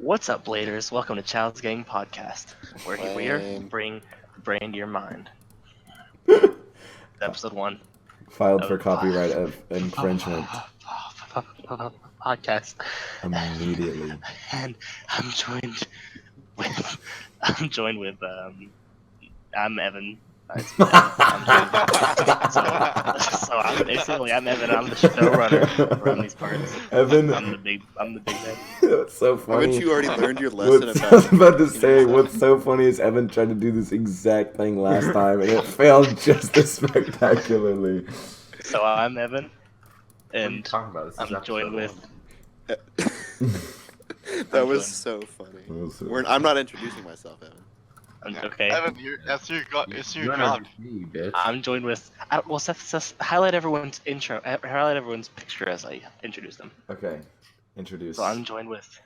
What's up, Bladers? Welcome to Child's Gang Podcast, where we are Lame. bring the brain to your mind. Episode 1 Filed for copyright infringement podcast. immediately. And I'm joined with I'm Evan. So I'm Evan. I'm the showrunner around these parts. Evan, I'm the big man. that's so funny. Haven't you already learned your lesson I about? was about to say, what's so funny is Evan tried to do this exact thing last time, and it failed just as spectacularly. So I'm Evan, and talking about? I'm joined with. That was so funny. I'm not introducing myself, Evan. Okay. Evan, it's your job. Me, bitch. I'm joined with. Well, Seth, highlight everyone's intro. Highlight everyone's picture as I introduce them. Okay, introduce. So I'm joined with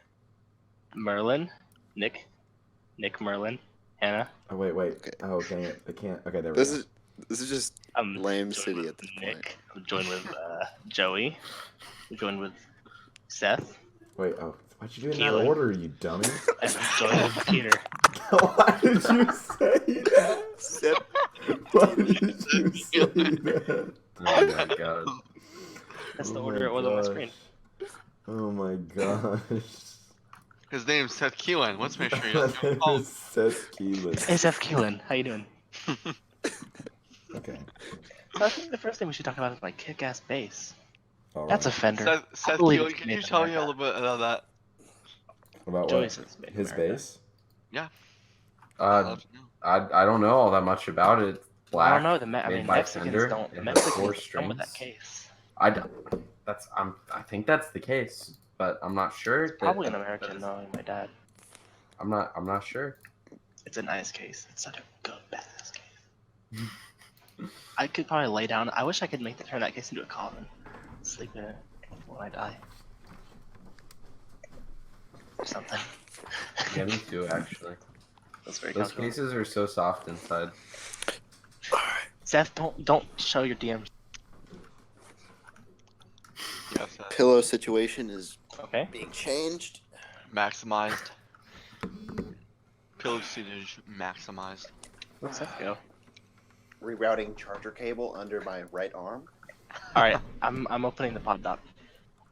Merlin, Nick, Merlin, Hannah. Oh wait. Okay. Oh dang it! I can't. Okay, there we This go. is just I'm lame joined city with at this Nick. point. I'm joined with Joey. I'm joined with Seth. Wait. Oh, why'd you do it in Keelan. that order, you dummy? And I'm joined with Peter. Why did you say that? Seth, Why did you say that? Oh my god. That's the Oh order my it was on my gosh. screen. Oh my gosh. His name's Seth Keelan. Let's make sure you That oh, is Seth Keelan. Hey, Seth Keelan, how you doing? Okay. So I think the first thing we should talk about is my kick-ass bass. All That's a right. Fender. Seth believe Keelan, it's can you made tell in me a America. little bit about that? About Joey what? says it's made in His America. bass? I don't know all that much about it. Black. I don't know. I made mean, by Mexicans Fender. don't. It has Mexicans 4 don't come with that strings. case. I think that's the case, but I'm not sure. Probably an American knowing my dad. I'm not sure. It's a nice case. It's not a good badass case. I could probably lay down. I wish I could turn that case into a coffin. Sleep in it when I die. Or something. Yeah, me too. Actually, That's very those comfortable. cases are so soft inside. Seth, don't show your DMs. Yes, pillow situation is Okay. being changed. maximized. Pillow usage maximized. Where'd Seth go? Rerouting charger cable under my right arm. All right, I'm opening the pod doc.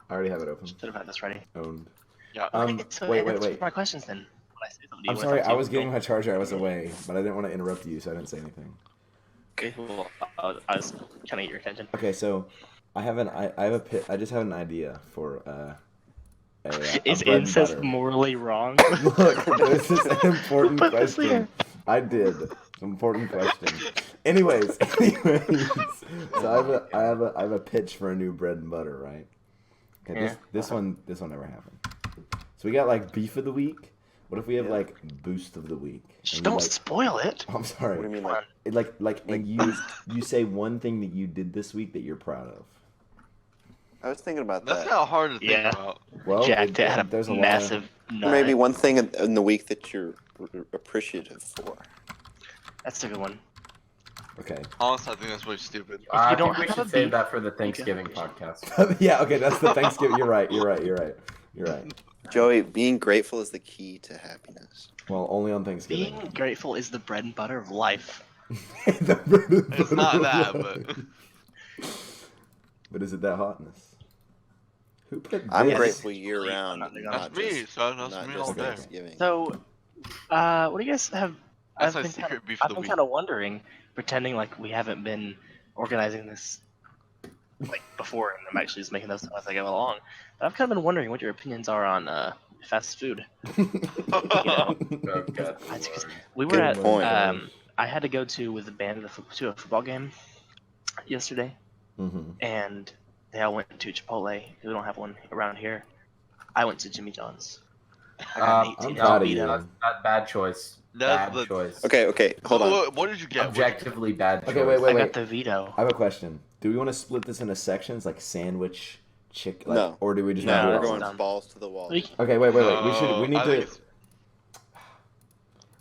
I already have it open. Should have had this ready. Owned. Yeah. Okay, so wait. answer my questions then. When I say something to you, I'm when sorry, talk to I you, was getting don't- my charger. I was away, but I didn't want to interrupt you, so I didn't say anything. Okay, well, I was trying to get your attention. Okay, so I just have an idea for a Is bread and incest butter. morally wrong? Look, this is an important Put this question. here. I did. It's an important question. Anyways, so I have a pitch for a new bread and butter, right? Okay, Yeah. this one never happened. So we got like beef of the week. What if we have like boost of the week? Just And we, don't like, spoil it. I'm sorry. What do you mean, Come like? on. And you say one thing that you did this week that you're proud of. I was thinking about That's that. not hard to think Yeah. about. Well, Jack had a there's a massive nut. Maybe one thing in the week that you're appreciative for. That's a good one. Okay. Honestly, I think that's really stupid. I you don't think we have a should save beef, that for the can Thanksgiving have podcast. Yeah. Okay. That's the Thanksgiving. You're right. You're right. Joey, being grateful is the key to happiness. Well, only on Thanksgiving. Being grateful is the bread and butter of life. It's not that, but But is it that hotness? Who put I'm this? grateful year round. That's not me, just- son. That's not me just all day. Thanksgiving. So, what do you guys have? That's I've my been secret kinda, beef I've of the been week. kind of wondering, pretending like we haven't been organizing this like before, and I'm actually just making those as I go along. But I've kind of been wondering what your opinions are on fast food. You know, Oh, God, I just- Lord. we were Good at point. I had to go with the band to a football game yesterday, Mm-hmm. and they all went to Chipotle. We don't have one around here. I went to Jimmy John's. I got an I'm 18 proud of beat you. up. That's bad choice. That's Bad the- choice. Okay, hold on. What did you get? Objectively bad choice. Okay, wait. I got the veto. I have a question. Do we want to split this into sections, like sandwich, chicken, No. or do we just No, want to We're do it going all? done. balls to the wall. Okay, wait. We need I think to. it's-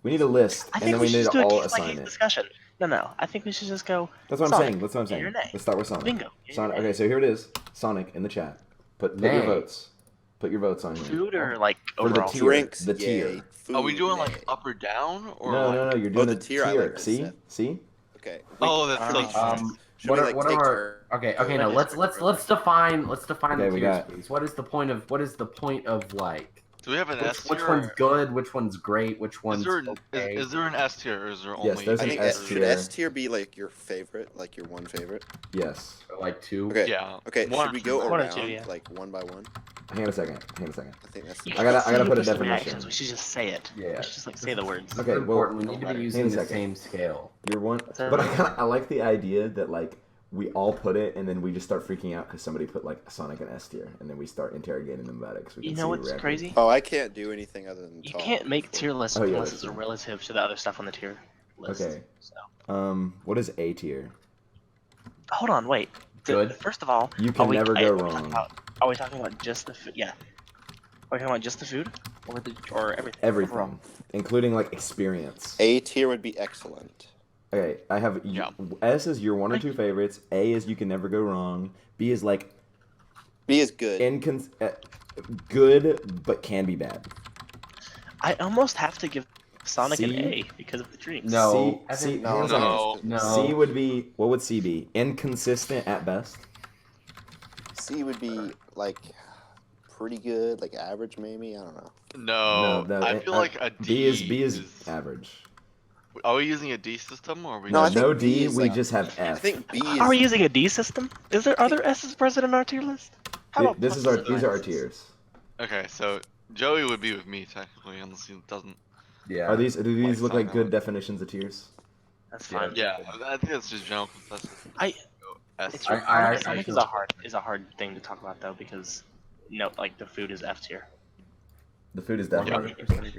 We need a list, I and think then we we should need just to do a all case by assign case it. discussion. No. I think we should just go. That's what I'm Sonic, saying. That's what I'm yay or saying. nay? Let's start with Sonic. Bingo. Yay or Sonic. nay? Okay, so here it is. Sonic in the chat. Put your Nay. votes. Put your votes on here. Food or like For the overall? tier. Drinks, The yay. tier. Food, Are we doing nay. like up or down or No, like? no, no. You're doing the a tier, I tier. like this, See, Seth. see. Okay. Oh, that's so Should we, like, take turns? okay, Go no, like let's define Okay, the we tiers, got- please. What is the point of like Do we have an S which tier? one's or- good, which one's great, which one's Is there, okay? is there an S tier or is there Yes, only? there's I an think S should tier. S tier be like your favorite, like your one favorite? Yes. like 2? Okay. Yeah. Okay. One Should we or go two. One or around two, yeah. like one by one? Hang on a second. I think that's. You I gotta can't put a say the definition. reactions, We should just say it. Yeah. We should just like say the words. Okay, It's well, important. We need to be hang using a the second. same scale. You're one, So- but I like the idea that like we all put it, and then we just start freaking out because somebody put like Sonic in S tier, and then we start interrogating them about it. 'Cause we You can know see what's reaction. crazy? Oh, I can't do anything other than You talk. can't make tier lists Oh, yeah, unless that's it's a true. relative to the other stuff on the tier list. Okay. So What is A tier? hold on, wait. Good. First of all, You are can we- never are go we talking wrong. Are we talking about just the food? Yeah. Are we talking about just the food, or everything? Everything, overall? including like experience. A tier would be excellent. Okay, I have Yeah. S is your one or two favorites. A is you can never go wrong. B is like B is good. good but can be bad. I almost have to give Sonic an C? A because of the drinks. No. C, no, hands on no, it. no. C would be, what would C be? Inconsistent at best. C would be like pretty good, like average maybe. I don't know. No, I feel like a D. B is average. Are we using a D system or are we? No, I just- think No B D, is we like- just have I F. think B is. Are we using a D system? Are there S's present in our tier list? How about This is our pluses and these are our minuses? tiers. Okay, so Joey would be with me technically, unless he doesn't. Yeah. Do these Like look like Sonic. good definitions of tiers? That's fine. Yeah, I think that's just general consensus. I- S It's tier. Sonic is a hard thing to talk about though because like the food is F tier. The food is definitely.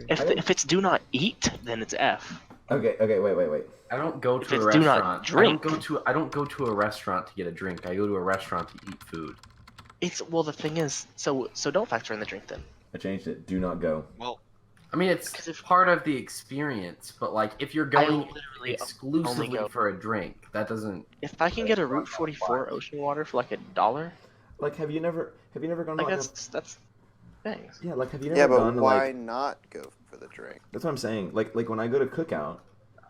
If it's do not eat, then it's F. Okay, wait. I don't go If to a it's do not restaurant. drink. I don't go to a restaurant to get a drink. I go to a restaurant to eat food. The thing is, so don't factor in the drink then. I changed it. Do not go. Well, I mean, it's 'Cause if- part of the experience, but like if you're I going literally exclusively only go- for a drink, that doesn't. If I can get a Route 44 ocean water for like $1, Like, have you never gone to like like that's thanks. yeah, like have you never Yeah, but gone to why like? not go for the drink? That's what I'm saying. Like when I go to Cookout,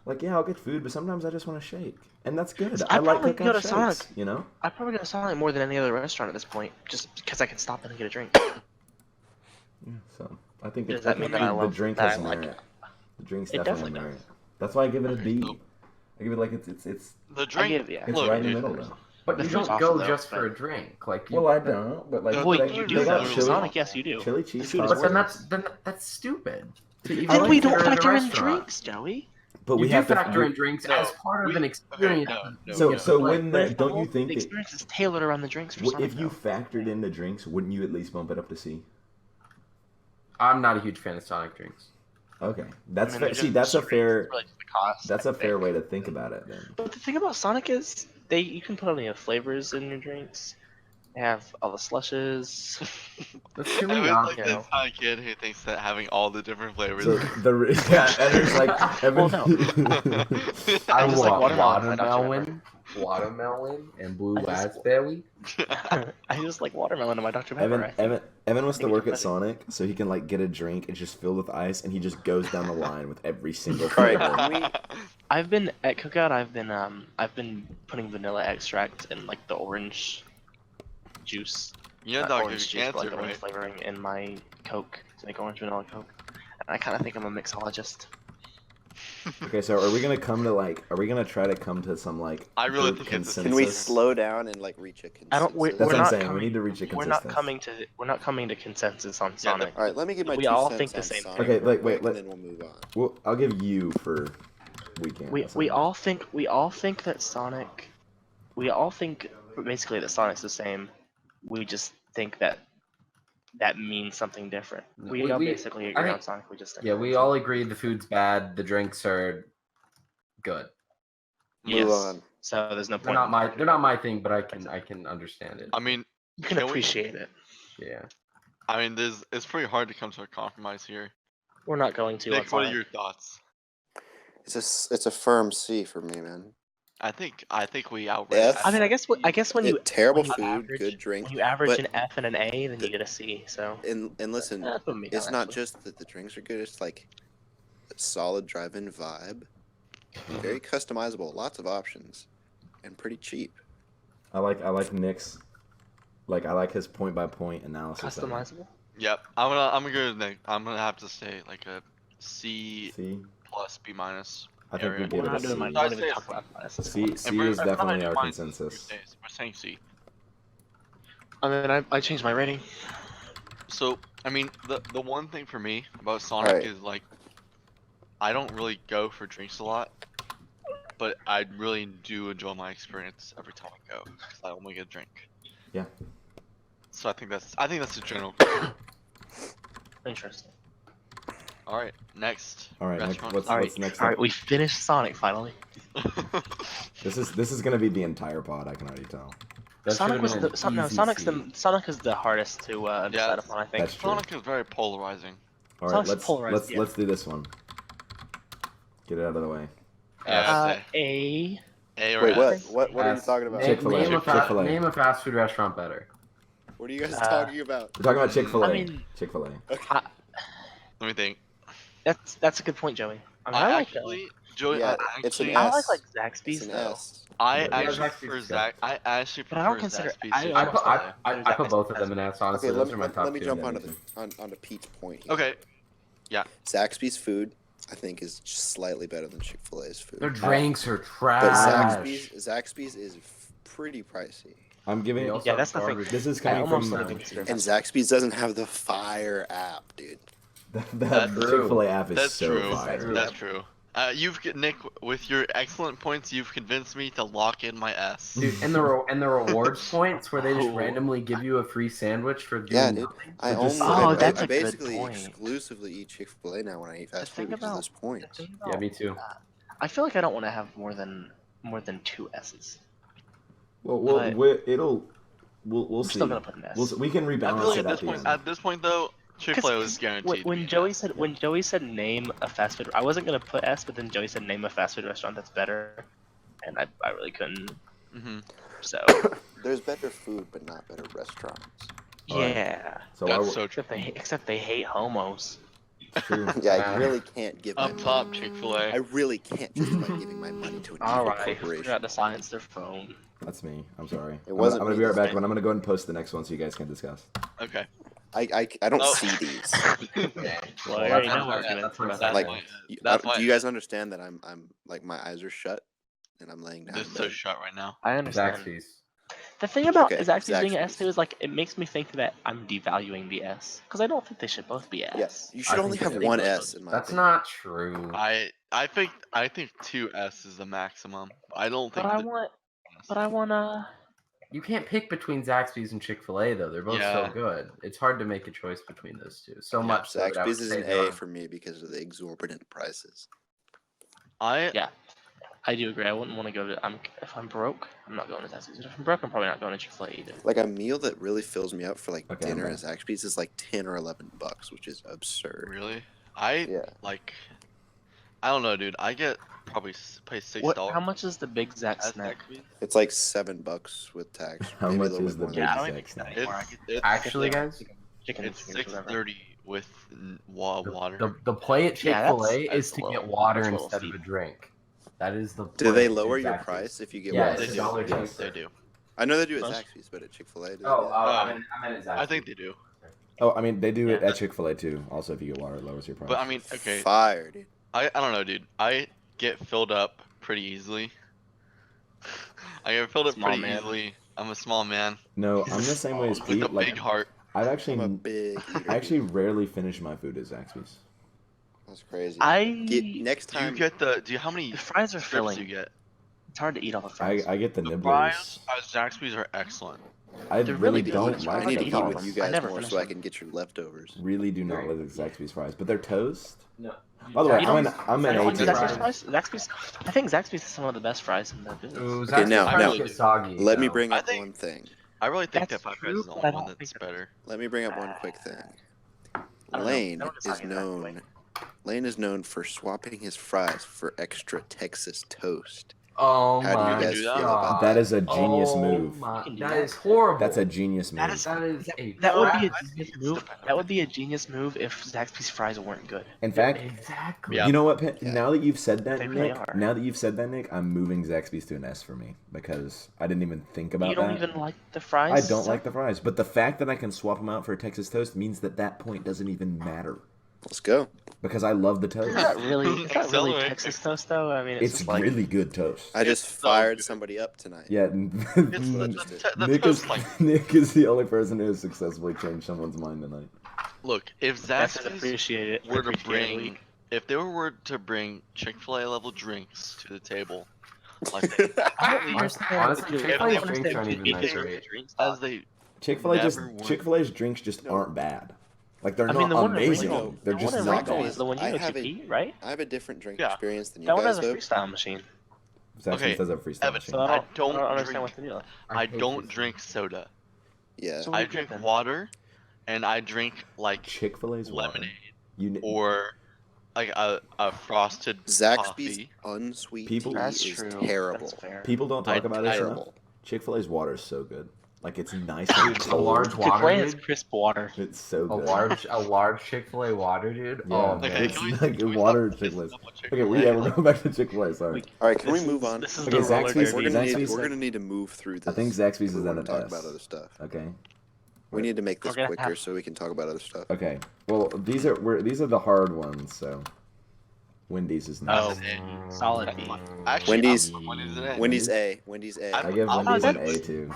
like yeah, I'll get food, but sometimes I just want to shake, and that's good. I I like probably Cookout go to shakes. Sonic. You know. I probably go to Sonic more than any other restaurant at this point, just because I can stop in and get a drink. Yeah, so I think Does I that mean think that I the love drink that has I like merit. The drink's It definitely definitely merit. That's why I give it a B. Nope. I give it like it's the I drink. give yeah. it's Look, right in the dude, middle though. But The you food's don't awful, go though, just for but- a drink. Like you, Well, I don't, but like No, Wait, they, you they do they got though. chili, Sonic, yes, you do. chili cheese food is tots. then that's stupid. To even Then we don't consider it a factor in restaurant. drinks, Joey. But You we do have to factor in drinks No, as part of we- an experience. no, So Yeah, so like- when But the, if the don't whole you think that experience is tailored around the drinks for Sonic? if you though? factored in the drinks, wouldn't you at least bump it up to C? I'm not a huge fan of Sonic drinks. Okay, that's I mean, fair. they're See, just that's a drinks, fair. it's really just the cost, That's I a fair think. way to think about it. Then But the thing about Sonic is you can put any flavors in your drinks. They have all the slushes. That's too I many was like you this know. kind of kid who thinks that having all the different flavors. so yeah, and there's like Evan. Well, I just like want watermelon, I don't watermelon, and blue I just- raspberry. I just like watermelon in my Dr. Pepper. I think. Evan wants to think work it's at Sonic, so he can like get a drink and just filled with ice, and he just goes down the line with every single All right, flavor. can we? I've been at Cookout. I've been putting vanilla extract and like the orange juice. You know, dog, orange you juice, but, cancer, like orange right? flavoring in my Coke to make orange vanilla Coke. And I kind of think I'm a mixologist. Okay, so are we gonna try to come to some like I really group think it's a- consensus? Can we slow down and like reach a consensus? I don't. That's We're what I'm not saying. We coming- need to reach a We're consensus. not coming to consensus on Yeah, Sonic. All right, let me give my We 2 all cents think the on same Sonic Okay, real wait, quick, let- and then we'll move on. Well, I'll give you for weekend. We all think that Sonic. We all think basically that Sonic's the same. We just think that means something different. No, We all we- basically I agree think- on Sonic. We just think Yeah, we all agree the food's bad. The drinks are good. Move Yes. on. So there's no They're point. not my thing, but I can understand it. I mean, You can Can we- appreciate it. Yeah. it's pretty hard to come to a compromise here. We're not going to. on Nick, what are Sonic. your thoughts? It's a firm C for me, man. I think we outrated. F. I mean, I guess when you terrible when you food, average- good drink. when you average but an F and an A, then you get a C. So and listen, that's what me down, it's not actually. just that the drinks are good. It's like a solid drive-in vibe, very customizable, lots of options, and pretty cheap. I like Nick's. Like I like his point by point analysis. of it. Customizable. Yep. I'm gonna go with Nick. I'm gonna have to say like a C C. plus B minus. I think we area. give We're it a not C. doing mine. I'd Don't even say talk C. about this. C is definitely our consensus. We're saying C. I mean, I changed my rating. So I mean, the one thing for me about Sonic Alright. is like, I don't really go for drinks a lot, but I really do enjoy my experience every time I go because I only get a drink. Yeah. So I think that's the general. Interesting. All right, next. All right, restaurant. what's All right, next all right, up? we finished Sonic finally. This is gonna be the entire pod. I can already tell. That Sonic should've was been the an no, easy Sonic's C. Sonic is the hardest to decide upon. I think. That's true. Sonic is very polarizing. All right, Sonic's let's polarized, yeah. let's do this one. Get it out of the way. Yeah, A. A or Wait, F. what are you Yes. talking about? Chick-fil-A. Name a Chick-fil-A. name a fast food restaurant better. What are you guys Uh, talking about? We're talking about Chick-fil-A. I mean- Chick-fil-A. Let me think. That's a good point, Joey. I mean, I I like actually, Joey, Yeah, I it's an actually, I S. like It's Zaxby's an though. S. I Yeah, actually Zaxby's prefer is good. Zax. I actually But I don't prefer consider- Zaxby's. I- to I almost put, like I, it. I put both of them in S, honestly. Okay, Those are my top let me two. jump Yeah, onto me onto Pete's point here. Okay. Zaxby's food, I think, is just slightly better than Chick-fil-A's food. Their drinks are But trash. Zaxby's is pretty pricey, I'm giving. They also Yeah, have that's the thing. garbage. This is I coming almost from don't even consider and that. Zaxby's doesn't have the Fire app, dude. that That's true. Chick-fil-A app is That's so true. fire. That's true. Nick, with your excellent points, you've convinced me to lock in my S. Dude, and the rewards points where they just Oh. randomly give you a free sandwich for doing Yeah, dude. nothing. I So just- only, Oh, I, that's I a good basically point. exclusively eat Chick-fil-A now when I eat fast The thing food because of about- those points. The thing Yeah, about me too. that, I feel like I don't want to have more than two S's. Well, But- we'll I'm see. still gonna put an S. We can I feel rebalance like it at the end. at this point though, Chick-fil-A was guaranteed. When Joey said name a fast food, I wasn't gonna put S, but then Joey said name a fast food restaurant that's better, and I really couldn't. Hmm. So There's better food, but not better restaurants. All right. yeah, So That's I, so true. except they hate homos. true. Yeah, I really can't give my Up top, money. Chick-fil-A. I really can't justify giving my money to an All evil right, corporation. forgot to silence their phone. That's me. I'm sorry. It wasn't I'm gonna me be right this back, time. but I'm gonna go ahead and post the next one so you guys can discuss. Okay. I don't Oh. see these. Well, I Well, already that's know not- arguments that's not about bad. that. Like, why- You- That's why do you guys understand that I'm like my eyes are shut and I'm laying down? they're in so bed? shut right now. I understand. Zaxby's. The thing about Okay, Zaxby's being an Zaxby's. S too is like it makes me think that I'm devaluing the S because I don't think they should both be S. Yes, you should I only think have they one both S in my That's opinion. not true. I think 2S is the maximum. I don't think. But I that- want You can't pick between Zaxby's and Chick-fil-A though. They're both Yeah. so good. It's hard to make a choice between those two. So Yeah, much. so that I would Zaxby's is say an they're A on- for me because of the exorbitant prices. Yeah. I do agree. I wouldn't want to go to. If I'm broke, I'm not going to Zaxby's. If I'm broke, I'm probably not going to Chick-fil-A either. Like a meal that really fills me up for like Okay, dinner I'm at Zaxby's is like $10 or $11, which is absurd. Really? I Yeah. like. I don't know, dude. I get probably pay $6. What? How much is the Big Zax at snack? Zaxby's. It's like $7 with tax. How maybe a much little is bit the more. Big Yeah, I don't Zax think it's that snack? anymore. It's Actually, guys, Chicken. it's chicken, whatever. $6.30 with water. the play at Yeah, that's- Chick-fil-A that's is a to little- get water that's a little instead of a steep. drink. That is the. Do they play lower at your Zaxby's. price if you get Yeah, water? it's They a do. dollar Yes. cheaper. They do. I know they do at Most- Zaxby's, but at Chick-fil-A, do they Oh, do that? I meant at Zaxby's. I think they do. Oh, I mean they do it Yeah. at Chick-fil-A too. Also, if you get water, it lowers your price. But I mean, okay. Fire, dude. I don't know, dude. I get filled up pretty easily. I get filled up Small pretty man. easily. I'm a small man no, I'm the same way as with a Pete. Like big heart. I've I'm a actually, big eater. I actually rarely finish my food at Zaxby's. That's crazy. Next Do you time. get how many The fries are strips filling. do you get? It's hard to eat all the fries. I get the The nibblers. fries at Zaxby's are excellent. I They're really really good. don't It's like I need to the eat all with of you them. I guys never more finish so I them. can get your leftovers. Really do not like the Zaxby's fries, but their toast. No. By the way, You I'm don't- an I'm I an don't A like tier. Zaxby's fries. Zaxby's. I think Zaxby's is some of the best fries in the business. Ooh, Okay, Zaxby's now- fries now- get soggy. Let me though. bring I up think- one thing. I really think That's that Five true, Guys is the but I only one don't that's think that- better. Let me bring up one quick thing. I don't know. Lane I don't is decide that way. known. Lane is known for swapping his fries for extra Texas toast. Oh How do you my guys feel god. about That is a genius Oh move. my- You can do that that. is horrible. That's a genius move. That is That is a that would be a trap. genius move. That would be a genius move if Zaxby's fries weren't good. In fact, Exactly. Yeah. you know what? Pen- Yeah. Now that you've said that, They really Nick. are. Now that you've said that, Nick, I'm moving Zaxby's to an S for me because I didn't even think about You don't that. even like the fries. I don't like the fries, but the fact that I can swap them out for a Texas toast means that that point doesn't even matter Let's go. because I love the toast. Is that really Accelerate. Texas toast though? I mean, it's It's just like really good toast. I just It's so fired good. somebody up tonight. Yeah, That's what I just did. the Nick toast, is like, Nick is the only person who has successfully changed someone's mind tonight. look, if that's Zaxby's appreciate it. were to Appreciate it, bring, League. if they were to bring Chick-fil-A level drinks to the table, like they, Honestly, If Chick-fil-A's they- drinks aren't even if that they- great. as they Never won. Chick-fil-A's drinks just aren't bad. Like they're I mean, the not one in amazing. Ringo, They're the just one in not Ringo bad. is the one you I go have to a- eat, right? I have a different drink Yeah. experience than you That one guys has a though. freestyle machine. Zaxby's Okay, does have freestyle Evan, machine. So I I don't, don't understand drink- what the deal is. I hate don't this. drink soda. Yeah. So I we drink then. water, and I drink like Chick-fil-A's water. lemonade You or like a frosted Zaxby's coffee. unsweet People- tea That's is true. terrible. That's fair. people don't talk I- about it enough. Terrible. Chick-fil-A's water is so good. Like it's nice and Dude, a cold. large water, Chick-fil-A has dude. crisp water. It's so A good. large Chick-fil-A water, dude. Yeah, Oh, man. Okay, It's can we- like can we water stop Chick-fil-A's. pissing off Okay, we're going back to Chick-fil-A. Sorry. Wait, All right, can we This move is- on? This is Okay, the roller Zaxby's- We're derby. gonna, need, Zaxby's- we're gonna need to move through this. I think Zaxby's if is we an wanna talk S. about other stuff. Okay. We need to make this We're gonna quicker have- so we can talk about other stuff. Okay. Well, these are the hard ones. So, Wendy's is Oh, nice. solid B. Actually, Wendy's- Wendy's an A. Wendy's A. Wendy's A. I- I give I'll- Wendy's an that's- A too.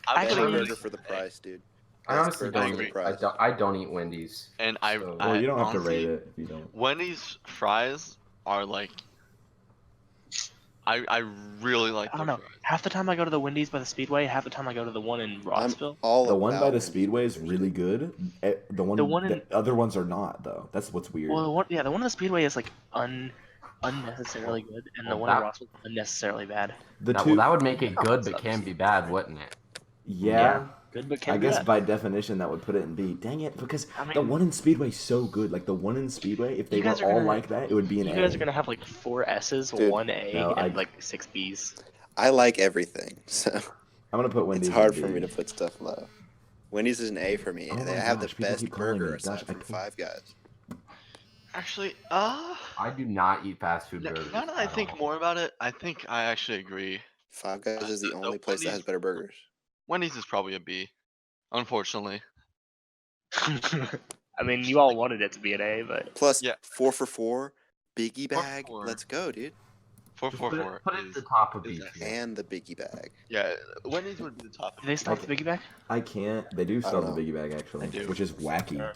I've Best actually- been burger for the price, dude. I Best honestly burger don't for the eat. price. I don't eat Wendy's. And I, So- Well, you don't have to honestly, rate it if you don't. Wendy's fries are like, I really like. I don't their know. fries. Half the time I go to the Wendy's by the Speedway. Half the time I go to the one in I'm Rossville. all The one by about the Wendy's Speedway is burgers. really good. The one in- the other ones are not though. That's what's weird. Well, the one in the Speedway is like unnecessarily good, and the Well, one in that- Rossville is unnecessarily bad. The That, two, well, that would make it Oh, good, that but can sucks. be bad, wouldn't it? yeah. Good, but can I be guess bad. by definition that would put it in B. Dang it, because I mean- the one in Speedway is so good. Like the one in Speedway, if they You were guys are all gonna- like that, it would be an You A. guys are gonna have like 4 S's, Dude, 1 A, no, and I- like 6 B's. I like everything, so I'm gonna put Wendy's. it's hard in for B. me to put stuff low. Wendy's is an A for me. Oh They my have gosh, the people best keep calling burger me. aside Gosh, I from can't- Five Guys. Actually, I do not eat fast food now burgers. that I at think all. more about it, I think I actually agree. Five Guys is the No, only place that Wendy's- has better burgers. Wendy's is probably a B, unfortunately. I mean, you all wanted it to be an A, but Plus, Yeah. 4 for 4, Biggie 4 for bag. 4. Let's go, dude. Four Just four put it, four. put it at is- the top of is B. S. tier. And the Biggie bag. Yeah, Wendy's would be the top. do they still have the Biggie Bag? I can't. They do sell the don't know. Biggie Bag actually, They do. which is wacky. Sure.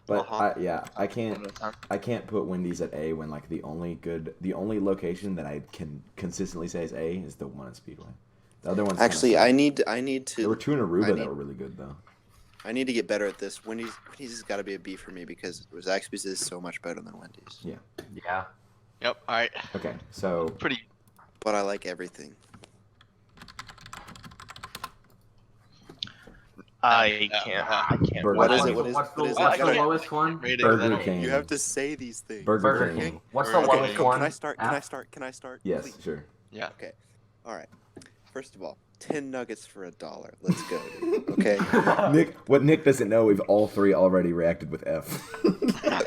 But Uh-huh. I can't. I can't put Wendy's at A when like the only location that I can consistently say is A is the one at Speedway. The other ones. Actually, I need there were to two in Aruba I that need- were really good though. I need to get better at this. Wendy's has got to be a B for me because Zaxby's is so much better than Wendy's. Yeah. Yep. All right. Okay, so Pretty. But I like everything. I can't. I can't. Burger What is King. it? What is What's it? the, What is it? what's You the gotta- lowest one? Rating Burger that- King. You have to say these things. Burger Burger King. King. What's Burger the King. lowest Can one? I start? Can Ah, I start? Can I start? yes, please? sure. Yeah. Okay. All right. First of all, 10 nuggets for $1. Let's go, dude. Okay. What Nick doesn't know, we've all three already reacted with F.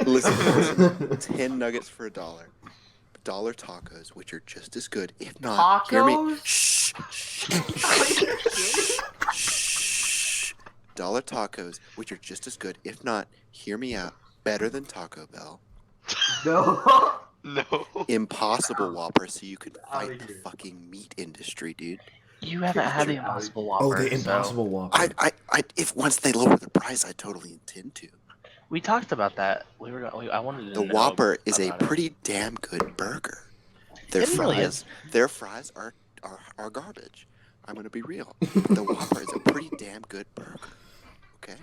listen. 10 nuggets for $1. $1 tacos, which are just as good, if not. Hear me. Tacos? Shh. Shh. $1 tacos, which are just as good, if not. Hear me out. Better than Taco Bell. No. No. Impossible Whopper, so you could Outta fight the here. fucking meat industry, dude. You haven't had the Impossible Whopper. Oh, the so- Impossible Whopper. If once they lower the price, I totally intend to. We talked about that. I wanted to The know Whopper is a about it. pretty damn good burger. Their It really fries, their fries are garbage. I'm gonna be real. But the Whopper is a pretty damn good burger. Okay?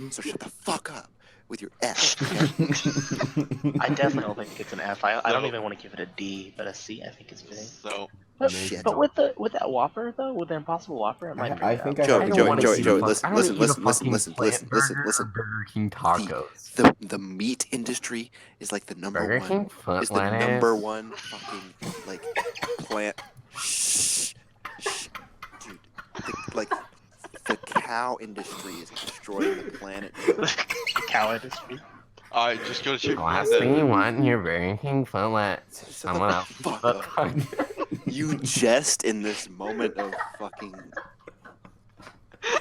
So shut the fuck up with your F. Okay? I definitely don't think it's an F. I don't No. even want to give it a D, but a C I think is fitting. So But, Shit. but with that Whopper though, with the Impossible Whopper, it might bring I it think up. I Joe, have don't Joe, wanna Joe, eat Joe, a fuck- listen, I don't wanna listen, eat a listen, fucking listen, plant listen, burger listen. or Burger King tacos. The meat industry is like the number Burger one. King Is the foot number lettuce. one fucking like plant Shh. Dude, the cow industry is destroying the planet. Cow industry. Alright, just go to Chick-fil-A. Last thing you want in your Burger King foot someone else. Fuck up. You jest in this moment of fucking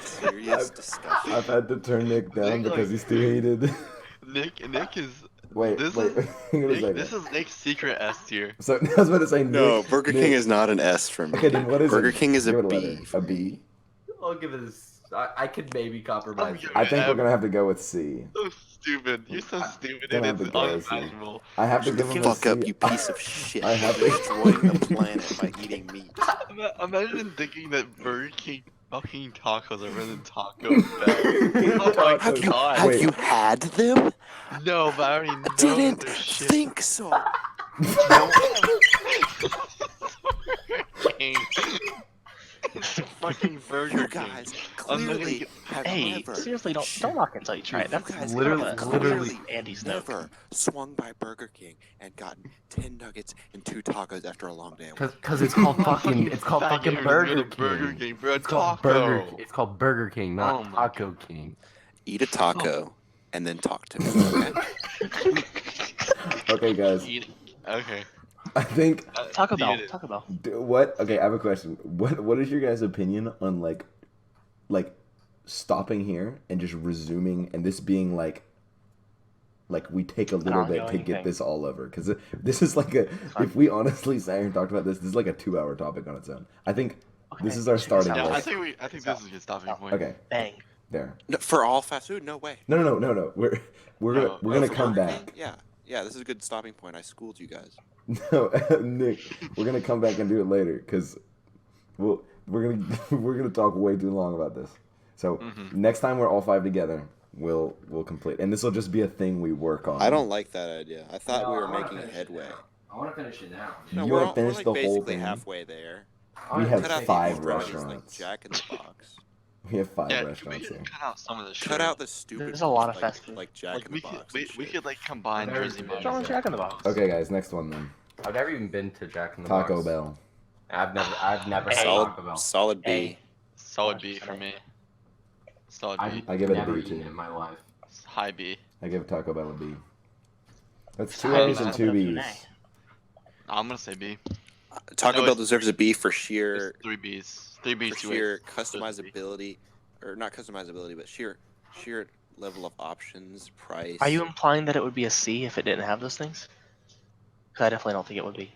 serious discussion. I've had to turn Nick down because he's too heated. Nick is Wait, This wait, is- hang on a Nick, second. this is Nick's secret S tier. So I was about to say No, Nick, Burger Nick- King is not an S for me. Okay, then what is Burger it? King is a Give it B. letter. A B. I'll give it a. I could maybe compromise. I'm it. I think we're gonna have to go with C. So stupid. You're so stupid Gonna and have it's to go with C. unimaginable. I have to Shut give the him fuck a up, C. you piece of shit. I have You're to- destroying the planet by eating meat. Imagine thinking that Burger King fucking tacos are better than Taco Bell. Oh my Have you, god. have Wait. you had them? No, but I already know I didn't that they're shit. think so. King. Fucking Burger You King. guys I'm not clearly gonna have Hey, never. seriously, don't knock until you try it. You That's guys literally, have literally Andy's note. never swung by Burger King and gotten 10 nuggets and 2 tacos after a long day. at work. Because it's called fucking fucking Burger King. Burger King, bro. It's called Taco. Burger. It's called Burger King, Oh not my Taco King. Eat a taco and then talk to me. Okay? Okay, guys. Eat- Okay. I think Taco Bell. Eat it. Taco Bell. what? Okay, I have a question. What is your guys' opinion on like stopping here and just resuming and this being like we take a little bit to ongoing get thing. this all over because this is like a if we honestly sat here and talked about this is like a 2-hour topic on its own. I think this Okay, is our check this starting out. Yeah, I list. think this is a good stopping point. Okay, Bang. there. No, for all fast food? No way. No. We're gonna Oh, we're gonna For come Burger back. King? Yeah, this is a good stopping point. I schooled you guys. No, Nick, we're gonna come back and do it later because we're gonna talk way too long about this. So next time we're all 5 together, we'll complete, and this will just be a thing we work on. I don't like that idea. I thought No, we were I wanna making finish it headway. now. I want to finish it now. No, You we're, wanna all, finish we're like the whole basically thing? halfway there. We have Cut out 5 the varieties restaurants. Like Jack in the Box. We have 5 Yeah, we restaurants could here. cut out some of the shit. Cut out the stupid. There's a lot ones of like, fast food. like Jack Like in we the could Box. we and shit. could like combine Very Jersey good. Mike's. What's wrong with Jack in the Box? Okay, guys, next one then. I've never even been to Jack in the Box. Taco Bell. I've never had Solid, Taco Bell. solid B. Hey. Solid B for me. Solid B. I give it a never B, eaten too. it in my life. High B. I give Taco Bell a B. That's 2 Hey, A's and man, 2 up to an B's. Oh, I'm gonna say B. Taco No, Bell it's- deserves a B for sheer, It's 3 Bs. 3 Bs, for 2 sheer A's. customizability, or not customizability, but sheer level of options, price. Are you implying that it would be a C if it didn't have those things? Because I definitely don't think it would be.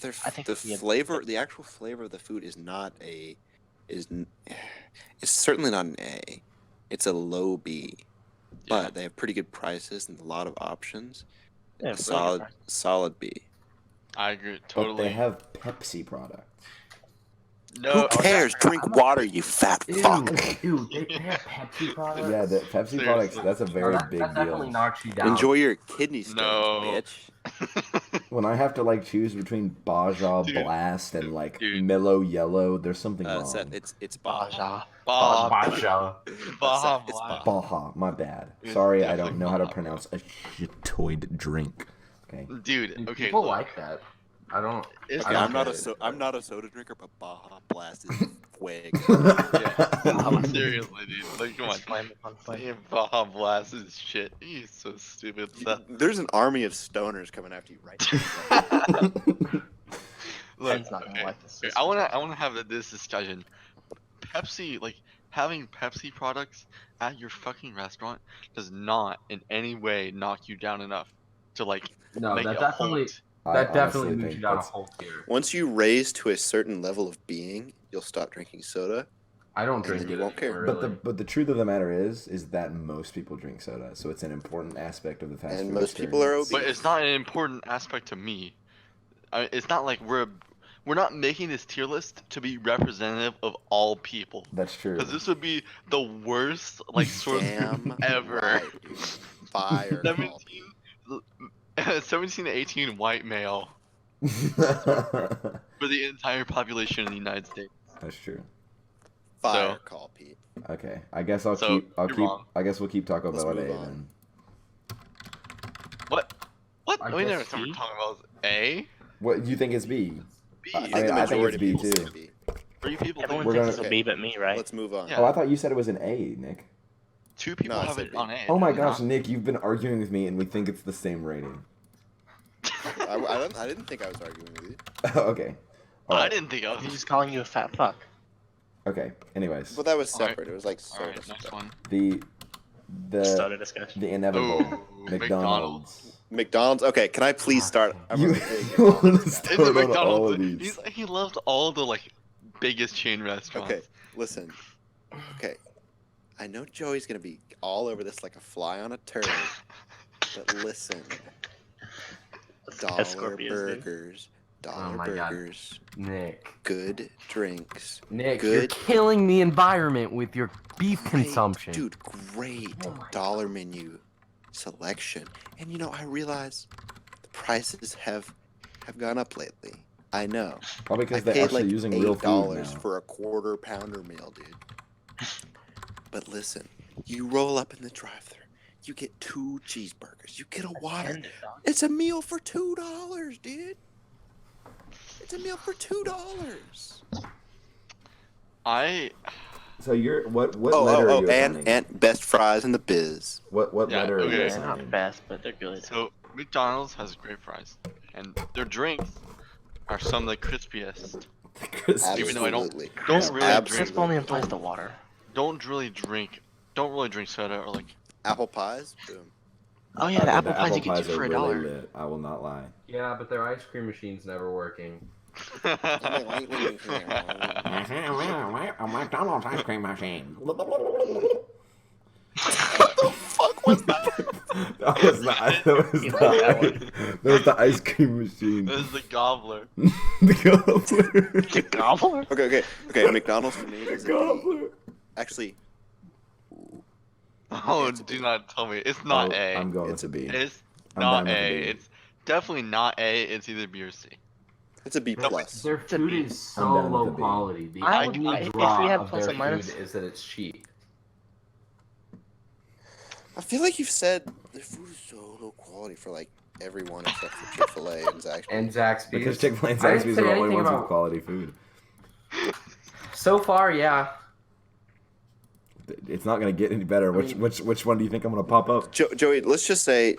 I think The it'd be a- flavor, the actual flavor of the food is not it's certainly not an A. It's a low B, but they have pretty good prices and a lot of options. Yeah, A really good solid, price. solid B. I agree. But Totally. they have Pepsi products. No, Who cares? Drink water, you fat fuck. Ew, they have Pepsi products? Yeah, the Pepsi Seriously. products, that's a very that, big that definitely deal. knocks you down. Enjoy your kidney stones, No. bitch. When I have to like choose between Baja Dude. Blast and like Dude. Mellow Yellow, there's something wrong. It's Baja. Baja. Baja. Basha. Baja It's Blast. Baja, my bad. It's Sorry, I don't definitely know how to Baja pronounce a shitoid drink. Okay. Dude, okay. People look, like that. I don't. It's I Yeah, don't I'm not get it. I'm not a soda drinker, but Baja Blast is wig. Yeah. Seriously, dude. Like, come on. Slam it on fire. Yeah, Baja Blast is shit. He's so stupid. Seth. There's an army of stoners coming after you right now. Look, Ben's not gonna okay. like this. Okay, I wanna have this discussion. Pepsi, like having Pepsi products at your fucking restaurant does not in any way knock you down enough to like No, make that it definitely hold. that definitely honestly moves think you down a that's- whole tier. Once you raise to a certain level of being, you'll stop drinking soda. I don't And drink then it you won't care. anymore, But really. the truth of the matter is that most people drink soda, so it's an important aspect of the fast And food most people are experience. But it's not an important aspect to me. It's not like we're not making this tier list to be representative of all people. That's true. Because this would be the worst like source Damn ever. right, dude. Fire. 17, 17 to 18 white male That's for the entire population in the United States. true. Fire So- call, Pete. Okay, I guess I'll So, keep. you're wrong. I guess we'll keep Taco Let's Bell at A move on. then. What? I We never guess started C? talking about A. What you think is B? B. I mean, I think it's B people say too. B. 3 people Everyone think We're thinks gonna- it's a B but me, right? Let's move on. Yeah. Oh, I thought you said it was an A, Nick. 2 people No, I have said it B. on A. Oh my Not- gosh, Nick, you've been arguing with me, and we think it's the same rating. I didn't think I was arguing with you. Okay. All I right. didn't think of He's it. just calling you a fat fuck. Okay. Anyways, But that was Alright. separate. It was like soda Alright, next stuff. one. the Started a discussion. the inevitable Ooh, McDonald's. McDonald's. Okay, can I please start? I'm You a big want to McDonald's guy. start It's a on all McDonald's. of these? He loves all the like biggest chain restaurants. Okay, listen. Okay, I know Joey's gonna be all over this like a fly on a turd, but listen. Dollar Scorpios, dude. burgers, dollar my God. burgers, Nick. good drinks. Nick, you're Good. killing the environment with your beef Great, consumption. Dude, great Oh my dollar menu selection. And you know, I realize the prices have gone up lately. I know. Probably I because they're paid actually like using real food now. $8 for a quarter pounder meal, dude. But listen, you roll up in the drive-thru, you get 2 cheeseburgers, you get a water. End it, dog. It's a meal for $2, dude. It's a meal for $2. I So you're what letter are you assigning? and best fries in the biz. What Yeah, letter are you okay. They're assigning? not fast, but they're good. so McDonald's has great fries, and their drinks are some of the crispiest. Crispy. Even though I don't- Absolutely. Don't Yes, really Crisp drink. Crisp only applies to water. Don't really drink soda or like. Apple pies, boom. Oh yeah, the Okay, apple pies you get pies two are for really $1. lit. I will not lie. Yeah, but their ice cream machine's never working. A McDonald's ice cream machine. Fuck was that? That was the ice cream machine. This is the gobbler. The gobbler. The gobbler? Okay. McDonald's for me is Gobbler. actually. Oh, It's a do B. not tell me it's not A. I'm going It's to a B. It's I'm not down with A. the B. It's definitely not A. It's either B or C. It's a B plus. Their a food B. is so I'm down with low the B. quality. The I would- only if we draw had of plus their and minus- food is that it's cheap. I feel like you've said the food is so low quality for like everyone except for Chick-fil-A and Zaxby's. And Zaxby's. Because Chick-fil-A and I didn't Zaxby's say are the only anything ones with about- quality food. So far, yeah. It's not gonna get any better. Which one do you think I'm gonna pop up? Joey, let's just say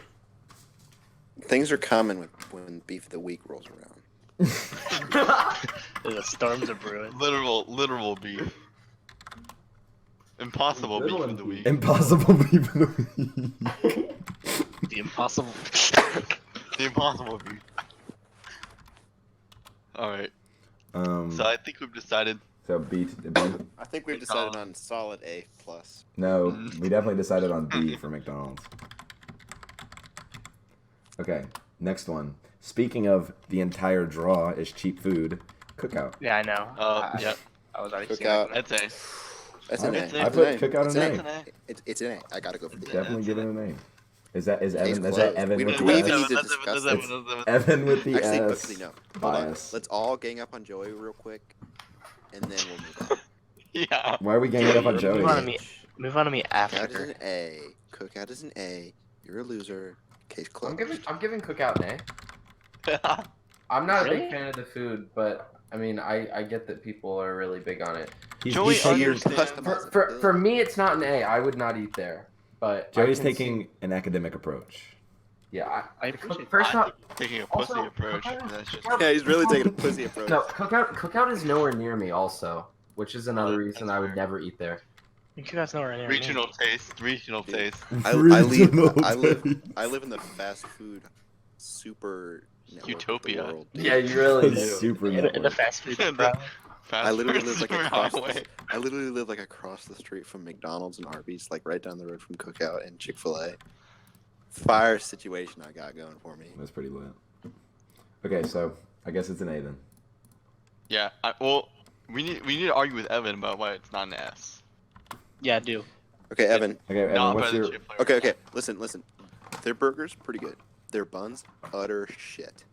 things are common when beef of the week rolls around. The storms are brewing. Literal B. Impossible B Literal for the B. week. Impossible beef in the week. The impossible. The impossible B. All right. So I think we've decided. So B. B. I think we've decided on solid A plus. No, we definitely decided on B for McDonald's. Okay, next one. Speaking of the entire draw is cheap food, Cookout. Yeah, I know. Yep. I was already Cookout. seeing That's A. That's an A. I That's put an A. Cookout It's an an A. That's an A. It's an A. I gotta go for the A. Definitely give it an A. Is Evan? Is Case that closed. Evan We with don't- the we S? even need to That's discuss Evan, this. that's Evan. Evan with the Actually, S. no. Hold on. bias. Let's all gang up on Joey real quick, and then we'll move on. Yeah. Why are we ganging up on Move Joey? on to me. Move on to me Cookout is after. an A. Cookout is an A. You're a loser. Case I'm closed. giving Cookout an A. I'm not a Really? big fan of the food, but I mean, I get that people are really big on it. Joey taking, understands- Customize it. For me, it's not an A. I would not eat there. But I Joey's can see- taking an academic approach. Yeah. I appreciate First I'm off, taking a Also, pussy approach. Cookout- That's just. Yeah, he's really taking a pussy approach. no, Cookout is nowhere near me. Also, which is another Oh, reason that's I would fair. never eat there. You guys know where I am. Regional taste. Regional taste. I Regional live taste. in the fast food super network Utopia. Of the world. Yeah, you really do. Super In the network. fast food. The- bro. Fast I literally food live like superhighway. across. I literally live like across the street from McDonald's and Arby's, like right down the road from Cookout and Chick-fil-A. Fire situation I got going for me. That's pretty lit. Okay, so I guess it's an A then. Yeah. Well, we need to argue with Evan about why it's not an S. Yeah, I do. Okay, Evan. Okay, Evan, Not what's better your? than Chick-fil-A. Okay. Listen. Their burgers pretty good. Their buns utter shit.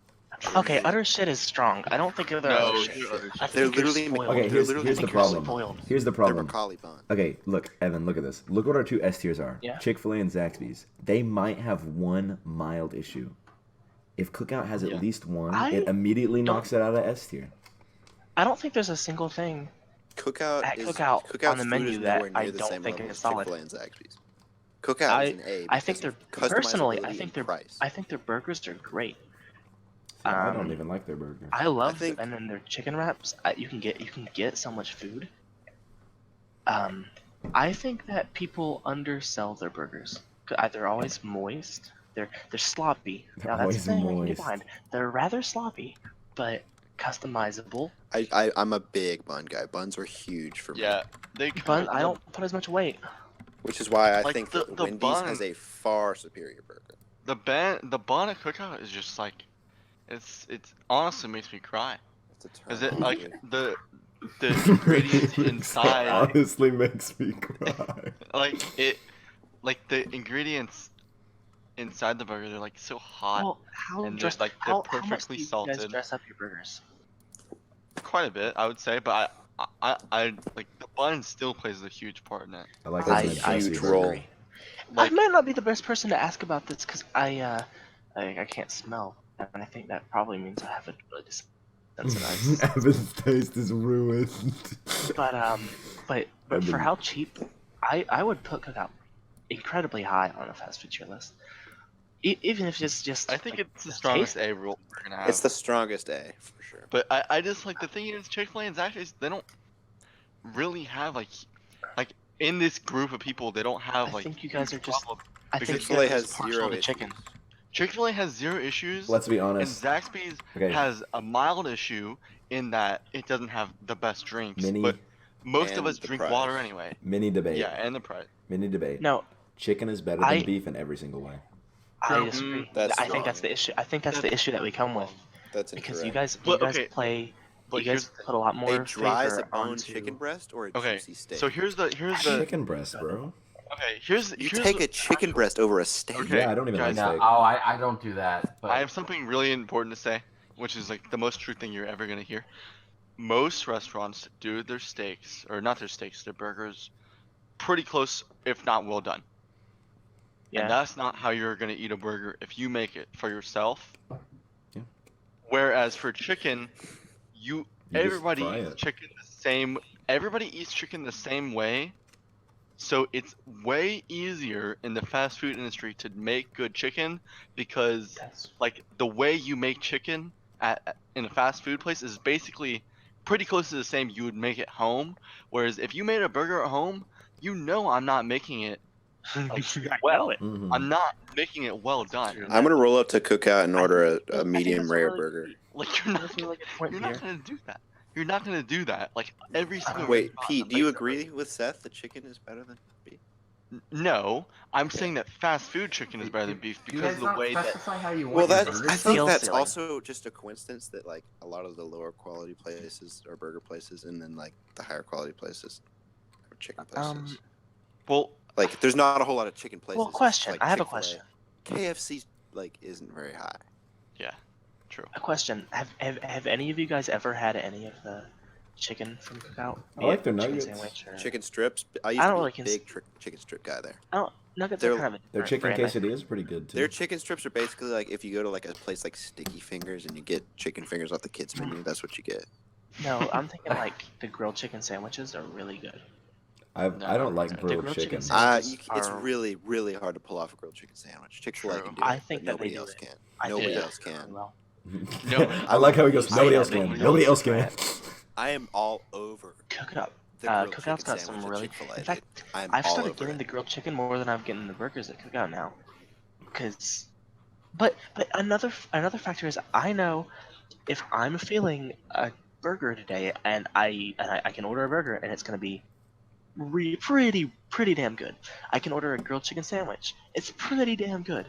Okay, utter shit is strong. I don't think they're No, utter you're shit. utter I shit. think They're you're literally- spoiled. Okay, They're here's literally the think you're problem. spoiled. Here's the Their problem. broccoli bun. Okay, look, Evan, look at this. Look what our two S tiers are. Yeah. Chick-fil-A and Zaxby's. They might have one mild issue. If Cookout has at Yeah. least one, I it immediately don't- knocks it out of S tier. I don't think there's a single thing Cookout at is Cookout Cookout's on the food menu is that nowhere I near the don't same think level is as solid. Chick-fil-A and Zaxby's. Cookout I is an A I because think of they're personally customizability I think and their price. I think their burgers are great. See, I don't Um, even like their burger. I love think- and then their chicken wraps. You can get so much food. I think that people undersell their burgers. They're always moist. They're sloppy. They're Now that's the always thing we can get moist. behind. They're rather sloppy, but customizable. I'm a big bun guy. Buns are huge for me. Yeah, they But kinda- I don't put as much weight. Which is why I Like, think the- that the Wendy's bun- has a far superior burger. the bun at Cookout is just like, it's honestly makes me cry. It's a turn Is it on, like dude. the ingredients inside? honestly makes me cry. Like the ingredients inside the burger, they're like so hot. Well, how and they're, dress, like, they're how much perfectly do you guys salted. dress up your burgers? Quite a bit, I would say, but I like the bun still plays a huge part in it. I like That's that a spicy huge burger. roll. Like, I might not be the best person to ask about this because I can't smell, and I think that probably means I have a really desensitized. Evan's taste is ruined. but for Evan. how cheap, I would put Cookout incredibly high on a fast food tier list. Even if it's just. I think like, it's the taste. strongest A rule we're gonna have. It's the strongest A for sure. But I just like the thing is Chick-fil-A and Zaxby's, they don't really have like in this group of people they don't have I like think you guys huge are just. problems. I think Chick-fil-A you guys are has just partial zero to issues. chicken. Chick-fil-A has zero issues. Let's be and honest. Zaxby's Okay. has a mild issue in that it doesn't have the best drinks. Mini But most of and us the drink price. water anyway. mini debate. Yeah, and the price. Mini debate. No, Chicken is better than I- beef in every single way. I disagree. That's I think wrong. that's the issue. I think that's the issue that we come with That's because incorrect. you But, guys okay, play. but You guys here's put a lot more a dry favor bone onto. chicken breast or a Okay, juicy steak. so here's the Chicken breast, bro. okay here's you here's take the a chicken actual- breast over a steak. Okay, Yeah, I don't even guys, like No, steak. I don't do that. But I have something really important to say, which is like the most true thing you're ever gonna hear. Most restaurants do their steaks, or not their steaks, their burgers, pretty close, if not well done. Yeah. And that's not how you're gonna eat a burger if you make it for yourself. Yeah. Whereas for chicken, You just everybody fry eats it. chicken the same. Everybody eats chicken the same way. So it's way easier in the fast food industry to make good chicken because That's like the way you make chicken in a fast food place is basically pretty close to the same you would make at home. Whereas if you made a burger at home, you know I'm not making it like, well. Mhm. I'm not making it well done. I'm gonna roll up to Cookout and order I a think medium that's a rare really- burger. Like you're not that's a really good point you're here. not gonna do that. You're not gonna do that. Like every single Wait, restaurant Pete, that do you makes a agree with Seth that chicken is better than beef? No, I'm saying that fast food chicken is better than beef Do you because guys of the not way that. specify how you Well, want your that's burgers? I think Feels that's silly. also just a coincidence that like a lot of the lower quality places are burger places, and then like the higher quality places are chicken places. Well, Like, there's not a whole lot of chicken places. Well, It's question. like I have a Chick-fil-A. question. KFC like isn't very high. true. A question. Have any of you guys ever had any of the chicken from Cookout? I like their Chicken nuggets. sandwich or... Chicken strips. I used I to don't be really a big chicken strip guy there. Nuggets They're- are kind of a Their different chicken brand, I quesadilla is pretty good too. Their chicken strips are basically like if you go to like a place like Sticky Fingers and you get chicken fingers off the kids menu, that's what you get. think. No, I'm thinking like the grilled chicken sandwiches are really good. I don't like The grilled grilled chicken. chicken sandwich- It's are- really, really hard to pull off a grilled chicken sandwich. Chick-fil-A True. can do I it, think but that they nobody do else it. can. I think Nobody they else do it really can. well. No, I like how he goes. I Nobody know else they can. don't Nobody know else can. I am all over Cook it up. the grilled Cookout's chicken got sandwich some at really. Chick-fil-A. In fact, dude. I'm I've all started over getting it. the grilled chicken more than I'm getting the burgers at Cookout now. Cause, but another factor is I know if I'm feeling a burger today and I can order a burger and it's gonna be pretty damn good. I can order a grilled chicken sandwich. It's pretty damn good.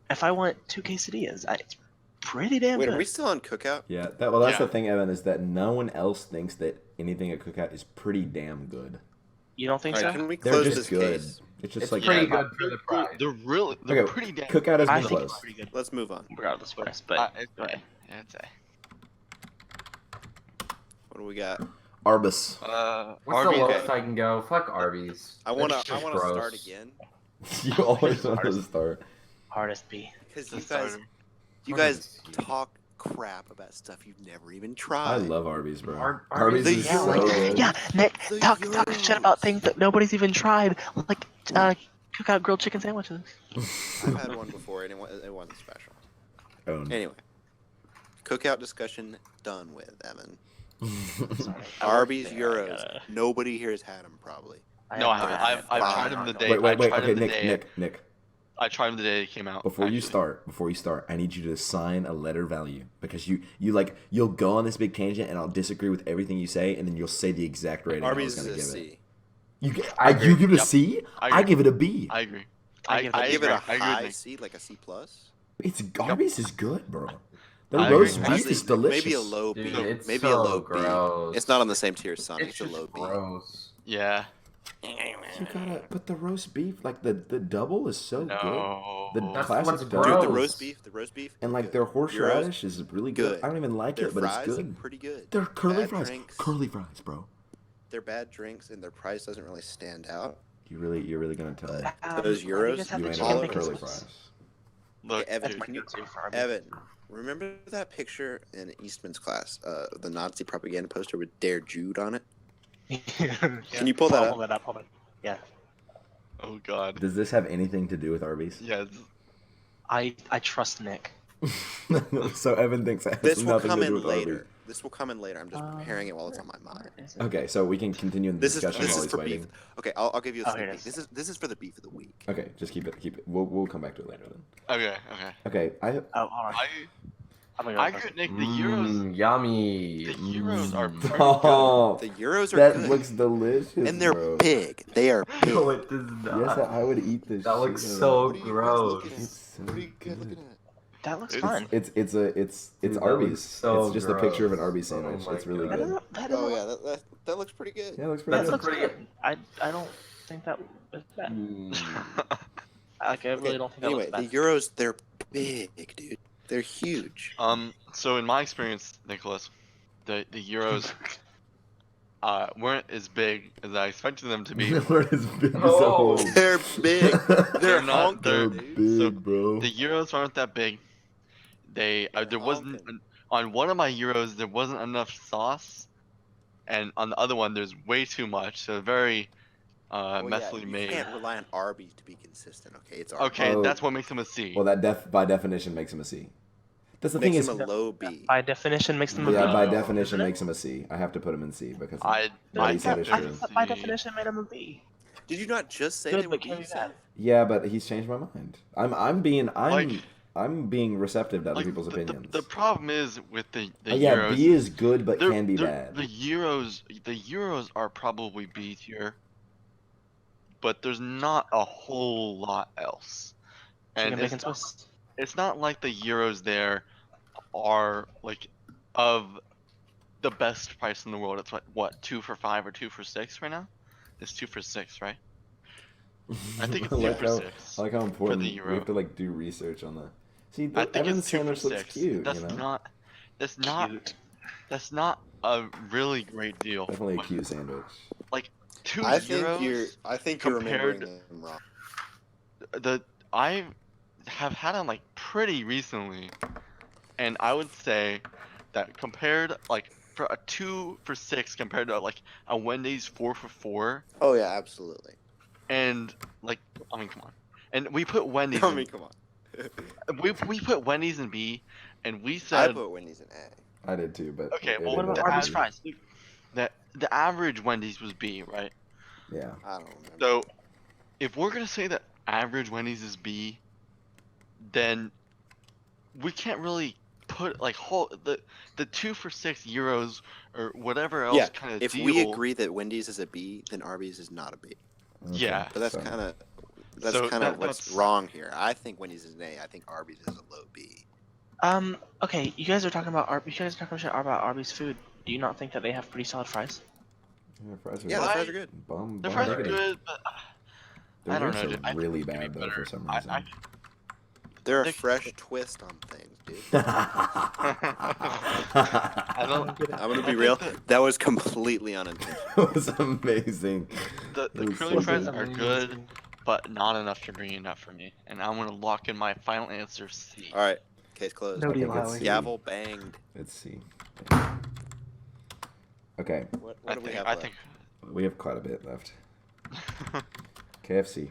If I want 2 quesadillas, it's pretty damn Wait, good. are we still on Cookout? Yeah, that's Yeah. the thing, Evan, is that no one else thinks that anything at Cookout is pretty damn good. You don't think All right, so? can we They're close just this good. case? It's just It's like pretty Yeah. good for the price. They're Okay, pretty damn. Cookout has I been think close. it's pretty good, Let's move on. regardless of price. But It's go ahead. yeah, it's a. What do we got? Arbus. What's the Arby's. lowest I can go? Fuck Arby's. I wanna That's just start gross. again You always want to start. Hardest B. because The you starter. guys Arby's. talk crap about stuff you've never even tried. I love Arby's, bro. Arby's Arby's The is Yeah, so like, good. yeah, Nick, The talk shit about Euros. things that nobody's even tried, like cookout grilled chicken sandwiches. I've had one before, and it wasn't special. Oh, no. Anyway, cookout discussion done with, Evan. Sorry. Arby's I Euros. gotta- Nobody here has had them, probably. No, I haven't haven't. had I've Wow. tried them the day. Wait, wait, wait. I tried Okay, them the day. Nick. I tried them the day it came out. Before you actually. start, I need you to assign a letter value because you'll go on this big tangent and I'll disagree with everything you say and then you'll say the exact rating Arby's I was is gonna a give it. C. I agree. You give it a Yep. C? I I agree. give it a B. I agree. I give it- I give it a agree. I agree with high Nick. C, like a C plus. It's Arby's is good, bro. The I agree. roast beef Honestly, is delicious. Maybe a low B. Dude, it's Maybe so a low gross. B. It's not on the same tier as Sonic. It's It's a just low B. gross. Yeah. You gotta, but the roast beef, like the double, is so No. good. The That's classic what's double, Dude, the Gross. roast beef, and like good. their Euros, horseradish is really good. good. I don't even like their it, but it's fries, good. pretty good. They're curly Bad fries. drinks. Curly fries, bro. They're bad drinks, and their price doesn't really stand out. You're really gonna tell me? Those why do you Euros, guys have You the ain't chicken had bacon curly sauce? fries. Look, Okay, Evan, dude, can you, Go-to for Arby's. Evan, remember that picture in Eastman's class, the Nazi propaganda poster with "Dare Jude" on it? Can you pull that I'll up? pull that up. Hold on. Yeah, oh god. Does this have anything to do with Arby's? Yeah. I trust Nick. So Evan thinks it has This will nothing come to do in with later. Arby's. This will come in later. I'm just preparing it while it's on my mind. Where is it? Okay, so we can continue in the This is discussion while he's for waiting. beef. Okay, I'll give you a Oh, here sneak it peek. is. This is for the beef of the week. Okay, just keep it. We'll come back to it later then. Okay. Okay. Okay, Oh, hold on. I'm gonna go I first. could Nick the Euros. Yummy. The Euros are pretty good. Stop. The Euros are That good, looks delicious, and they're bro. big. They are big. No, it does not. Yes, I would eat this. That looks shit out so of it. What are you guys gross. looking at? It's so What are you guys good. looking at? That looks It's- fun. It's Dude, that Arby's. looks so It's just a picture of an gross. Arby's Oh sandwich. my it's really God. good. That Oh doesn't- yeah, that looks pretty good. Yeah, it looks pretty that good. looks pretty good. I don't think that was bad. Like, I really don't think that Anyway, looks the bad. Euros, they're big, dude. They're huge. So in my experience, Nicholas, the Euros weren't as big as I expected them to be. We're as big as a Oh. hole. They're big. They're They're not- They're honking, dude. big, So, bro. The Euros aren't that big. There wasn't honking. on one of my Euros there wasn't enough sauce, and on the other one there's way too much. So very Well, messily you made. can't rely on Arby's to be consistent. Okay, it's Arby's. Okay, Oh. that's what makes them a C. Well, that by definition makes him a C. That's the thing Makes is, him a low B. By definition, makes them a yeah, B. by No, definition isn't it? makes him a C. I have to put him in C because I what he said is I true. thought by definition made him a B. Did you not just say Good, they were but can B? we bad? Yeah, but he's changed my mind. I'm being receptive to other like, people's opinions. The problem is with the Yeah, Euros. B is good but they're- can be they're- bad. The Euros are probably B tier, but there's not a whole lot else. And Chicken it's bacon Swiss. it's not like the Euros there are like of the best price in the world. It's what 2 for 5 or 2 for 6 right now. It's 2 for 6, right? I think it's I 2 like for how, 6. I like how important the we Euro. have to like do research on the. See, I the think Evan's it's 2 for sandwich 6. looks cute. That's you know, not. That's not a really great deal. definitely a when cute sandwich. 2 I think euros. I think compared- you're remembering them wrong. I have had them like pretty recently, and I would say that compared like for a 2 for 6 compared to like a Wendy's 4 for 4, Oh yeah, absolutely. and like I mean come on, and we put Wendy's. I mean, come on. we put Wendy's in B, and we I said put Wendy's in A. I did too, but okay. it Well, What ended about up Arby's being- fries? that the average Wendy's was B, right? Yeah. I don't remember. So, if we're gonna say that average Wendy's is B, then we can't really put like the 2 for 6 euros or whatever else Yeah, kind of if deal. we agree that Wendy's is a B, then Arby's is not a B. Okay, Yeah. But that's so- kind of So what's that's- wrong here. I think Wendy's is an A. I think Arby's is a low B. Okay, you guys are talking about You guys are talking shit about Arby's food. Do you not think that they have pretty solid fries? Yeah, fries are Yeah, good. the fries are good. Bum, the bum fries are diggity. good, but Their I don't drinks know, are dude. I think really it could be bad though better. for some I- reason. They're a They- fresh twist on things, dude. I don't. I'm gonna I be think real. that That was completely unintentional. It was amazing. The It was curly so fries good. are good, but not enough to bring it up for me. And I'm gonna lock in my final answer C. All right, Case closed. No I deal, think it's Howie. C. Gavel banged. Let's see. Okay, What I do we think. have I left? think. we have quite a bit left. KFC.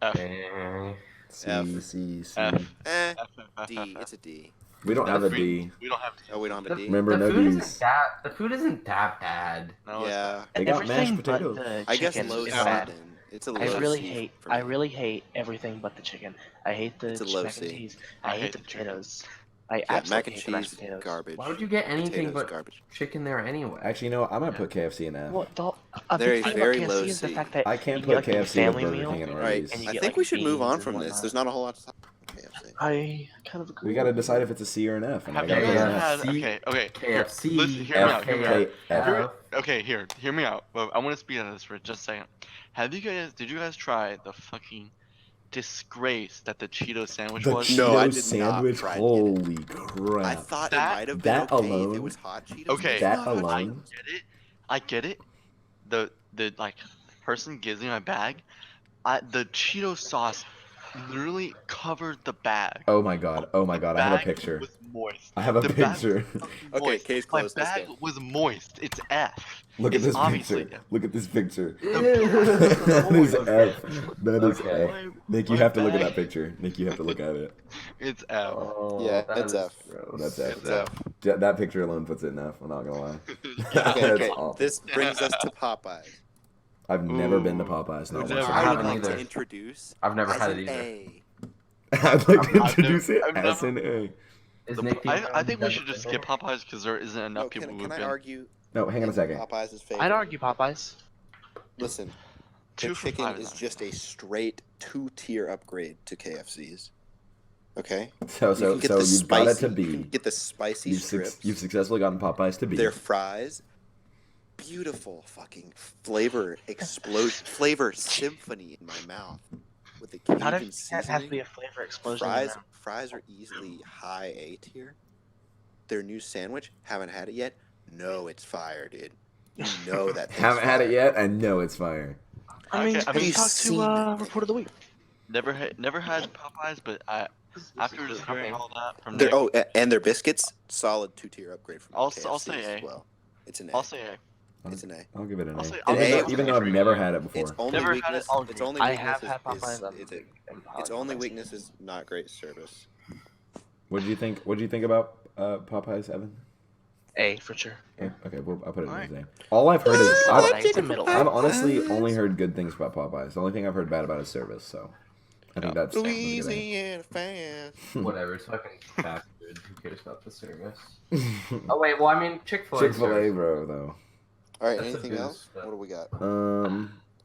F. Eh, C, F. C, C. F. Eh, F, F, F, D. F. It's a D. We don't have a D. We don't have. Oh, we don't have a D. Remember, the no food Ds. isn't that. The food isn't that bad. No, it's Yeah. They got Everything mashed but potatoes. the I guess chicken low is C bad. then. It's a low I really C hate. for I me. really hate everything but the chicken. I hate the It's a low mac and C. cheese. I I hate hate the the chicken. potatoes. I Yeah, absolutely mac and hate the mashed cheese, potatoes. garbage. Why would you get anything Potatoes, but garbage. chicken there anyway? Actually, no, I'm gonna put KFC in F. Well, Very, big thing very about low KFC is the C. fact that I can't you put get, like, KFC the with family Burger meal. King and Right. Arby's. And you I get, think like, we should move beans on and from this. whatnot. There's not a whole lot to talk about KFC. I kind of agree. We gotta decide if it's a C or an F. And I Have you gotta guys put an ever F. had? C. Okay, okay. KFC. Listen, hear me out. Hear me out. K, F. F. Okay, hear me out. But I want to speak on this for just a second. Did you guys try the fucking disgrace that the Cheeto sandwich The was? No, I Cheeto did not sandwich. try it. Holy I crap! thought That- it might have been that okay if alone- it was hot Cheetos. Okay. That It's not hot alone- Cheetos. I get it. The like person gives me my bag. The Cheeto sauce literally covered the bag. Oh my god! Oh my god! I have a Bag picture. Was moist. I have a The bag was picture. fucking Okay, moist. case My closed. Let's bag go. was moist. It's F. Look at It's this obviously picture. Look at this picture. Ew. That is Okay. F. That is Okay. F. Nick, you My have to look at bag- that picture. Nick, you have to look at it. It's F. Oh, Yeah, that that's is F. gross. That's F. It's F. That picture alone puts it in F. I'm not gonna lie. Okay, That's okay. awful. This brings us to Popeyes. I've never been to Ooh. Popeyes. Not Never. once. I would haven't like to either. introduce. I've never as had an it either. A. I'd like to I've introduce it I've as never- an A. Is The- Nick the I only think we one should that's just been skip there? Popeyes because there isn't enough No, people can who've I been. argue? No, hang on a second. Popeyes' favorite. I'd argue Popeyes. Listen, Two the for chicken five is not just a straight 2-tier upgrade to KFC's. Okay. So You can get the you've got it to spicy- B. You can get the spicy strips. You've successfully gotten Popeyes to B. Their fries, beautiful fucking flavor explosion, flavor symphony in my mouth with the Not Cajun everything has to be seasoning. a flavor explosion. in your Fries, mouth. fries are easily high A tier. Their new sandwich, haven't had it yet. No, it's fire, dude. You know that. thing's Haven't had it fire. yet. I know it's fire. I mean, Okay, have have you you talked seen to that Report of the Week? Never had Popeyes, but after just hearing all that from Their, Nick, and their biscuits, solid 2-tier upgrade from I'll KFC say as A. well. It's an A. I'll say A. It's an A. I'll give it an I'll A. say- I'll Even say though, it's even though a I've three. never had it before. Its only Never had it, weakness. I'll Its agree. only I weakness have is, had Popeyes. its only weakness is not great service. What did you think? What did you think about Popeyes, Evan? A for sure. Yeah. Okay, well, I'll put it in Alright. his name. All I've heard is It's a middle. I've honestly only heard good things about Popeyes. The only thing I've heard bad about is service. So I think that's a good A. Louisiana fan. Whatever, it's fucking fast food. Who cares about the service? Oh wait, well I mean Chick-fil-A. Chick-fil-A, bro, though. All right, That's a anything boost, else? but- What do we got?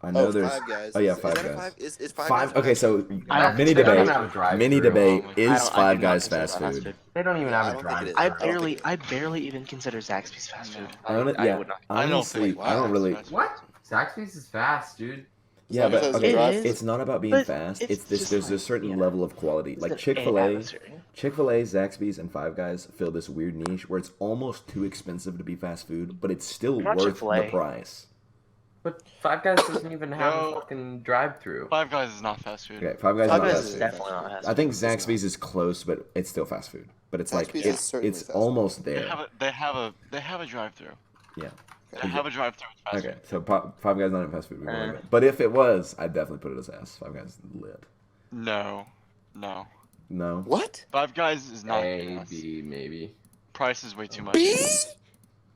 I know Oh, there's. Five Guys. Oh yeah, Is Five that a Guys. Five? Is Five Five. Guys Okay, so I don't- mini they don't debate. even have a drive-thru. Mini debate Oh my is I do Five not Guys consider fast that food. They don't even Yeah, I have a don't think it is. drive. I don't think barely, it is. I barely even consider Zaxby's fast food. Yeah, would not. I don't honestly, think I don't really. What? Zaxby's is fast, dude. Yeah, but Sometimes okay, it is, it's not about being but fast. it's It's this. just There's a like, certain yeah. level of quality. It's Like an A Chick-fil-A, atmosphere. Zaxby's, and Five Guys fill this weird niche where it's almost too expensive to be fast food, but it's still Not worth Chick-fil-A. the price. But Five Guys doesn't even have No. a fucking drive-through. Five Guys is not fast food. Okay, Five Guys Five is not Guys fast is food. definitely not fast I think It's not. Zaxby's is close, but it's still fast food. But it's like Zaxby's is it's certainly it's fast food. almost They there. have a drive-through. Yeah. They have a drive-through with fast Okay, food. so Five Guys not in fast food. We won't Eh. have it. But if it was, I'd definitely put it as S. Five Guys lit. No. No. What? Five Guys is not A, fast. B, maybe. Price is way too much. B?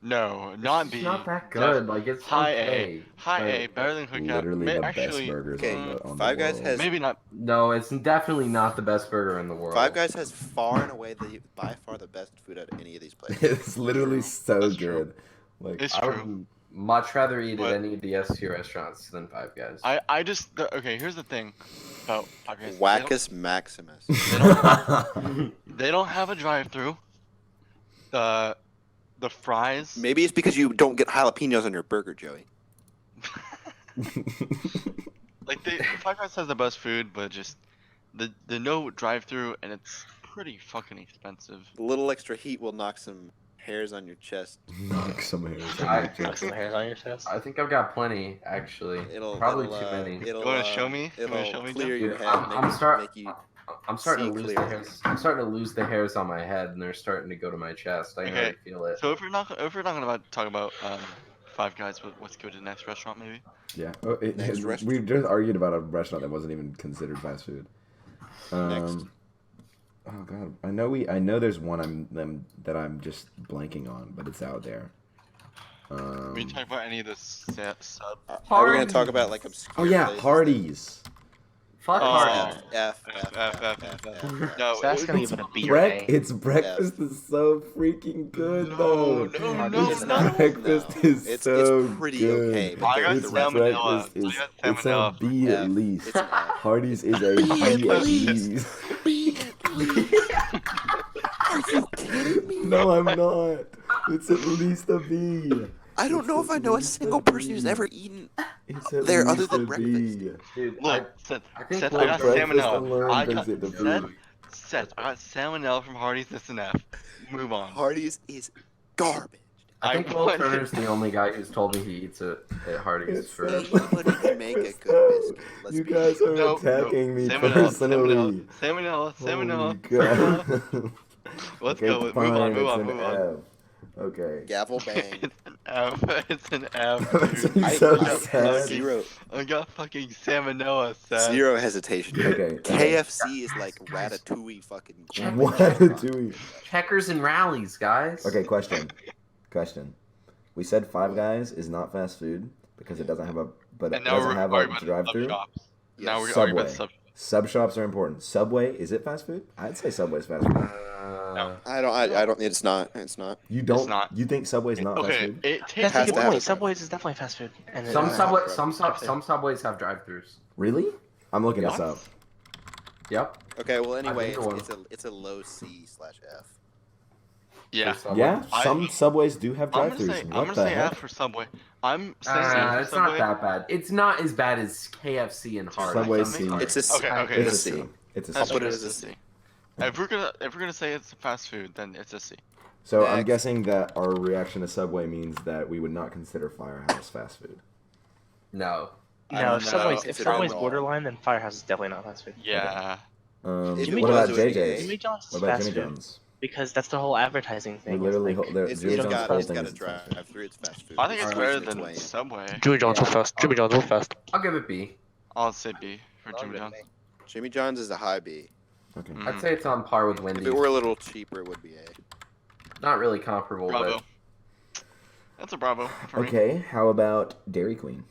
No, not It's B. not that good. Like it's High okay. A. High A. But- Better than Quick Trip. Literally the best Actually, burgers Okay, on the Five Guys world. has- maybe not. No, it's definitely not the best burger in the world. Five Guys has far and away by far the best food at any of these places. It's literally so That's true. good. Like It's I true. would much rather eat But- at any of the S-tier restaurants than Five Guys. Okay, here's the thing about Five Guys. Wackus Maximus. They don't have a drive-through. The fries. Maybe it's because you don't get jalapenos on your burger, Joey. Like Five Guys has the best food, but just the no drive-through, and it's pretty fucking expensive. A little extra heat will knock some hairs on your chest. Knock some hairs on I- your Knock chest. some hairs on your chest. I think I've got plenty, actually. It'll Probably it'll, too many. It'll, You wanna show me? You It'll wanna show me, clear Joe? your Dude, head. I'm start. Make you I'm starting See to lose the clearly. hairs. I'm starting to lose the hairs on my head, and they're starting to go to my chest. I can Okay. already feel it. So if we're not gonna talk about Five Guys, let's go to the next restaurant maybe. Yeah. Next We restaurant. just argued about a restaurant that wasn't even considered fast food. Next. Oh god, I know there's one that I'm just blanking on, but it's out there. We didn't talk about any of the sub. Are we gonna talk about like obscure? Oh yeah, places? Hardee's. Fuck Oh. Hardee's. F. No, So that's gonna it's- give it a B or A. Its breakfast is so freaking good though. no, Its no, breakfast is It's so pretty good. okay, but I got Its salmonella. breakfast is I got it's a salmonella. B at F. least. It's an F. Hardee's is a B at B at least. least. B at least. Are you kidding me? No, I'm not. It's at least a B. I don't know if I know a single person who's ever eaten. It's at There, least other than a B. Dude, Look, Seth, I think Seth, we're I got breakfast salmonella. alone I brings got it to Seth, B. Seth, I got salmonella from Hardee's. That's an F. Move on. Hardee's is garbage. I think I Will wanted- Turner's the only guy who's told me he eats it at Hardee's It's for. so- Anybody can make a good biscuit. Let's You be guys are No, attacking me Salmonella, personally. Salmonella. Holy Salmonella. God. Let's Okay, go. Move fine, on. Move it's on. an Move on. F. Okay. gavel bang. It's an F. It's an F. dude. It's so I sad. zero I got fucking salmonella, Seth. zero hesitation. Okay. KFC is like ratatouille fucking. What are doing? Checkers and rallies, guys. Okay, question. We said Five Guys is not fast food because it doesn't have a And now doesn't we're have a arguing about drive-through. sub shops. Now we're Subway. arguing about sub. Sub shops are important. Subway, is it fast food? I'd say Subway's fast food. I don't. It's not. It's not. You don't? not. You think Subway's not fast Okay, food? it That's tastes a has good to have point. it. Subway's is definitely fast food. And it- Some uh, some subways have drive-throughs. Really? I'm looking this What? up. Yep. Okay. Well, anyway, think it's a low C/F. Yeah. For Subway. Yeah, I- some Subways do have I'm gonna drive-throughs. say I'm What gonna the say heck? F for Subway. I'm saying F for It's Subway. not that bad. It's not as bad as KFC and Hardee's. Subway I'm C. sorry. It's a C. Okay, okay. It's a It's a C. C. It's a I'll C. put it it as a as C. If we're gonna say it's fast food, then it's a C. So I'm Next. guessing that our reaction to Subway means that we would not consider Firehouse fast food. No. No, if No, Subway's, if it's Subway's wrong. borderline, then Firehouse is definitely not fast food. Yeah. If Jimmy it What was, about it would be JJ's? A. Jimmy John's is What about fast Jimmy food John's? because that's the whole advertising We thing. It's literally like, hold their It's Jimmy John's got whole it's thing got a is fast food. drive-through. It's fast food. I think it's better Its than way. Subway. Jimmy John's Yeah. was fast. Jimmy John's was fast. I'll give it B. I'll say B for Jimmy John's. Jimmy John's is a high B. Okay. Mhm. I'd say it's on par with If Wendy's. it were a little cheaper, it would be A. Not really comparable, Bravo. That's a bravo for me. Okay, how about Dairy Queen?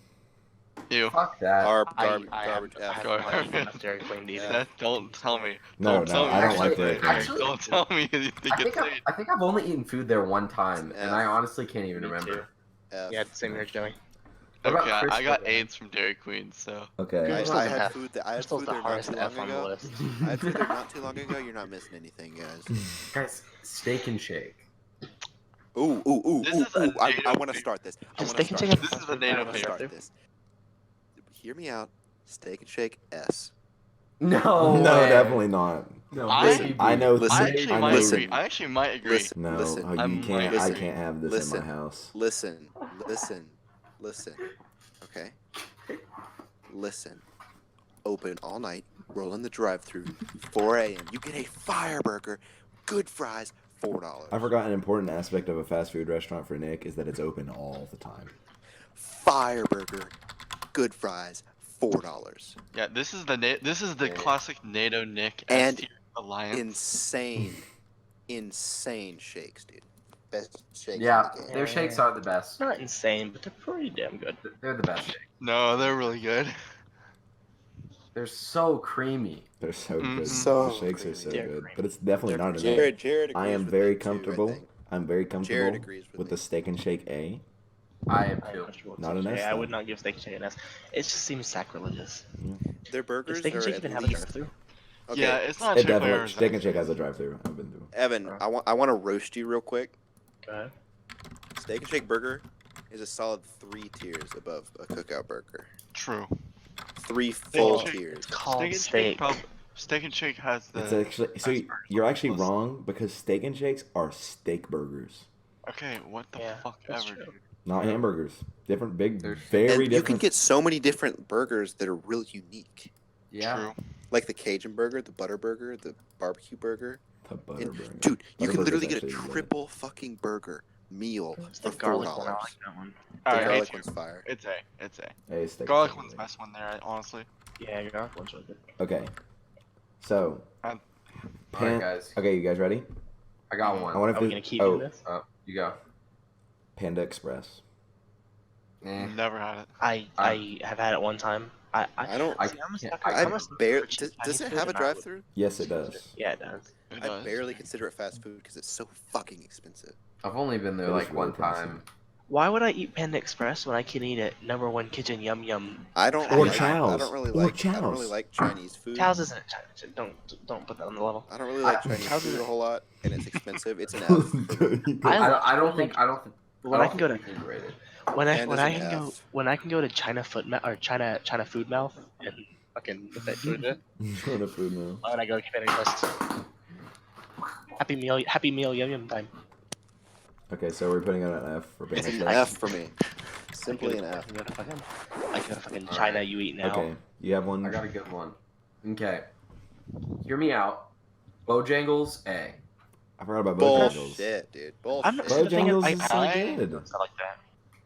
Ew. but fuck that. Garbage I F. have Go not ahead. enough Dairy Queen to eat it. Seth, don't tell me. No, Don't tell no, me. I don't like Actually- Dairy Queen. actually- Don't tell me you think I think, it's I've, A. I think I've only eaten food there one time, and I F. honestly can't even Me remember. too. F. Yeah, same here, Joey. What about Okay, I Crisco got then? AIDS from Dairy Queen, so. Okay. I, Crystal's I an had F. food that I had Crystal's food the there not hardest too F long on the ago. list. I had food there not too long ago. You're not missing anything, guys. Guys, Steak and Shake. Ooh. This is a I NATO want to thing. start this. I Just want to Steak and start Shake this. This is the I NATO wanna thing start right this. Hear me out. Steak and Shake S. No. No, way. definitely not. No, I- baby. I know. Listen, I actually I might know. listen. agree. I actually might agree. Listen. No, Listen. oh, you I'm can't. like- I can't have this Listen. in my house. Listen. Okay. Listen. Open all night. Roll in the drive-through. 4 a.m. You get a fire burger, good fries, $4. I forgot an important aspect of a fast food restaurant for Nick is that it's open all the time. Fire burger, good fries, $4. Yeah, this is the classic NATO Nick And S-tier alliance. Insane shakes, dude. Best shakes Yeah, in the game. their shakes are the best. Not insane, but they're pretty damn good. They're the best. No, they're really good. They're so creamy. They're so Mhm. good. So the shakes are so They're good, creamy. but it's definitely not an A. Jared I agrees am with very me too, I comfortable. think. I'm very Jared comfortable agrees with with me. the Steak and Shake A. I am I am too. comfortable with Not Steak an and S, Shake. I though. would not give Steak and Shake an S. It just seems sacrilegious. Their Does burgers Steak and are Shake at even have a least. drive-through? Okay, Yeah, it's not It Chick-fil-A definitely or Steak and Shake has a drive-through. I've been through. Evan, I want to roast you real quick. Go ahead. Steak and Shake burger is a solid 3 tiers above a cookout burger. True. 3 full Shake- tiers. It's called Steak and steak. Shake Steak and Shake has the. It's actually so best burgers you're on the actually list. wrong because Steak and Shakes are steak burgers, Okay, what the Yeah, fuck that's ever, true. dude. not hamburgers. Different, big, They're- very And you can different. get so many different burgers that are real unique. Yeah. True. Like the Cajun burger, the butter burger, the barbecue burger. The butter And, burger. dude, you Butter can burger's literally get a actually good. triple fucking burger meal It's for the garlic $4. one. I like that one. The Alright, garlic A one's tier. fire. It's A. It's A. Hey, steak Garlic is one's the good. best one there, honestly. Yeah, your garlic one's really good. Okay. So. Um, Alright, guys. Okay, you guys ready? I got I one. want Are we to. gonna keep Oh, doing this? Oh, you go. Panda Express. Eh. Never had it. I have had it one time. I don't. See, I'm a Yeah, sucker. I I'm a sucker barely. for cheap Does Chinese it food, have a and I would- drive-through? Yes, it does. Yeah, it does. It I does. barely consider it fast food because it's so fucking expensive. I've only been there It is like one really pricey. time. Why would I eat Panda Express when I can eat at number one kitchen Yum Yum? I don't. Or like, I Chow's. don't really Or like. I don't really Chow's. like Chinese food. Chow's isn't China. Don't put that on the level. I don't really like Chinese Chow's food is- a whole lot, and it's expensive. It's an F. I don't think. When I can go to think it's rated. when I Panda's when I an can go F. when I can go to China China Food Mouth and fucking what's that Georgia? What a food now. Why would I go to Panda Express? Happy Meal Yum Yum time. Okay, so we're putting out an F for Panda It's an Express. F for me. Simply an F. I go to fucking China. You eat now. Okay, you have one. I got a good one. Okay. Hear me out. Bojangles, A. I forgot about Bojangles. Bullshit, dude. Bullshit. I'm not- the thing is, Bojangles is so I- good. I like that.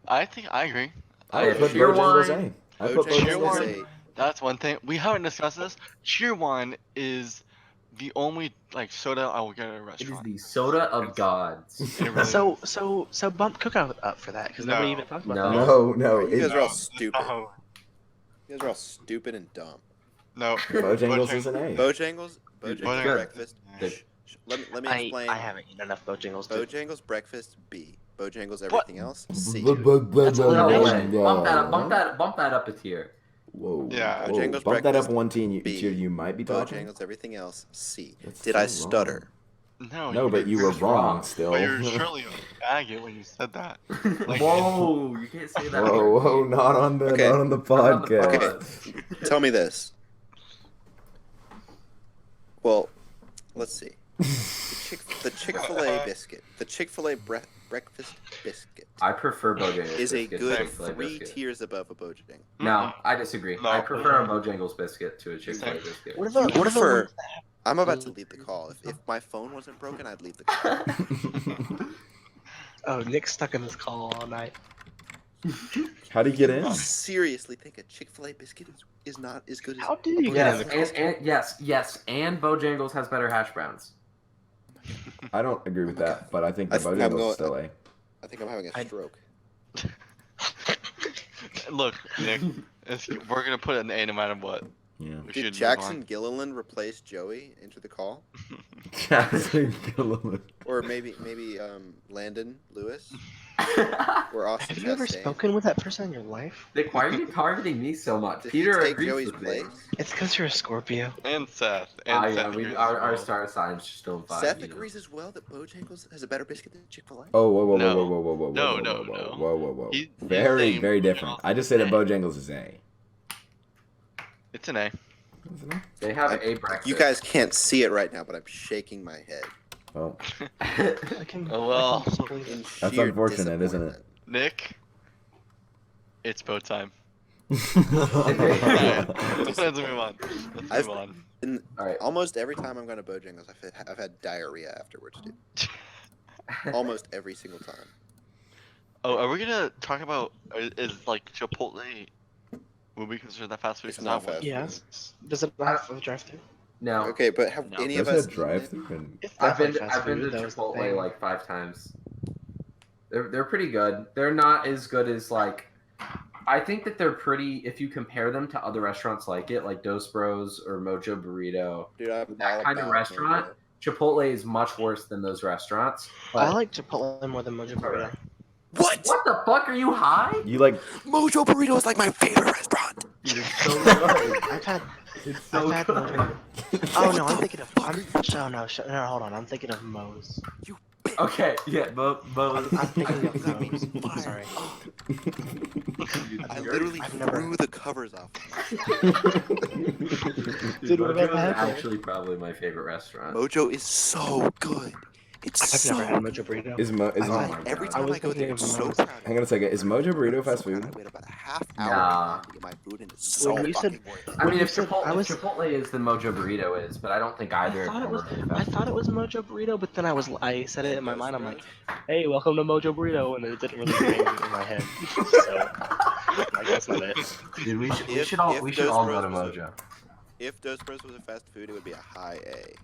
I think I agree. I would Hey, put Cheer Bojangles wine. A. I put Bojangles Bojangles is A. a. That's one thing. We haven't discussed this. Cheerwine is the only like soda I will get at a It is restaurant. the soda of gods. It really So bump Cookout up for that because nobody No. even talked about No. that. No, no. You guys It, are all stupid. No. You guys are all stupid and dumb. No. Bojangles is an A. Bojangles. Dude, Bojangles good. breakfast. Good. Let me I explain. haven't eaten enough Bojangles. To... Bojangles breakfast B. Bojangles What? everything else C. No way. Whoa. Bump that up a tier. Yeah. Whoa. Bojangles Bump that up breakfast, one B. tier. You might be talking. Bojangles everything else C. That's Did so I wrong. stutter? No. No, but you were didn't. wrong still. But you're surely a faggot when you said that. Like- Whoa, you can't say that. Whoa, whoa, not on the Okay. not on the Not on the podcast. pod. Tell me this. Well, let's see. The Chick-fil-A biscuit. The Chick-fil-A breakfast biscuit I prefer Bojangles is a biscuit to good Chick-fil-A 3 biscuit. tiers above a Bojang. No, I disagree. No. I prefer a Bojangles biscuit to a Chick-fil-A biscuit. What are the prefer- ones that I'm about to leave the call. If my phone wasn't broken, I'd leave the call. Oh, Nick's stuck in this call all night. How do you get in? I seriously think a Chick-fil-A biscuit is not as good as How do you get Yes, in the call? yes, and Bojangles has better hash browns. I don't agree with that, but I think the I think I'm Bojangles going- is still A. I think I'm having a I- stroke. Look, Nick, we're gonna put an A no matter what. Yeah. We Did should Jackson Gilliland replace Joey into the call? Jackson Gilliland. Or maybe Landon Lewis? Or Austin Have you ever Chastain? spoken with that person in your life? Nick, why are you targeting me so much? Did Peter he take agrees Joey's with me. place? It's because you're a Scorpio. And Seth. And Ah, Seth yeah, agrees our as well. star signs just don't vibe. Seth you know. agrees as well that Bojangles has a better biscuit than Chick-fil-A? Oh, whoa, whoa, No. whoa, whoa, whoa, whoa, No, whoa, no, whoa, no. whoa, whoa, whoa. He's Very, saying very different. I just say that A. Bojangles is A. It's an A. They have I- a breakfast. You guys can't see it right now, but I'm shaking my head. Well, I can, Oh, well. I can totally believe In it. That's sheer unfortunate, isn't it? disappointment. Nick, it's bow time. yeah. Let's move on. Let's I've- move on. All right. Almost every time I'm going to Bojangles, I've had diarrhea afterwards, dude. Almost every single time. Oh, are we gonna talk about is like Chipotle? Would we consider that fast food? It's 'Cause not I wouldn't. fast. Yes. Does it have a drive-through? No, Okay, but have No. any of There's us a drive-through and It's I've been definitely fast I've been food, to that was the Chipotle thing. like 5 times. They're pretty good. They're not as good as like. I think that they're pretty if you compare them to other restaurants like it, like Dos Bros or Mojo Burrito. Dude, I'm That all kind of about restaurant? Chipotle is much worse than those restaurants. I But like Chipotle more than Mojo Burrito. What? what the fuck are you high? you like Mojo Burrito is like my favorite restaurant. It's so good. I've had It's so I've had good. Mojo. Oh What no, the I'm thinking of. fuck No, hold on. I'm thinking of Moe's. Okay, yeah, but I'm thinking of That means Moe's. fire. Sorry. Oh, I literally I've never- threw the covers off. Dude, what about Mojo's that? actually probably my favorite restaurant. Mojo is so good. It's I've so. never had a Mojo Burrito. Is Mo is Oh my Every God. time was I go there, thinking it's of so Moe's. crowded. Hang on a second. Is Mojo Burrito fast So food? crowded. I wait about a half hour Nah. to get my food, and it's so When you said- fucking worth it. I mean, you if said- Chipotle, I was- if Chipotle is, then Mojo Burrito is, but I don't think either. I of thought it them was. are really I fast thought it was Mojo Burrito, but then I said it in my mind. I'm like, "Hey, welcome to Mojo Burrito," and it didn't really ring in my head. So I guess not it. food. Dude, we If- should all if we should Dos all go Bros to was Mojo. If Dos Bros was a fast food, it would be a high A.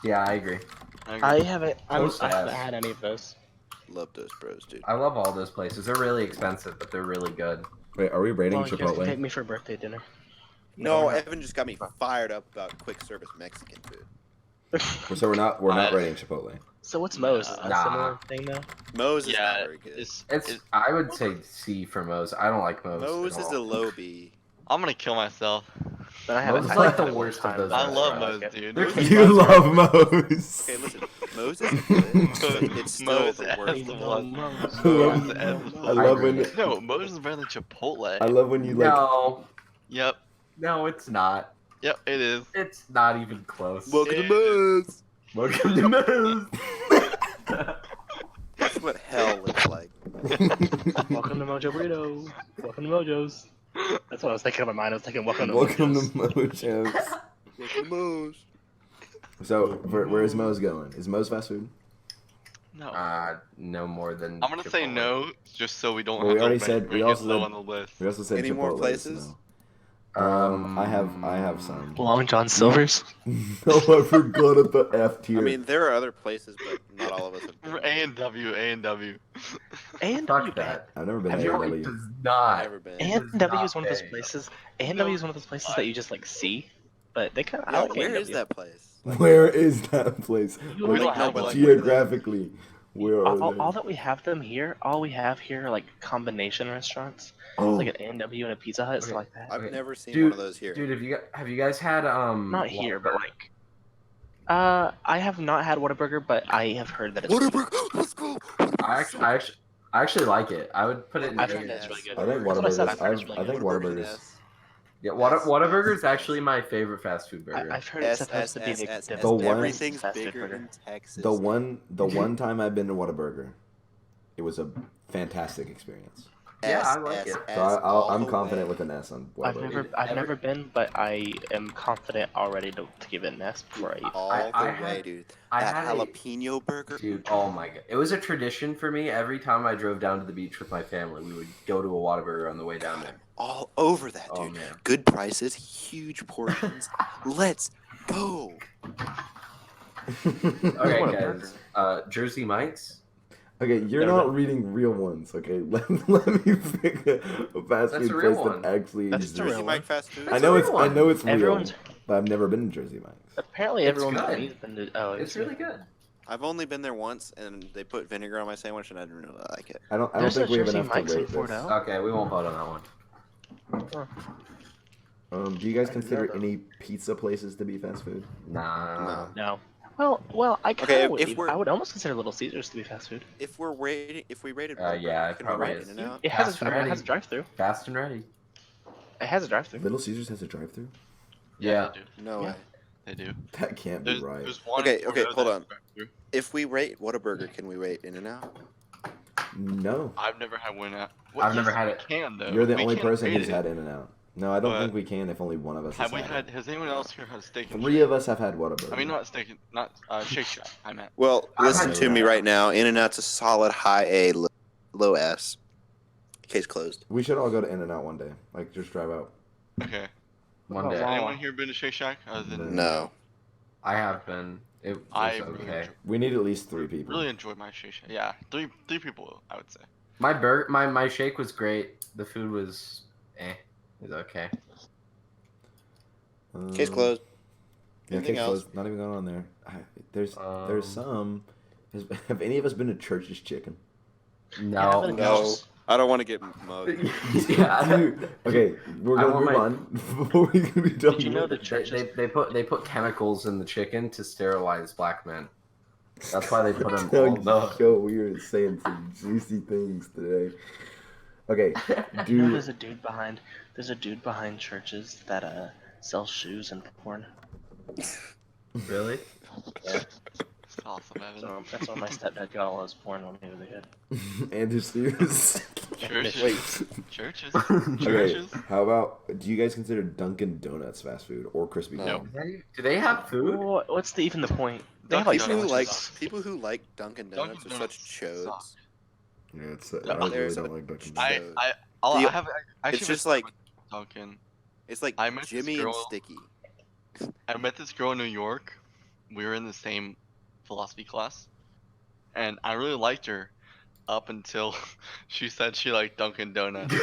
Yeah, I agree. I haven't. I Toast haven't ass. had any of those. Love Dos Bros, dude. I love all those places. They're really expensive, but they're really good. Wait, are we rating Well, you guys can take Chipotle? me for birthday dinner. No, we're not. Evan just got me fired up about quick service Mexican food. So we're not Uh, rating Chipotle. So what's Moe's? Is that Nah. a similar thing though? Moe's is not Yeah, very good. It's I would say C for Moe's. I don't like Moe's. Moe's at is all. a low B. I'm gonna kill myself. But I Moe's haven't. is I like haven't the had it worst one of time. those I love restaurants. Moe's, dude. They're You love Moe's. Okay, listen. Moe's is good, but it's still Moe's the has worst. the No, one. Moe's. I love when No, Moe's is better than Chipotle. I love when you like. No, Yep. no, it's not. Yep, it is. It's not even close. Welcome to Yeah. Moe's. Welcome to Moe's. That's what hell looks like. Welcome to Mojo Burrito. Welcome to Mojo's. That's what I was thinking in my mind. I was thinking, welcome to Welcome to Mojo's. Mojo's. Welcome to Moe's. So where is Moe's going? Is Moe's fast food? No. No more than. I'm gonna say Chipotle. no, just so we don't Well, have we to already rank- said- we rank it also low said- on the list. We also said Any Chipotle. more places? So. I have some. Long John Silver's. No, I forgot about the F tier. I mean, there are other places, but not all of us have been. A&W, A&W. And Fuck that. I've never been to Chipotle A&W. does not. Never been. And does W not is one of those pay. places. And W is one of those places that you just like see, but they kind of. Yeah, I like where A&W. is that place? Like, Where is that place? You Like, don't have one. geographically, where are All, they? all that we have them here, all we have here are like combination restaurants. Oh, Like an A&W and a Pizza Hut, stuff Okay. like that. I've Okay. never seen Dude, one of those here. Dude, have you guys had Not here, but Whataburger? like. I have not had Whataburger, but I have heard that it's. Whataburger, let's go. I actually like it. I would put it in. I've the- heard that's really good. I think That's what I said, Whataburgers. I've heard it's really I think good. Whataburgers. Yeah, Whataburger is actually my favorite fast food burger. I've heard it's supposed to be the The one- Everything's fast food bigger burger. in Texas. The one time I've been to Whataburger, it was a fantastic experience. Yeah, I like it. So I'm confident with an S on I've Whataburger. never been, but I am confident already to give it an S before I eat. all I the way, had- dude. I That had a- jalapeno burger. Dude, oh my god. It was a tradition for me. Every time I drove down to the beach with my family, we would go to a Whataburger on the way down there. All over that, Oh dude. man. Good prices, huge portions. Let's go. Okay, What a guys. Jersey Mike's. Okay, you're No, not no. reading real ones. Okay, let me pick a fast That's food a real place one. that actually That's exists. a real Jersey one. Mike fast food. I That's know a it's real I one. know it's real, Everyone's but I've never been to Jersey Mike's. apparently It's everyone's good. me's been to. Oh, It's really good. I've only been there once, and they put vinegar on my sandwich, and I didn't really like it. I don't There's think a we have Jersey enough Mike's to in rate Fort this. L. Okay, we won't vote on that one. Do you guys I didn't consider know that. any pizza places to be fast food? Nah. No. Well, I kind Okay, of would. if we're- I would almost consider Little Caesars to be fast food. If we rated Yeah, it can we probably rate is. In-N-Out? It has Fast a, and I mean, it ready. has a drive-through. Fast and ready. It has a drive-through. Little Caesars has a drive-through. Yeah. They do. No Yeah. way. They do. That can't be There's, right. there's one. Okay, in okay, Florida hold that on. has drive-thru. If we rate Whataburger, can we rate In-N-Out? No, I've never had one out. I've never had it. Can though. you're the We only can't person rate who's it. had In-N-Out. No, I don't But- think we can if only one of us Have has we had had? Has anyone else here had steak? it. and 3 shake? of us have had Whataburger. I mean, not steak, not Shake Shack. I meant. Well, I've listen had to me In-N-Out. right now. In-N-Out's a solid high A, low S. Case closed. We should all go to In-N-Out one day. Like, just drive out. Okay. One Oh, day. wow. Anyone here been to Shake Shack? Other than No. I have been. It was I okay. We need at least 3 people. really enjoyed my Shake Shack. Yeah, three people, I would say. My shake was great. The food was It was okay. Case closed. Yeah, Anything case else? closed. Not even going on there. There's some. Have any of us been to Church's Chicken? Yeah, I've No. been- No. I don't want to get mugged. Yeah. Dude, okay, we're I gonna want move my- on before we can be done. Did you know with that it. churches? They put chemicals in the chicken to sterilize black men. That's why they put them. Yo, we are saying some juicy things today. Okay, You know, do there's a dude behind churches that sells shoes and porn. Really? It's awesome, man. haven't. So that's when my stepdad got all his porn when he was a kid. Andrew Steers. Churches. Wait. Churches. Okay, Churches. how about, do you guys consider Dunkin' Donuts fast food or Krispy No. Kreme? Do they have food? What's even the point? They have Dunkin' like People who sandwiches. like people who like Dunkin' Donuts Dunkin' are Donuts such chodes. suck. Yeah, it's, Yeah, I really there's don't a- like Dunkin' I Donuts. I The- I have actually it's just like Dunkin'. it's like I met this Jimmy and girl- Sticky. I met this girl in New York. We were in the same philosophy class, and I really liked her up until she said she liked Dunkin' Donuts.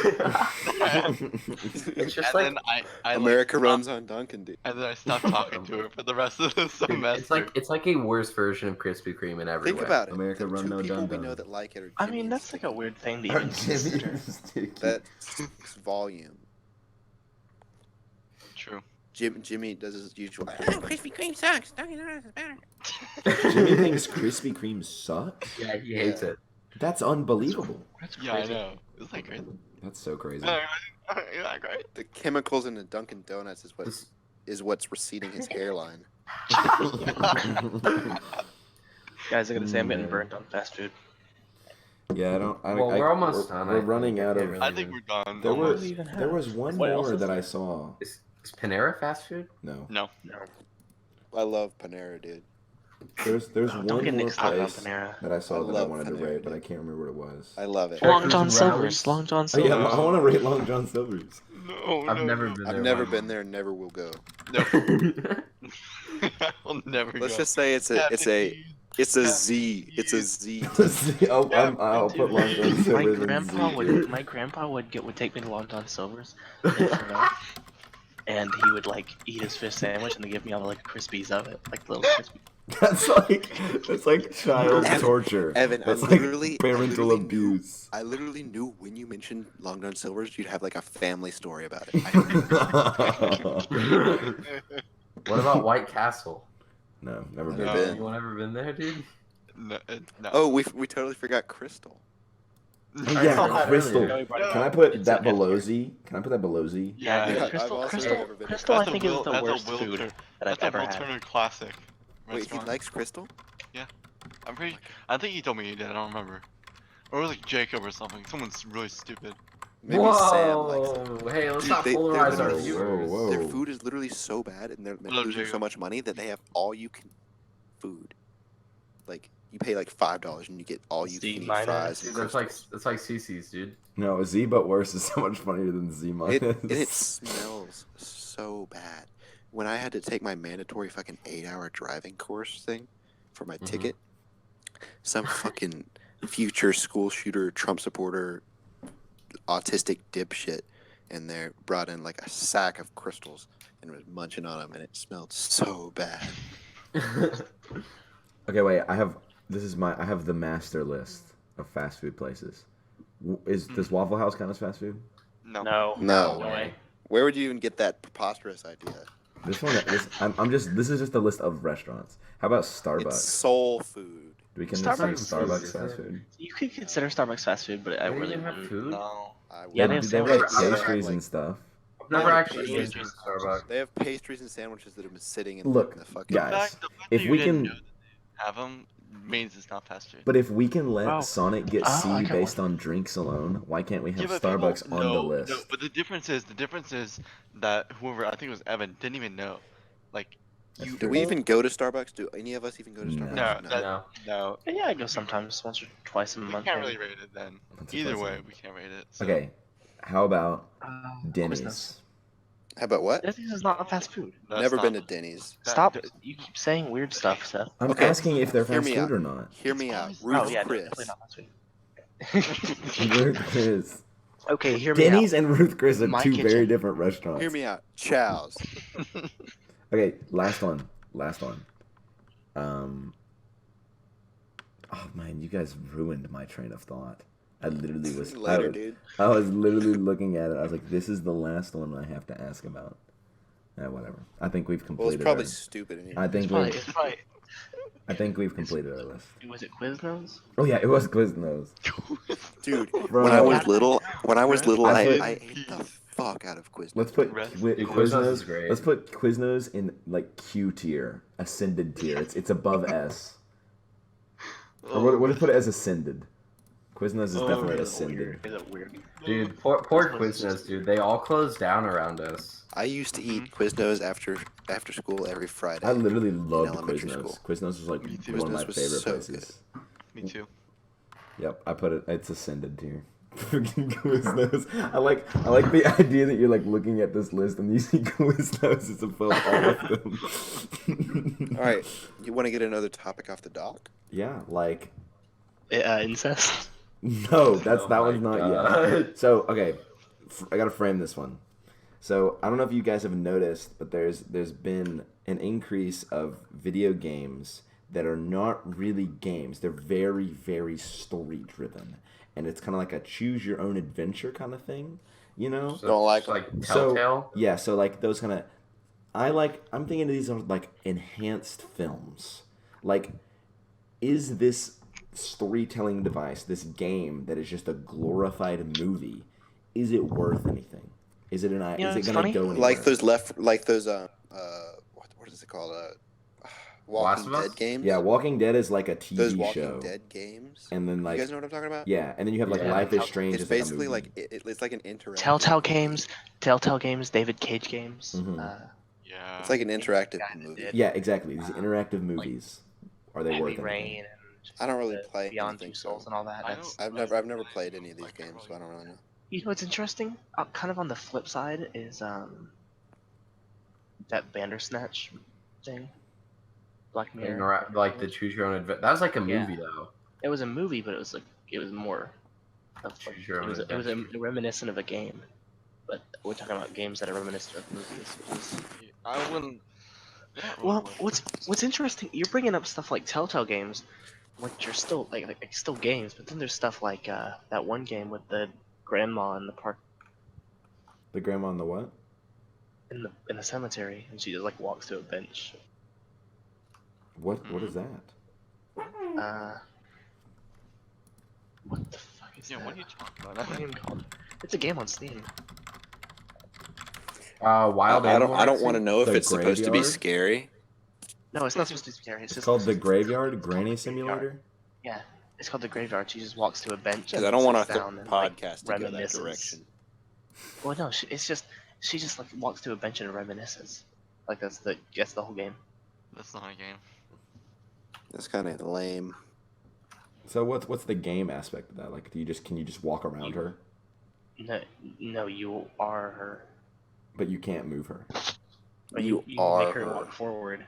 It's just and like then I America like, runs on Dunkin', dude. And then I stopped talking to her for the rest of the semester. it's like a worse version of Krispy Kreme in every Think way. about it. America the run two no people we dum-dum. know that like it are Jimmy I mean, and that's like Sticky. a weird thing to Or even Jimmy consider. and Sticky. That's volume. True. Jimmy does his usual. Krispy Kreme sucks. Dunkin' Donuts is better. Jimmy thinks Krispy Kreme sucks? Yeah, he hates Yeah. it. That's unbelievable. That's Yeah, I crazy. know. It's like crazy. That's so crazy. Isn't that great? The chemicals in the Dunkin' Donuts is This- what's receding his hairline. Guys, I gotta say, I'm getting Man. burnt on fast food. Yeah, Well, we're almost done, We're I running think. out I of. can't I really- think we're done. There What was do we even there have? was one What else more is that there? I saw. Is Panera fast food? No, No. No. I love Panera, dude. there's Don't one get more Nick's talking about place Panera. that I saw I that I love wanted to Panera, rate, but I dude. can't remember what it was. I love it. Well, Long John Rallies. Silver's. Long John Oh Silver's. yeah, I want to rate Long John Silver's. No. I've no, never no. been I've there. never by been there and never will go. No. I'll never Let's go. just say it's a Z. It's a Z. Oh, I'll put Long John My Silver's in grandpa Z would tier. my grandpa would take me to Long John Silver's in Fresno, and he would like eat his fish sandwich and they give me all the like crispies of it, like little crispy. That's like child Evan- torture. Evan, I That's literally- like parental I literally knew- abuse. I literally knew when you mentioned Long John Silver's, you'd have like a family story about it. What about White Castle? No, never Never been. been. Anyone ever been there, dude? No. No. Oh, we totally forgot Crystal. Yeah, thought Crystal. earlier. Can I put It's that okay. below Z? Can I put that below Z? Yeah, Yeah, dude, I've Crystal, also Crystal, never been Crystal, I That's a think Will- is the that's a worst Will food Turner- that I've That's a ever Will had. Turner classic. Wait, he restaurant. likes Crystal? I'm pretty. I think he told me he did. I don't remember. Or it was like Jacob or something. Someone's really stupid. Maybe Sam likes it. Whoa! Hey, let's Dude, not they- polarize they're our literally- viewers. Whoa. Their food is literally so bad, and they're Hello, losing so Jacob. much money that they have all you can food. Like you pay like $5 and you get all you can eat C-minus. fries. Dude, And that's like CC's, dude. No, Z but worse is so much funnier than Z minus. it smells so bad. When I had to take my mandatory fucking 8-hour driving course thing for my Mhm. ticket, some fucking future school shooter, Trump supporter, autistic dipshit in there brought in like a sack of crystals and was munching on them, and it smelled so bad. Okay, wait. I have the master list of fast food places. Does Waffle House count as fast food? No. No. No way. Where would you even get that preposterous idea? This is just a list of restaurants. How about Starbucks? It's soul food. Do we consider Starbucks. Starbucks Isn't fast it? food? You could consider Starbucks fast food, but I They really even have wouldn't. food. No. I Yeah, would- they have They have like sandwiches. pastries like- and stuff. I've never Oh, actually been pastries. to Starbucks. They have pastries and sandwiches that have been sitting in, Look, in the fucking. guys, The fact if that you we didn't can- know that they have them means it's not fast food. But if we can let Oh. Sonic get Oh, I C got based on drinks alone, why can't we have Yeah, but Starbucks people- on no, the list? No, but the difference is that whoever, I think it was Evan, didn't even know. Like, That's you. Do we even go to Starbucks? Do any of us even go to No. Starbucks? No, that- No. No. Yeah, I go sometimes, once or twice a We month. can't maybe. really rate it then. Once or Either twice a way, month. we can't rate it. So. Okay, how about Denny's. Denny's? How about what? Denny's is not a fast food. That's Never been to not- Denny's. that- Stop. that- You keep saying weird stuff, Seth. I'm Okay, asking if they're hear fast me food out. or not. Hear me It's out. always- Ruth Oh yeah, Chris. definitely not fast food. Ruth Chris. Okay, hear me Denny's out. and Ruth Chris are My two kitchen. very different restaurants. Hear me out. Chow's. Okay, last one. Oh man, you guys ruined my train of thought. I literally was. Later, dude. I was literally looking at it. I was like, "This is the last one I have to ask about." Whatever. I think we've Well, completed. it's probably our, stupid. In here. I think It's probably. I think we've completed our list. Was it Quiznos? Oh yeah, it was Quiznos. Dude, Bro. when I was little, I I put- ate the fuck out of Quiznos. Let's put Rest- Quiznos. Quiznos is great. Let's put Quiznos in like Q tier, ascended tier. It's above S. Or what if put it as ascended? Quiznos is definitely Is it ascended. weird? Is it weird? Dude, poor Quiznos, dude. They all closed down around us. I used to eat Quiznos after school every Friday. I literally loved elementary Quiznos. school. Quiznos was like Me too. one of my Quiznos was favorite so places. Me too. Yep, I put it. It's ascended tier. Freaking Quiznos. I like the idea that you're like looking at this list and you see Quiznos is above all of them. All right, you want to get another topic off the dock? Yeah, like Incest. no, that Oh one's my not God. yet. So okay, I gotta frame this one. So I don't know if you guys have noticed, but there's been an increase of video games that are not really games. They're very, very story driven, and it's kind of like a choose your own adventure kind of thing, you know? So, Don't like like So Telltale. yeah, so like those kind of, I'm thinking of these are like enhanced films. Like, is this storytelling device, this game that is just a glorified movie, is it worth anything? Is it You know, is it it's gonna funny. go anywhere? Like those what is it called? Last Walking of Us? Dead games. Yeah, Walking Dead is like a those TV Walking show, Dead games. and then You like guys know what I'm talking about? yeah, and then you have like Yeah. Life is Strange. It's is like a basically movie. like it's like an interactive. Telltale games, David Cage games. Mhm. Yeah. It's like an interactive guy that movie. did Yeah, exactly. These interactive movies, are they worth Heavy anything? Rain and I don't really the play Beyond anything, Two Souls so and all that. I That's, don't- I've never played any of these games, so I don't really know. you know what's interesting? Kind of on the flip side is that Bandersnatch thing. Black Mirror. Like the Choose Your Own Adventure. That was like a Yeah. movie though. It was a movie, but it was more of like, Choose Your Own it was Adventure. reminiscent of a game. But we're talking about games that are reminiscent of movies. Which is... I wouldn't. Well, what's interesting? You're bringing up stuff like Telltale games, which are still like still games, but then there's stuff like that one game with the grandma in the park The grandma on the what? in the cemetery, and she just like walks to a bench. What is that? What the fuck is Yeah, that? what are you talking What's the about? game called? It's a game on Steam. Wild I Animal. don't want to know if The it's supposed to be Graveyard? scary. No, it's not supposed to be scary. It's It's just called The Graveyard it's called Granny The Simulator. Graveyard. Yeah, it's called the Graveyard. She just walks to a bench. Because and I don't want our sits down and, podcast to go that reminisces. direction. Well, no, she just like walks to a bench and reminisces. Like that's the whole game. That's not a game. That's kind of lame. So what's the game aspect of that? Like, can you just walk around her, No, you are her. but you can't move her? Or You you are make her her. walk forward.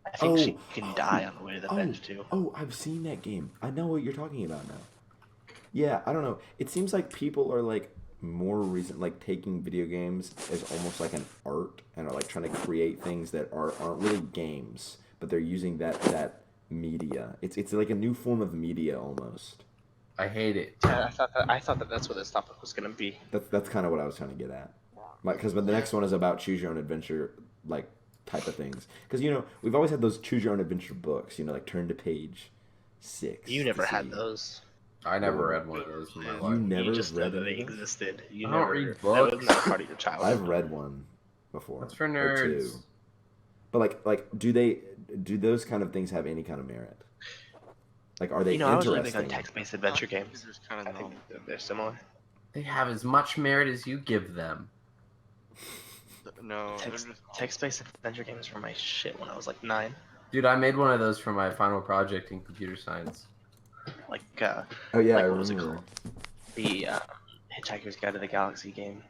I think she Oh. can die on the way to the Oh. bench too. Oh, I've seen that game. I know what you're talking about now. Yeah, I don't know. It seems like people are like more recent, like taking video games as almost like an art and are like trying to create things that aren't really games, but they're using that media. It's like a new form of media almost. I hate it. I thought that that's what this topic was gonna be. That's kind of what I was trying to get at. Because the next one is about choose your own adventure, like type of things. Because we've always had those choose your own adventure books. Like turn to page 6. You never to had see. those. I never read one of those in my You life. never You just know read that any they of those? existed. You I don't never. read That books. was not part of your childhood. I've read one before. That's for or two. nerds. But like, do those kind of things have any kind of merit? Like, are they I was really interesting? big on text-based adventure games. There's kind I of think no. that they're similar. They have as much merit as you give them. No. they're just- Text-based adventure games were my shit when I was like 9. Dude, I made one of those for my final project in computer science. Like Oh yeah, Like, I what was it remember. the Hitchhiker's Guide to the Galaxy game,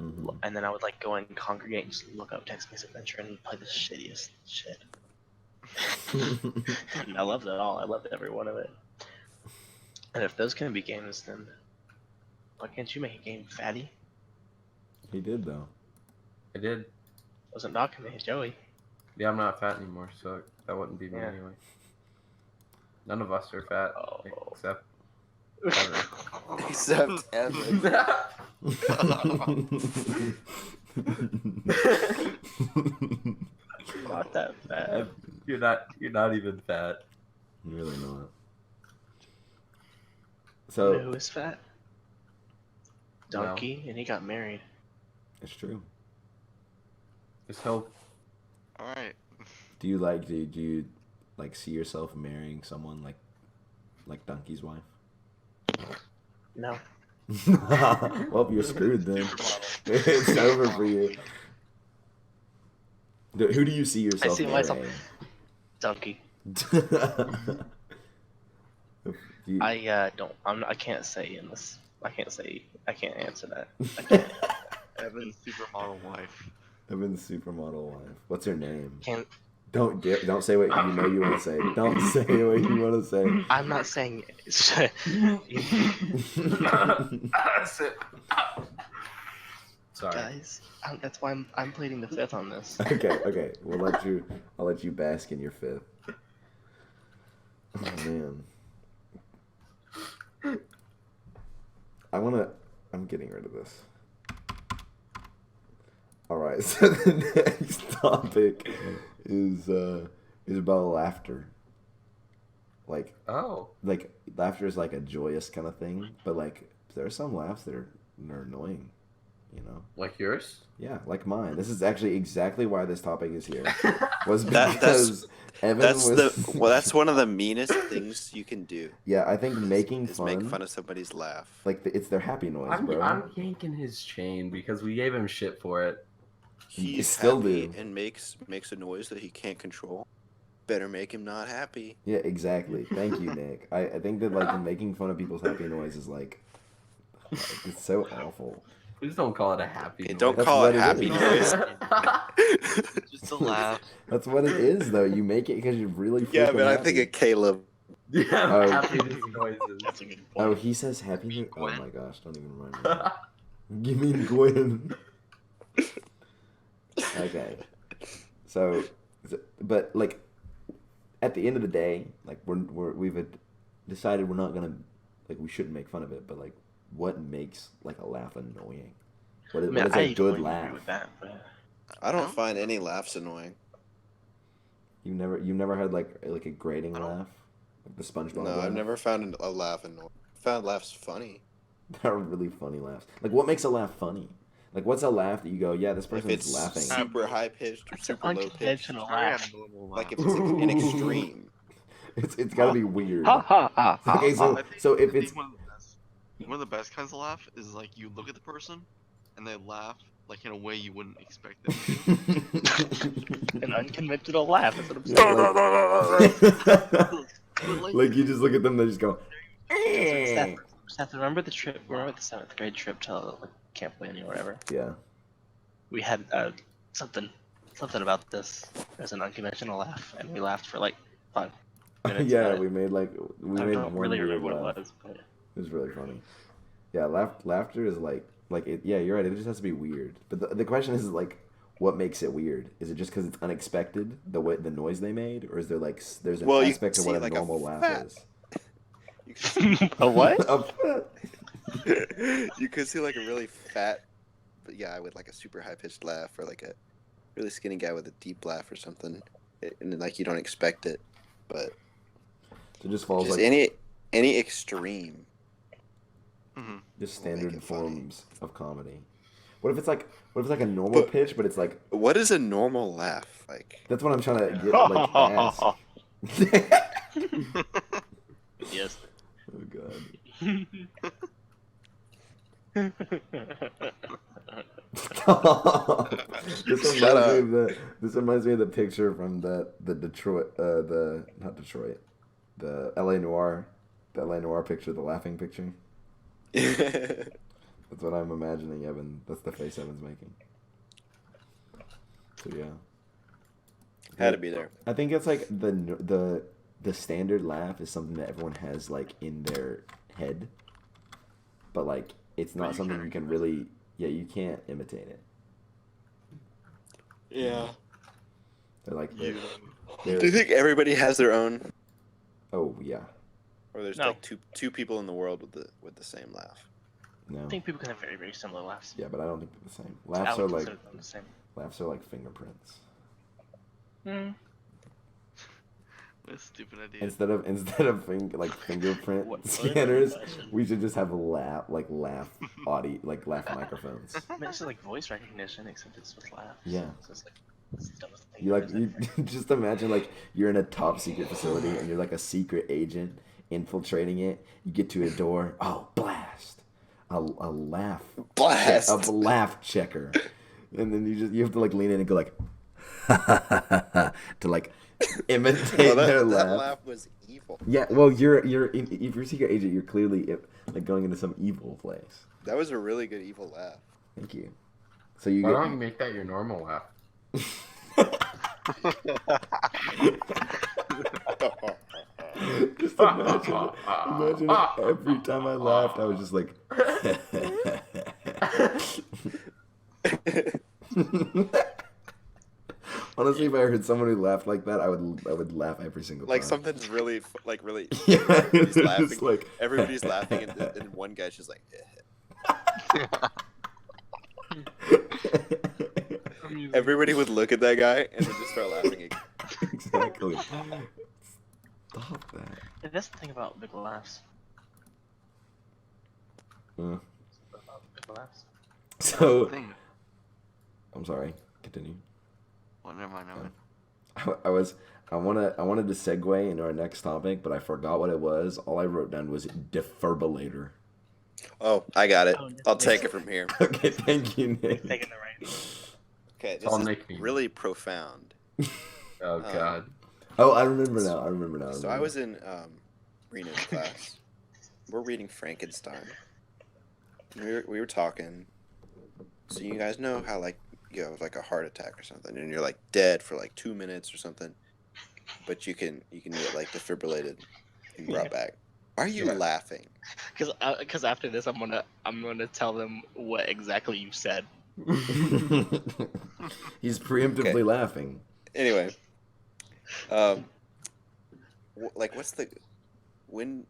Mhm. and then I would like go and congregate and just look up text-based adventure and play the shittiest shit. And I loved it all. I loved every one of it. And if those can be games, then why can't you make a game, Fatty? He did though. I did. Wasn't knocking me, Joey. Yeah, I'm not fat anymore, so that wouldn't be me Yeah. anyway. None of us are fat, Oh. except Evan. Except Evan. Not that bad. You're not even fat. Really not. You know So who is fat? Donkey, and he got married. it's true. Just hope. All right. Do you like? Do you like see yourself marrying someone like Donkey's wife? No. Well, you're screwed then. It's over for you. Who do you see yourself see myself- marrying? Donkey. You- I don't. I can't say in this. I can't say. I can't answer that. I can't. Evan's supermodel wife. Evan's supermodel wife. What's her name? Can't. Don't say what you know you want to say. Don't say what you want to say. I'm not saying. That's it. Sorry. Guys, that's why I'm pleading the fifth on this. Okay. I'll let you bask in your fifth. Oh man. I'm getting rid of this. Alright, so the next topic is about laughter. Like laughter is like a joyous kind of thing, but like there are some laughs that are annoying, you know? Like yours? Yeah, like mine. This is actually exactly why this topic is here. Was That's- because Evan That's was that's one of the meanest things you can do. Yeah, I think making Is fun, make fun of somebody's laugh. like it's their happy noise, I'm bro. yanking his chain because we gave him shit for it. He's still happy do. and makes a noise that he can't control. Better make him not happy. Yeah, exactly. Thank you, Nick. I think that like making fun of people's happy noise is like it's so awful. Please don't call it a happy. Okay, noise. don't That's call what it it happy is. noise. Just a laugh. That's what it is, though. You make it because you're really Yeah, freaking but I happy. think of Caleb. Yeah, Oh. happiness noises. That's a good Oh, point. he says happy. mean Oh Gwen? my gosh! Don't even remind me. You mean Gwen? Okay. So, but like, at the end of the day, like we've decided we're not gonna we shouldn't make fun of it. But like, what makes like a laugh annoying? What is, I mean, what is I a good totally laugh? agree with that, but I don't find any laughs annoying. You've never had like a grating I don't- laugh, like the SpongeBob. No, laugh? I've never found a laugh annoying. Found laughs funny. They're really funny laughs. Like, what makes a laugh funny? Like, what's a laugh that you go, yeah, this If person's it's laughing. super high pitched or it's an super low pitched. unconventional laugh. Like if it's an extreme. It's got to be weird. Ha ha ha ha. Okay, so I think- so I if think it's one of the best kinds of laugh is like you look at the person and they laugh like in a way you wouldn't expect them to. An unconventional laugh. That's what I'm saying. like you just look at them, they just go. Seth, remember the trip? Remember the 7th grade trip to like, Camp Winnie or whatever? Yeah. We had something about this. There's an unconventional laugh, and we laughed for like 5 minutes. Yeah, about it. we made I one don't really weird remember what laugh. it was, but It was really funny. Yeah, laughter is like it. Yeah, you're right. It just has to be weird. But the question is like, what makes it weird? Is it just because it's unexpected, the noise they made, or is there like there's an Well, you aspect of can what see, a like, a normal laugh fat- is? You can, a what? you could see like a really fat guy with like a super high pitched laugh, or like a really skinny guy with a deep laugh or something, and then, like you don't expect it, but So it just falls just like any extreme. Mhm. just will make standard it funny. forms of comedy. What if it's like a normal But- pitch, but it's like What is a normal laugh like? that's what I'm trying to get like ask. Yes. Oh god. This reminds me of the picture from the Detroit not Detroit, the LA Noir picture, the laughing picture. That's what I'm imagining, Evan. That's the face Evan's making. So yeah. Had to be there. I think it's like the standard laugh is something that everyone has like in their head, but like it's not you something can't you can really. Yeah, you can't imitate it. Yeah. They're like You. Do you think everybody has their own, oh yeah, or there's No. like two people in the world with the same laugh? no, I think people can have very, very similar laughs. yeah, but I don't think they're the same. I Laughs would are like consider them the same. fingerprints. That's a stupid idea. Instead of fingerprint What- scanners, we should just have laugh microphones. I mean, it's just like voice recognition, except it's with laughs. Yeah. So it's like, It's the dumbest thing You I've like ever you said. just imagine like you're in a top secret facility and you're like a secret agent infiltrating it. You get to a door. Oh, blast! A laugh. Blast. A laugh checker, and then you have to like lean in and go like to like imitate Well, their that laugh. laugh was evil. Yeah, well, if you're a secret agent, you're clearly like going into some evil place. That was a really good evil laugh. Thank you. So you Why get don't you make that your normal laugh? just imagine if every time I laughed, I was just like. Honestly, if I heard someone who laughed like that, I would laugh every single Like time. something's really really. Yeah, Everybody's it's laughing. just like Everybody's laughing, and one guy's just like. Everybody would look at that guy and then just start laughing again. Exactly. Stop that. And that's the thing about big laughs. Uh, Big laughs. so Thing. I'm sorry. Continue. Well, never mind. I wanted to segue into our next topic, but I forgot what it was. All I wrote down was defibrillator. Oh, I got it. Oh, I'll take it from here. Okay, thank you, Nick. Taking the right. Okay, all this is nicknames. really profound. Oh god. Oh, I remember now. I remember now. So I was in Reno's class. We're reading Frankenstein. We were talking. So you guys know how like you have like a heart attack or something, and you're like dead for like 2 minutes or something, but you can get like defibrillated and brought back. Are you laughing? Because after this, I'm gonna tell them what exactly you said. He's preemptively Okay. laughing. Anyway, like what's the when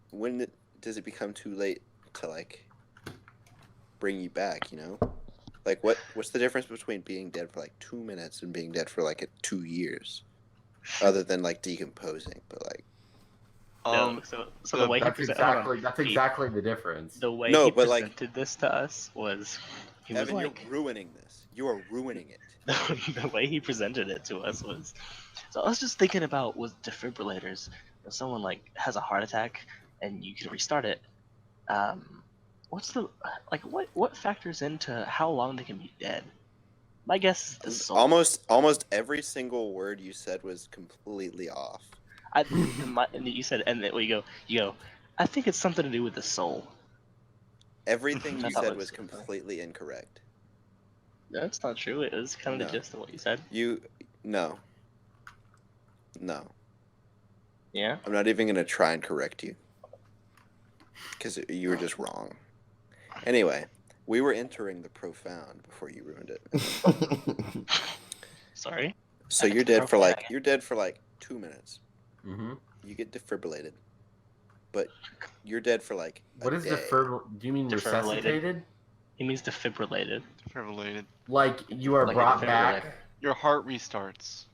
does it become too late to like bring you back? You know, like what's the difference between being dead for like 2 minutes and being dead for like 2 years, other than like decomposing? But like No, so the way he That's presented exactly the difference. the way No, he but, like, presented this to us was he was Evan, like you're ruining this. You are ruining it. the way he presented it to us was. So I was just thinking about with defibrillators, if someone like has a heart attack and you can restart it, what's the like what factors into how long they can be dead? My guess is the soul. Almost every single word you said was completely off. And you said, and then you go. I think it's something to do with the soul. Everything I you thought said it was was- completely incorrect. That's not true. It was kind of No. the gist of what you said. No. Yeah. I'm not even gonna try and correct you, because you were just wrong. Anyway, we were entering the profound before you ruined it. Sorry. So Back you're to dead for like 2 minutes. Mm-hmm. You get defibrillated, but you're dead for like a What is day. Do you mean Defibrillated. resuscitated? He means defibrillated. Defibrillated. Like you are Like a brought defibrillator. back? Your heart restarts.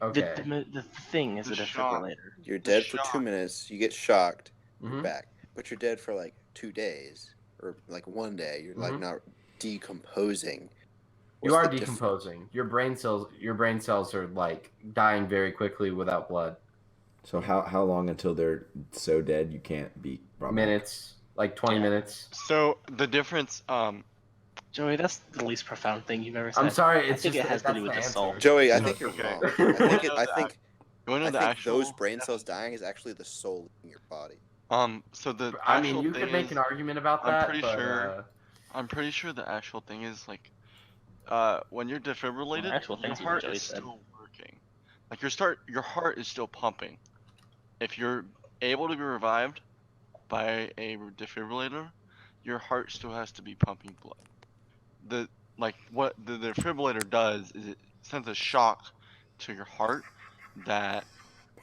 Okay. The thing is The a shock. defibrillator. You're dead for 2 shock. minutes. You get shocked. You're Mhm. back, but you're dead for like 2 days or like 1 day. You're like Mhm. not decomposing. You What's are the decomposing. Your brain cells are like dying very quickly without blood. So how long until they're so dead you can't be brought back? Minutes, like 20 minutes. So the difference, Joey, that's the least profound thing you've ever said. I'm sorry, I it's think just it has to that's do with the the soul. answer. Joey, I No, think you're okay. wrong. You I think know the actual those brain cells dying is actually the soul in your body. So the I actual mean, you thing could make is, an argument about I'm that, pretty but sure- I'm pretty sure the actual thing is like, when you're defibrillated, The actual your thing's what heart Joey is said. still working. Like your heart is still pumping. If you're able to be revived by a defibrillator, your heart still has to be pumping blood. What the defibrillator does is it sends a shock to your heart that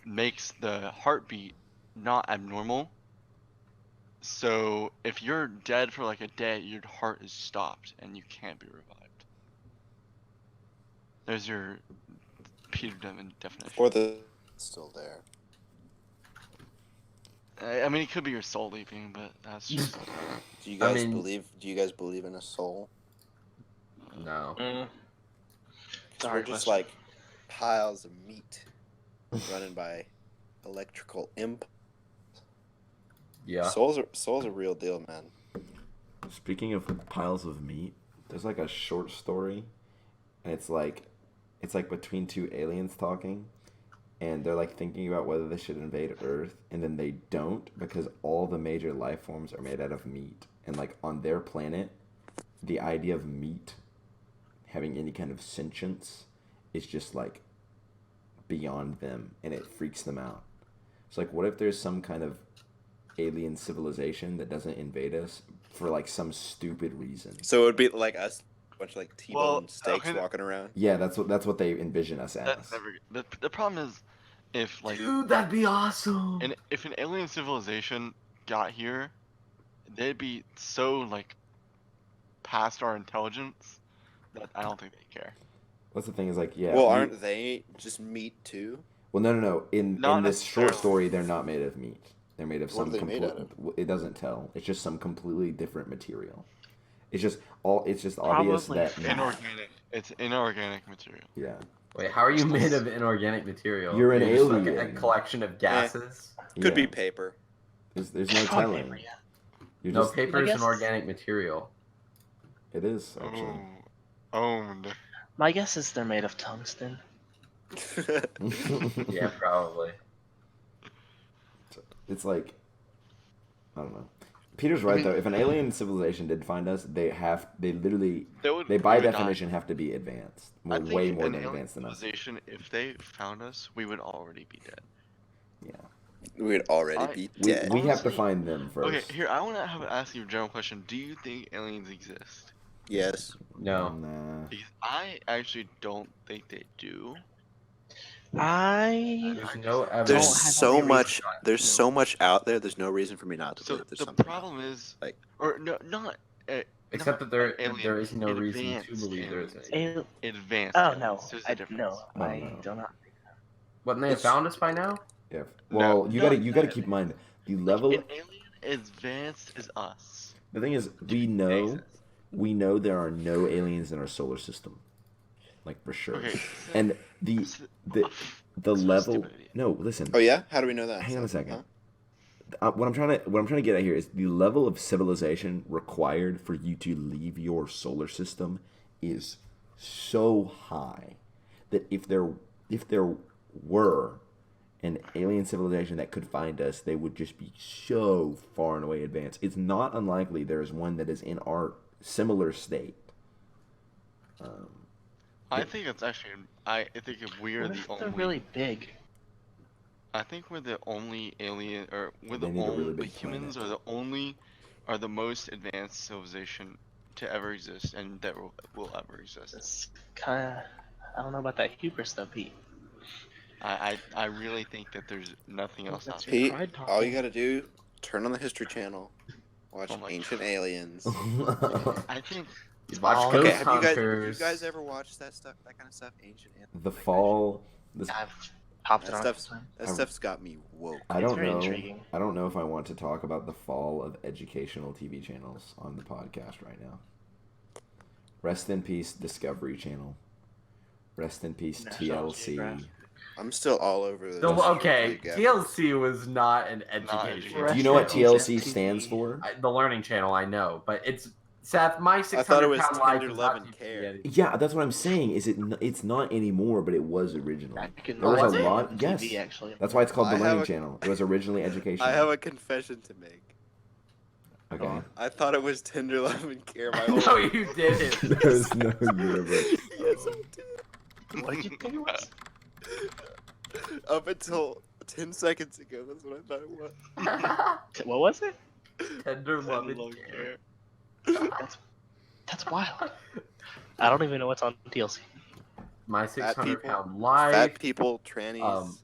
makes the heartbeat not abnormal. So if you're dead for like a day, your heart is stopped and you can't be revived. There's your Peter Devon definition. Or the still there. I mean, it could be your soul leaving, but that's just. Do you I guys mean- believe in a soul? no. Mm. So Sorry, we're just question. like piles of meat running by electrical imp. Yeah. Soul's a real deal, man. Speaking of piles of meat, there's like a short story, and it's like between two aliens talking, and they're like thinking about whether they should invade Earth, and then they don't because all the major life forms are made out of meat, and like on their planet, the idea of meat having any kind of sentience is just like beyond them, and it freaks them out. It's like, what if there's some kind of alien civilization that doesn't invade us for like some stupid reason? So it would be like us, a bunch of like T-bone Well, steaks okay. walking around. Yeah, that's what they envision us as. That's never. The problem is, if like, Dude, that'd be awesome. if an alien civilization got here, they'd be so like past our intelligence that I don't think they care. What's the thing is like, yeah. Well, aren't they just meat too? Well, no. In Not this short necessarily. story, they're not made of meat. They're made of What some are they made out It doesn't tell. It's just some completely different material. It's just obvious Probably that Inorganic. It's inorganic material. yeah. Wait, how are you made of inorganic material? You're an just like a alien. collection of gases. Could yeah. be paper. There's no Probably telling. paper, yeah. You're No, just paper I is guess- an organic material. it is actually. Oh, owned. My guess is they're made of tungsten. Yeah, probably. It's like, I don't know. Peter's right though. If an alien civilization did find us, they literally They would. they by we would die. definition have to be advanced, I think way more an than alien advanced than us. civilization, if they found us, we would already be dead. Yeah, We'd already be dead. we have to Honestly- find them first. Okay, here I want to ask you a general question. Do you think aliens exist? Yes. No. Nah. Because I actually don't think they do. I There's no evidence. There's have so any much. reason not There's to. so much out there. There's no reason for me not to So believe there's the something. problem is, Like- or no, not Except not that there alien, is no reason to advanced believe there is aliens. any. advanced. oh aliens. no, There's a I difference. no, Oh, I no. do not. Wouldn't they have found us by now? Yeah. No, Well, you no, gotta no. keep in mind the Like, level. an alien advanced as us. The thing is, we know there are no aliens in our solar system, like for sure. Okay. And the s- the that's a level. stupid idea. No, listen. Oh yeah. How do we know that? Hang on a second. Huh? What I'm trying to get at here is the level of civilization required for you to leave your solar system is so high that if there were an alien civilization that could find us, they would just be so far and away advanced. It's not unlikely there is one that is in our similar state. I think it's actually. I think we're What the if only. they're really big? I think we're the only alien, or we're They the need a really only. big Humans planet. are the most advanced civilization to ever exist, and that will ever exist. It's kind of. I don't know about that hubris though, Pete. I really think that there's nothing else out That's there. your Pete, pride talking. all you gotta do, turn on the History Channel, watch Oh my Ancient God. Aliens. I think Watch all- Ghost Okay, have you Hunters. guys ever watched that stuff? That kind of stuff, Ancient Aliens. The fall. This, I've popped it That on. stuff's sometime. that stuff's got me woke. I It's don't very know. intriguing. I don't know if I want to talk about the fall of educational TV channels on the podcast right now. Rest in peace, Discovery Channel. Rest in peace, National TLC. Geographic. I'm still all over the. So, okay, Geographic. TLC was not an Not education. education. Do you know what Channel. TLC stands for? The Learning Channel, I know, but it's Seth. My 600 thought it was pound life Tender is Love not and teaching Care. me anything. Yeah, that's what I'm saying. It's not anymore, but it was originally. Back in There was was a it? lot. on Yes, TV, actually. that's why it's called I the have Learning a- Channel. It was originally educational. I have a confession to make. Okay. I thought it was Tender Love and Care my whole No, life. you didn't. There's no universe. Yes, I did. What did you think it was? Up until 10 seconds ago, that's what I thought it was. What was it? Tender I love and love care. care. That's wild. I don't even know what's on TLC. My Fat 600 people. pound life. Fat people, trannies.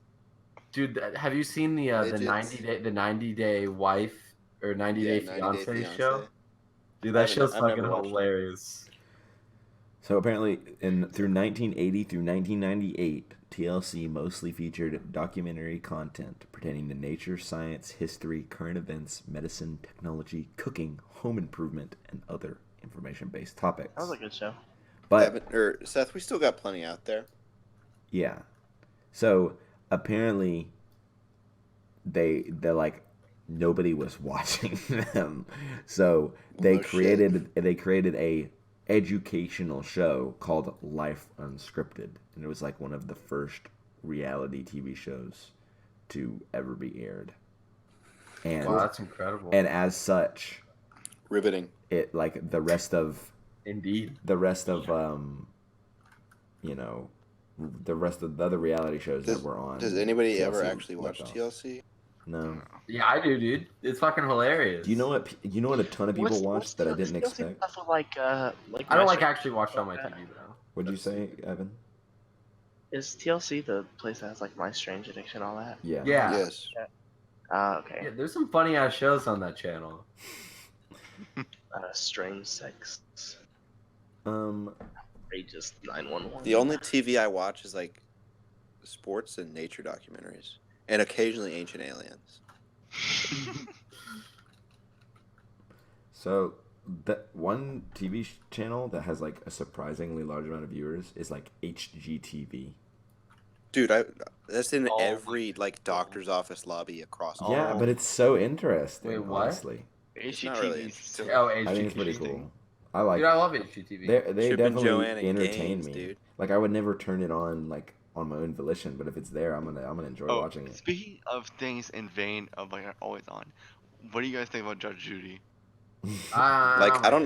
Dude, have you seen the Midgets. 90 day wife or 90 day 90 Day fiance Fiancé. show? Dude, I that haven't- show's I've never fucking watched it. hilarious. So apparently, through 1980 through 1998, TLC mostly featured documentary content pertaining to nature, science, history, current events, medicine, technology, cooking, home improvement, and other information-based topics. That was a good show. But Seth, we still got plenty out there. Yeah. So apparently they're like nobody was watching them. So they Oh, shit. created a educational show called Life Unscripted, and it was like one of the first reality TV shows to ever be aired. And Wow, that's incredible. and as such, Riveting. it like Indeed. the rest of you know, the rest of the other reality shows that were on. Does anybody TLC ever actually watch left off. TLC? No. Yeah, I do, dude. It's fucking hilarious. Do you know what? You know what a ton of people watch that I didn't expect. Stuff with like I don't My like Strange actually watch it on my like that. TV though. What'd you say, Evan? Is TLC the place that has like My Strange Addiction, all that? Yeah. Yeah. Yes. Okay. Yeah, there's some funny ass shows on that channel. Strange Sex. Outrageous 911. The only TV I watch is like sports and nature documentaries, and occasionally Ancient Aliens. So that one TV channel that has like a surprisingly large amount of viewers is like HGTV. Dude, that's in Oh my every like doctor's office lobby across. Yeah, but it's so interesting. Wait, what? Honestly, It's not really HGTV. interesting. Oh, I think it's pretty HGTV. cool. I like. Dude, I love HGTV. They Chip and definitely Joanna entertain Gaines, me. dude. Like I would never turn it on like on my own volition, but if it's there, I'm gonna enjoy Oh, watching it. speaking of things in vein of like are always on, what do you guys think about Judge Judy? Like I don't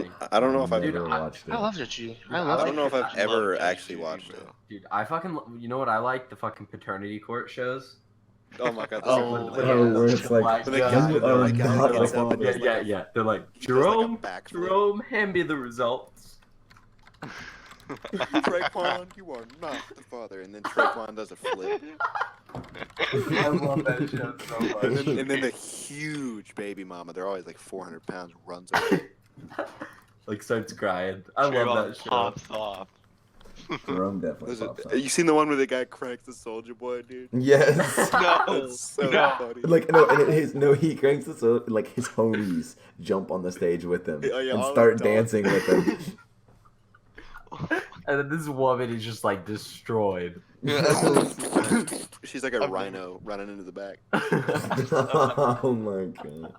know if I've Dude, never I- watched it. I love Judy. I I love I it. don't know if I've I love ever Judge actually Judy, watched bro. it. Dude, I fucking you know what I like? The fucking paternity court shows. Oh my god. Oh, that's Oh, where it's like, Black When the guy. guy- you they're are like, not "I the gets up and father." does Yeah. They're like, He does, like, a Jerome, backflip. Jerome, hand me the results. Traquan, you are not the father. And then Traquan does a flip. I love that show so much. And then the huge baby mama, they're always like 400 pounds, runs away. Like starts crying. I love that show. Pops off. Jerome definitely Listen, pops up. you seen the one where the guy cranks the soldier boy, dude? Yes. No. That's so No. funny. Like no, and he cranks it so like his homies jump on the stage with him Oh, yeah, and all start the dogs. dancing with him. And then this woman is just like destroyed. She's like a rhino running into the back. Oh my gosh.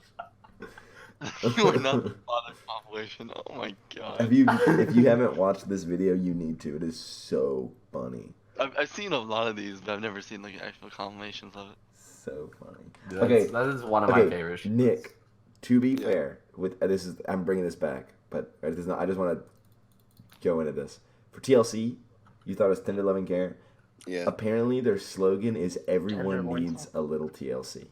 You are not the father compilation. Oh my god. If you haven't watched this video, you need to. It is so funny. I've seen a lot of these, but I've never seen like actual compilations of it. So funny. That's, that is one of my favorite shows. Nick. To be Yeah. fair, with I'm bringing this back, but this is not. I just want to go into this for TLC. You thought it was tender loving care. Yeah. Apparently, their slogan is "Everyone Tender needs a little TLC."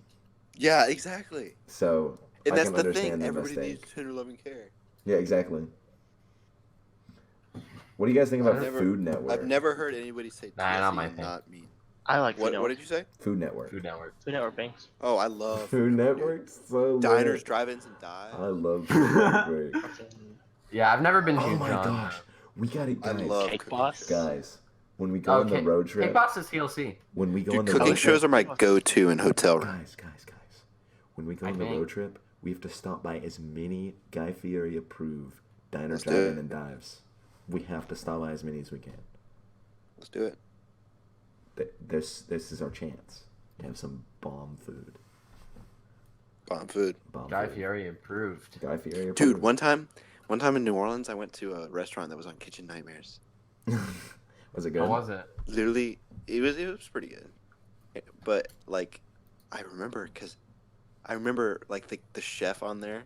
Yeah, exactly. So And I that's can the understand thing. the Everybody mistake. needs tender loving care. Yeah, exactly. What do you guys think about I've never- Food Network? I've never heard anybody say Nah, not TLC my and thing. not mean. I like What did you say? Food Network. Food Network. Food Network Banks. Oh, I love Food Network, Network. So dude. Diners, lit. drive-ins, and dives. I love Food Network. Yeah, I've never been Oh huge my on. gosh, we got it, I guys. love Cake cooking Boss. shows. Guys, when we go on the road trip, Cake Boss is TLC. when we go Dude, on the cooking road shows trip, are my go-to in hotel room. guys, when we go I on the think- road trip, we have to stop by as many Guy Fieri approved diner, Let's do drive-in, it. and dives. We have to stop by as many as we can. Let's do it. This is our chance to have some bomb food. Bomb food. Bomb Guy food. Fieri approved. Guy Fieri Dude, approved. one time in New Orleans, I went to a restaurant that was on Kitchen Nightmares. Was it good? How was it? Literally, it was pretty good. But like, I remember like the chef on there.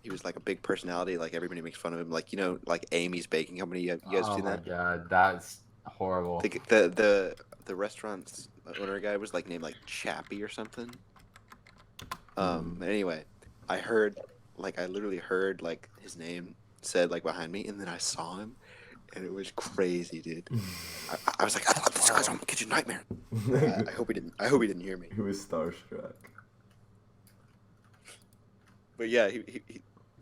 He was like a big personality. Like everybody makes fun of him. Like like Amy's Baking Company. You guys Oh seen my that? god, that's horrible. The restaurant's owner guy was like named like Chappie or something. Anyway, I literally heard like his name said like behind me, and then I saw him, and it was crazy, dude. I was like, I thought this guy's on Kitchen Nightmare. I hope he didn't hear me. He was starstruck. But yeah,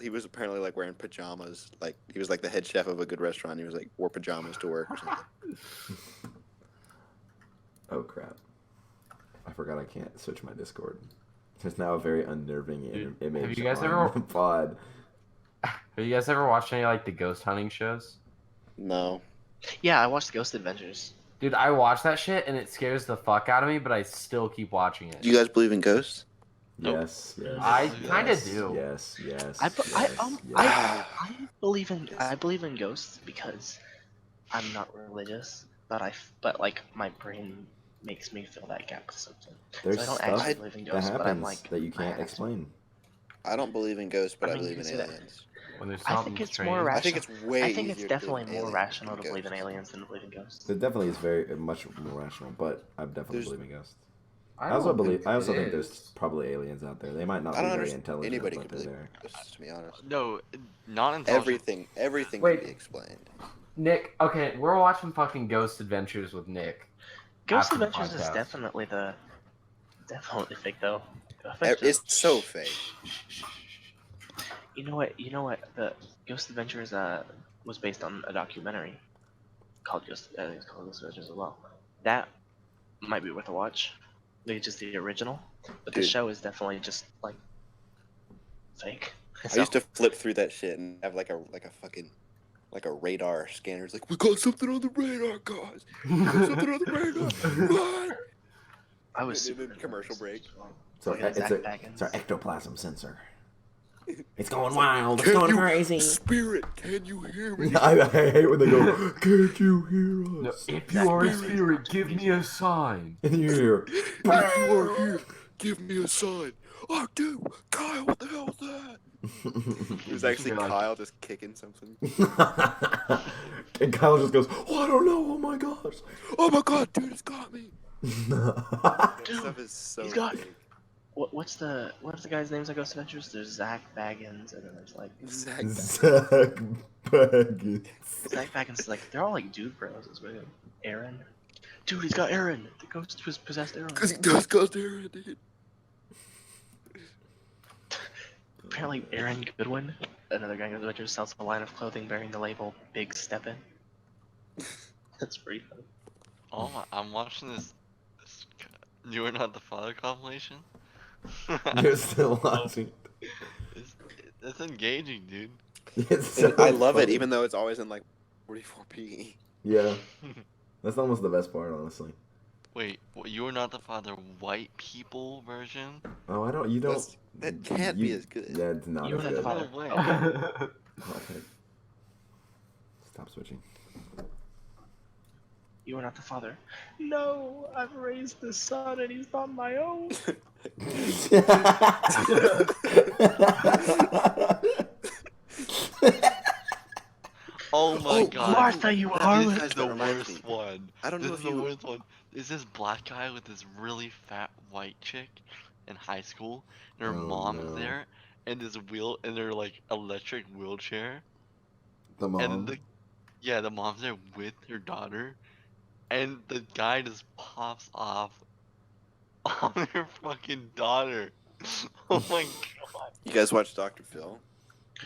he was apparently like wearing pajamas. Like he was like the head chef of a good restaurant. He was like wore pajamas to work or something. Oh crap! I forgot I can't switch my Discord. There's now a very unnerving Dude, image have you guys on ever- the pod. Have you guys ever watched any like the ghost hunting shows? No. Yeah, I watched Ghost Adventures. Dude, I watch that shit and it scares the fuck out of me, but I still keep watching it. Do you guys believe in ghosts? Nope. Yes, yes. I yes, kinda do. Yes, yes. I yes. believe in ghosts because I'm not religious, but like my brain makes me fill that gap with something. There's so I don't stuff actually believe in that ghosts, but I'm happens like that you I can't actually- explain. I don't believe in ghosts, but I I, mean, you believe in can see that. aliens. When there's I something think it's strange. more rational. I think it's way I think it's easier to believe definitely in more aliens rational than to believe in ghosts. aliens than to believe in ghosts. It definitely is very much more rational, but I definitely There's- believe in ghosts. I I also don't believe. think I also it think there's is. probably aliens out there. They might not I be don't very understand. intelligent, Anybody but could they're believe there. ghosts, to be honest. No, not intelligent. Everything Wait. can be explained. Nick, okay, we're watching fucking Ghost Adventures with Nick. Ghost after the Adventures is podcast. definitely fake though. It's so fake. You know what? The Ghost Adventures was based on a documentary called Ghost Adventures as well. That might be worth a watch. Maybe just the original, but the Dude. show is definitely just like fake. I used to flip through that shit and have like a fucking like a radar scanner. It's like, we got something on the radar, guys. We got something on the radar. Run! I was And then super commercial nervous. break. So Looking at it's, Zach Baggins. it's our ectoplasm sensor. It's going wild. It's Can going you- crazy. Spirit, can you hear me? I hate when they go, "Can't you hear No, us?" if you are a spirit, give me a sign. And you hear, If you are here, give me a sign. I do. Kyle, what the hell is that? It was actually You're like- Kyle just kicking something. and Kyle just goes, "Oh, I don't know. Oh my gosh." Oh my god, dude, it's got me. That Dude, stuff is so he's got- big. What's the guy's names on Ghost Adventures? There's Zach Baggins, and then there's like Zach. Zach Baggins. Zach Baggins is like they're all like dude bros. It's weird. Aaron, dude, he's got Aaron. The ghost was possessed Aaron. Because he does go there, dude. Apparently, Aaron Goodwin, another guy in Ghost Adventures, sells a line of clothing bearing the label "Big Steppin'." That's pretty funny. Oh my, I'm watching this You Are Not the Father compilation. You're still watching. It's engaging, dude. It's so I love it, funny. even though it's always in like 44p. Yeah, that's almost the best part, honestly. Wait, You Are Not the Father white people version? Oh, I don't. You don't. That can't be as good. Yeah, it's not You as were not the good. father. No way. Okay. Stop switching. You are not the father. No, I've raised this son and he's not my own. Oh my Oh, god. Martha, you are. This Guys, is that the reminds worst me. one. I don't This know is if the you. worst one. Is this black guy with this really fat white chick in high school, and her Oh, mom's no. there, and this in their like electric wheelchair, The and mom. then the mom's there with her daughter, and the guy just pops off on her fucking daughter. Oh my god. You guys watch Dr. Phil?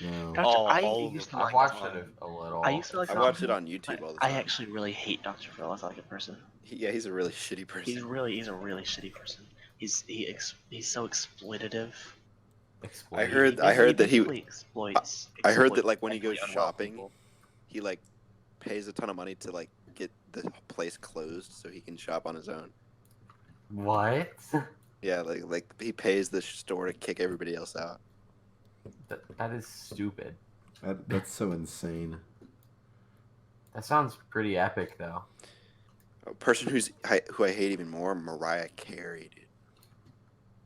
No. Doctor, Oh, I all of used to them. I've like. watched it a little. I used to like. I Dr. watch it Phil, on YouTube but all the time. I actually really hate Dr. Phil as like a person. Yeah, he's a really shitty person. He's a really shitty person. He's so exploitative. I heard that he- basically exploits. I heard that exploits like when he mentally goes unwell shopping, people. he like pays a ton of money to like get the place closed so he can shop on his own. What? Yeah, like he pays the store to kick everybody else out. That is stupid. That's so insane. That sounds pretty epic, though. A person who I hate even more, Mariah Carey, dude.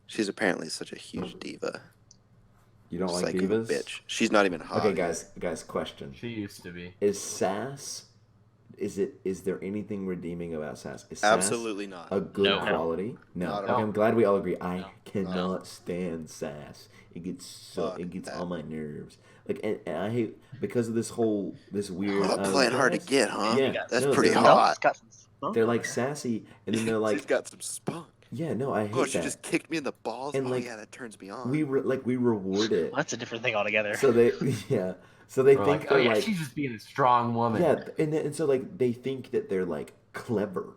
She's apparently such a huge diva. You don't like Psycho divas? bitch. She's not even hot. Okay, guys, question. She used to be. Is sass? Is there anything redeeming about sass? Is sass Absolutely not. a good No. quality? No. Not Okay, at I'm all. glad we all agree. I No. cannot stand sass. It gets Fuck it gets that. on my nerves. Like, and I hate because of this weird. Playing hard to get, huh? Yeah, That's no, pretty they're- hot. It's got some spunk. They're like sassy, and then they're like, She's got some spunk. yeah, no, I hate Oh, she that. just kicked me in the balls. And, Oh like, yeah, that turns me on. we reward it. Well, that's a different thing altogether. So they so they We're think like, oh they're yeah, like she's just being a strong woman. yeah, and so like they think that they're like clever,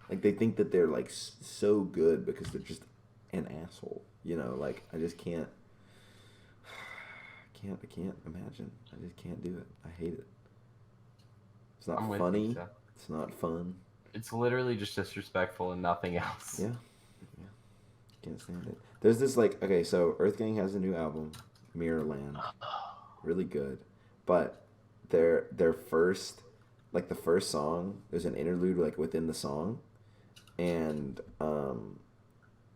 like they think that they're like so good because they're just an asshole, you know. Like I just can't, I can't imagine. I just can't do it. I hate it. It's not I'm with funny. you, Seth. It's not fun. It's literally just disrespectful and nothing else. Yeah. Can't stand it. There's this like okay, so Earth Gang has a new album, Mirrorland, really good, but their first like the first song, there's an interlude like within the song, and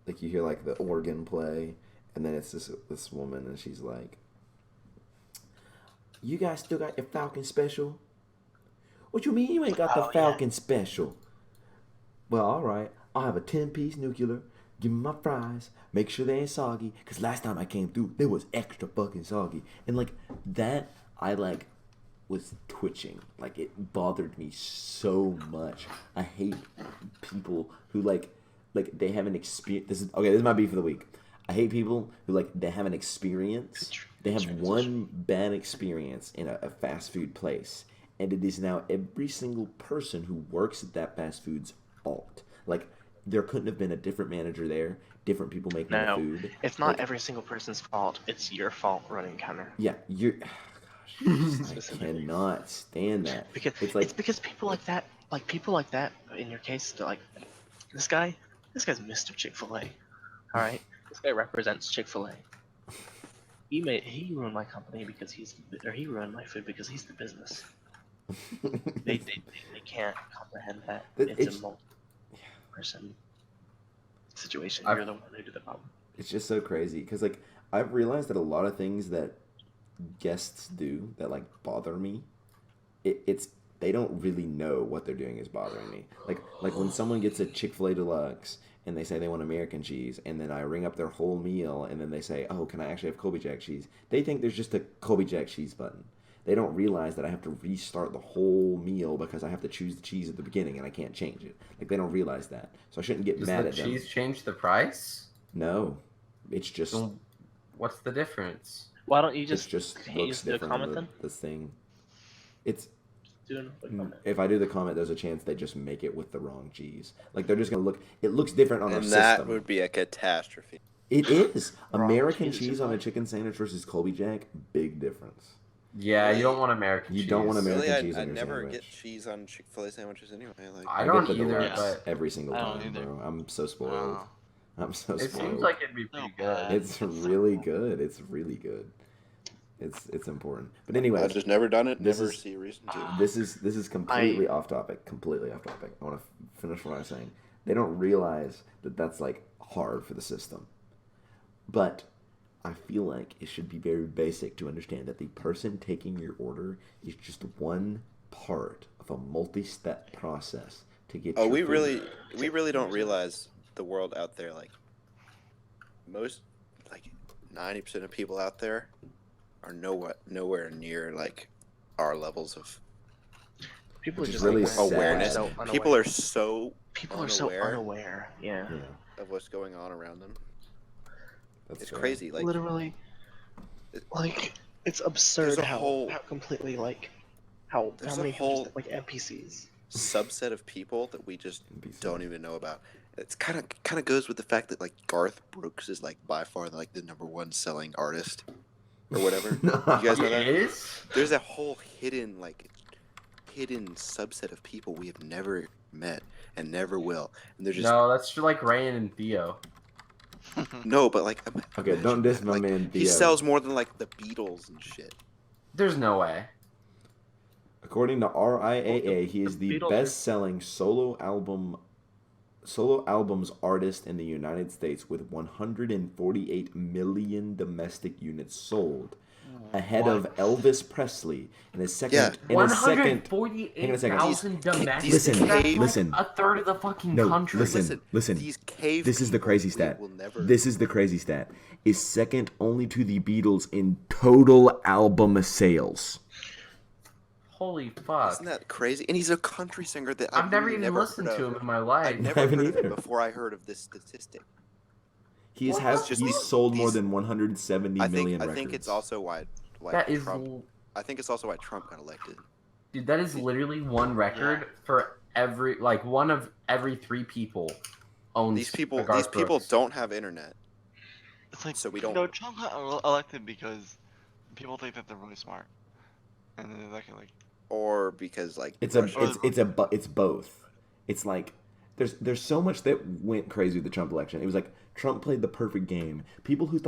like you hear like the organ play, and then it's this woman and she's like, "You guys still got your Falcon special? What you mean you ain't got the Falcon special? Well, all right, I'll have a 10-piece nuclear." Give me my fries. Make sure they ain't soggy. Because last time I came through, they was extra fucking soggy. And, like, that, I, like, was twitching. Like, it bothered me so much. I hate people who, like they have an experience. This is my beef of the week. I hate people who, like, they have an experience. They have one bad experience in a fast food place. And it is now every single person who works at that fast food's fault. Like, there couldn't have been a different manager there, different people making the food. It's not every single person's fault. It's your fault running counter. Yeah, you're. Gosh, I cannot stand that. Because it's because people like that, in your case, they're like, this guy's Mr. Chick-fil-A. All right, this guy represents Chick-fil-A. He ruined my company because he ruined my food because he's the business. they can't comprehend that. It's a multi-person situation. You're the one who did the problem. It's just so crazy because like I've realized that a lot of things that guests do that like bother me, it's they don't really know what they're doing is bothering me. Like when someone gets a Chick-fil-A Deluxe and they say they want American cheese, and then I ring up their whole meal and then they say, "Oh, can I actually have Colby Jack cheese?" They think there's just a Colby Jack cheese button. They don't realize that I have to restart the whole meal because I have to choose the cheese at the beginning and I can't change it. Like they don't realize that, so I shouldn't get mad at them. Does the cheese change the price? No, it's just. So what's the difference? Why don't you just looks do a different comment on then? the thing. It's Do a comment. if I do the comment, there's a chance they just make it with the wrong cheese. Like they're just gonna look. It looks different on our And system. that would be a catastrophe. It is Wrong American cheese. cheese on a chicken sandwich versus Colby Jack. Big difference. Yeah, you don't want American cheese. You don't want American Really, cheese on I your never sandwich. get cheese on Chick-fil-A sandwiches anyway. Like, I I don't get the either, deluxe but every single I don't time, either. bro. I'm so spoiled. Wow. I'm so it spoiled. seems like it'd be pretty No, good. It's really good. It's really good. It's important. But anyway, I've just never done it. this Never is- see a reason to. this is completely off topic. Completely off topic. I want to finish what I was saying. They don't realize that that's like hard for the system. But I feel like it should be very basic to understand that the person taking your order is just one part of a multi-step process to get. Oh, your we food. really don't realize the world out there. Like most, like 90% of people out there are nowhere near like our levels of People are Which is just really like, sad. awareness. so unaware. People are so People are so unaware. Yeah. Yeah, of what's going on around them. that's It's fair. crazy. Like Literally, it- like it's absurd There's a how whole- completely like how There's many a people whole- just, like NPCs. subset of people that we just NPC. don't even know about. It's kind of goes with the fact that like Garth Brooks is like by far like the #1 selling artist or whatever. You guys know It that? is? There's a whole hidden subset of people we have never met and never will, and they're just No, that's like Ryan and Theo. no, but like Okay, imagine don't diss that, my like, man He Theo. sells more than like the Beatles and shit. There's no way. According to RIAA, he is the Beatles are- best-selling solo albums artist in the United States with 148 million domestic units sold, ahead of Elvis Presley in his second. Yeah. In his second. 148,000 domestic. Listen, That's like listen. a third of the fucking No, country. listen. These cave. This is the crazy people we stat. will never- This is the crazy stat. Is second only to the Beatles in total album sales. Holy fuck. Isn't that crazy? And he's a country singer that I've never really even listened heard to of. him in my I life. never haven't heard of it either. before I heard of this statistic. He's What has the he's fuck? sold more These- than 170 I million think records. it's also why That is, Trump. I think it's also why Trump got elected. dude, that is literally one record for every, like, one of every 3 people owns These people a Garth Brooks. don't have internet. It's like, So we don't- No, Trump got elected because people think that they're really smart, and they're like Or because like It's a Russia- it's both. it's like there's so much that went crazy with the Trump election. It was like Trump played the perfect game. People who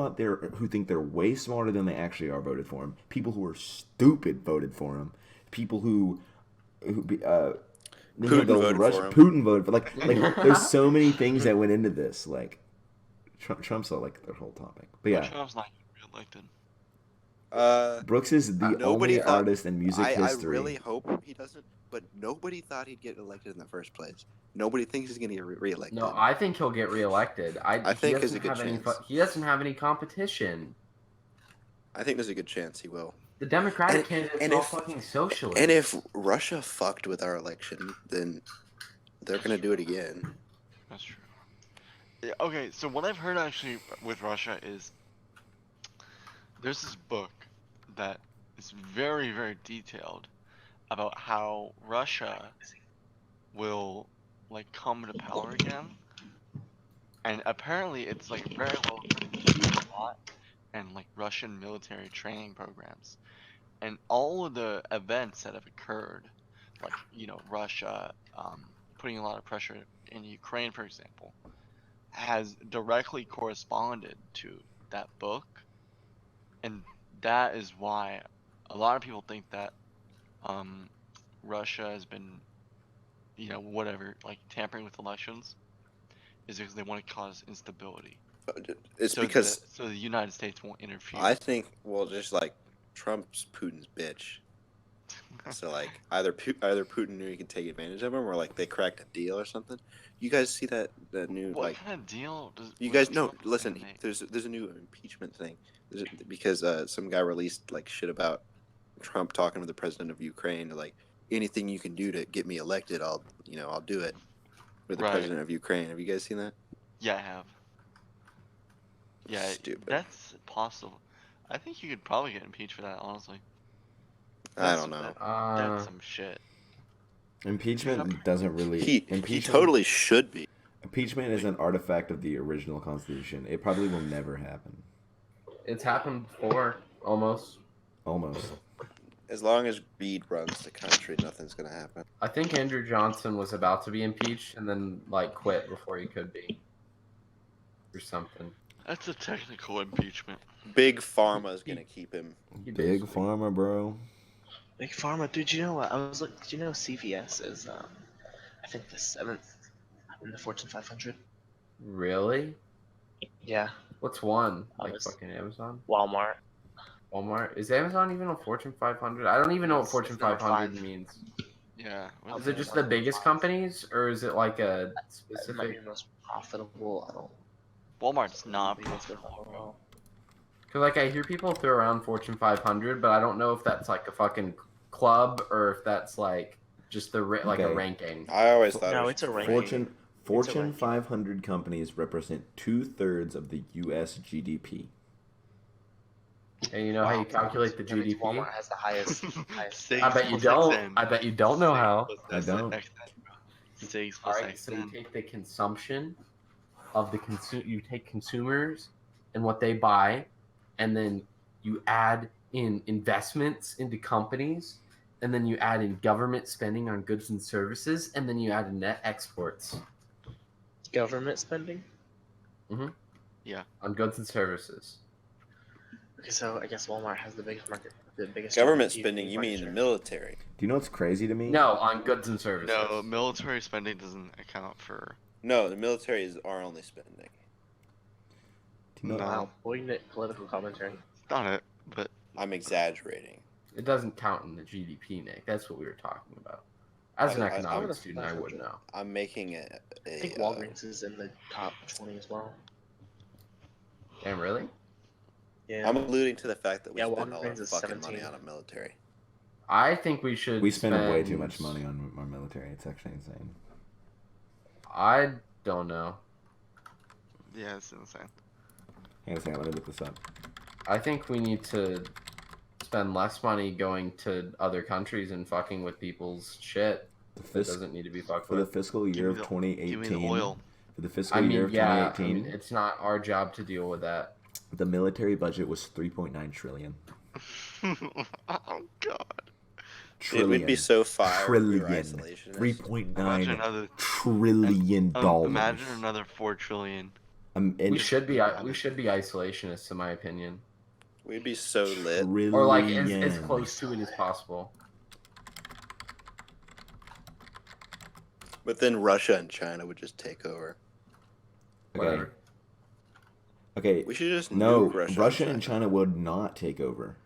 think they're way smarter than they actually are voted for him. People who are stupid voted for him. People who Putin voted for him. Putin voted for like there's so many things that went into this. Like Trump's like the whole topic. But yeah, Trump's not reelected. Brooks is the Nobody only thought- artist in music I history. really hope he doesn't, but nobody thought he'd get elected in the first place. Nobody thinks he's going to get reelected. No, I think he'll get reelected. I think there's a good any chance. he doesn't have any competition. I think there's a good chance he will. The Democratic And- candidates and are all if- fucking socialists. And if Russia fucked with our election, then they're going to do it again. That's true. Yeah, okay, so what I've heard actually with Russia is there's this book that is very, very detailed about how Russia will like come to power again, and apparently it's like very well taught and like Russian military training programs, and all of the events that have occurred, like Russia putting a lot of pressure in Ukraine, for example, has directly corresponded to that book, and that is why a lot of people think that Russia has been, whatever, like tampering with elections, is because they want to cause instability. It's so because so the United States won't interfere. I think, well, just like Trump's Putin's bitch. So like either Putin knew he could take advantage of him, or like they cracked a deal or something. You guys see that new what like? kind of deal does You was guys know? Trump Listen, gonna make? there's a new impeachment thing, because some guy released like shit about Trump talking to the president of Ukraine, like anything you can do to get me elected, I'll do it. With the Right. president of Ukraine, have you guys seen that? Yeah, I have. Yeah, Stupid. that's possible. I think you could probably get impeached for that, honestly. I don't know. That's some shit. Impeachment doesn't really. He Impeachment, totally should be. Impeachment is an artifact of the original Constitution. It probably will never happen. It's happened before, almost. Almost. As long as Reed runs the country, nothing's gonna happen. I think Andrew Johnson was about to be impeached and then like quit before he could be, or something. That's a technical impeachment. Big Pharma's gonna keep him. Big Pharma, bro. Big Pharma, dude. You know what? I was like, did you know CVS is I think the 7th in the Fortune 500. Really? Yeah, What's one? I Like was- fucking Amazon? Walmart. Walmart? Is Amazon even a Fortune 500? I don't even know what It's Fortune number 500 5. means. Yeah. Is it just the biggest companies, or is it like a It might be specific? the most profitable. I don't. Walmart's not Maybe it's profitable. overall. Because like I hear people throw around Fortune 500, but I don't know if that's like a fucking club or if that's like just the like a Okay. ranking. I always thought. No, it was it's a ranking. Fortune ranking. 500 companies represent 2/3 of the U.S. GDP. And you know how you calculate the That means GDP? Walmart has the highest. I bet you don't. I bet you don't know how. I don't. 6 All plus right, X so you then. take the consumption of the you take consumers and what they buy, and then you add in investments into companies, and then you add in government spending on goods and services, and then you add in net exports Government spending. on goods and services. Okay, so I guess Walmart has the biggest market, the biggest Government GDP spending. You mean the market military? Do you know what's crazy to me? No, on goods and services. No, military spending doesn't account for. No, the military is our only spending. Do you know, No. Wow, poignant political commentary. Not it, but I'm exaggerating. It doesn't count in the GDP, Nick. That's what we were talking about. As an I- economics I- student, I would know. I'm making a I think Walgreens is in the top 20 as well. Damn, really? Yeah. I'm alluding to the fact that we Yeah, spend all our Walgreens is fucking money 17. on a military. I think we should. we spend way too much money on our military. It's actually insane. I don't know. yeah, it's insane. Hang on a second, let me look this up. I think we need to spend less money going to other countries and fucking with people's shit The that fis- doesn't need to be fucked for the with. fiscal year of Give 2018, me the oil. for the fiscal I year mean, of yeah, 2018, it's not our job to deal with that. the military budget was 3.9 trillion. Oh god. trillion. We'd be so fired. Trillion. If we were isolationists. Imagine $3.9 another trillion dollars. imagine another 4 trillion. And We should be isolationists, in my opinion, We'd be so lit. or like as trillion. close to it as possible. But then Russia and China would just take over. Okay. Whatever. Okay. We should just No, nuke Russia and China would not take over.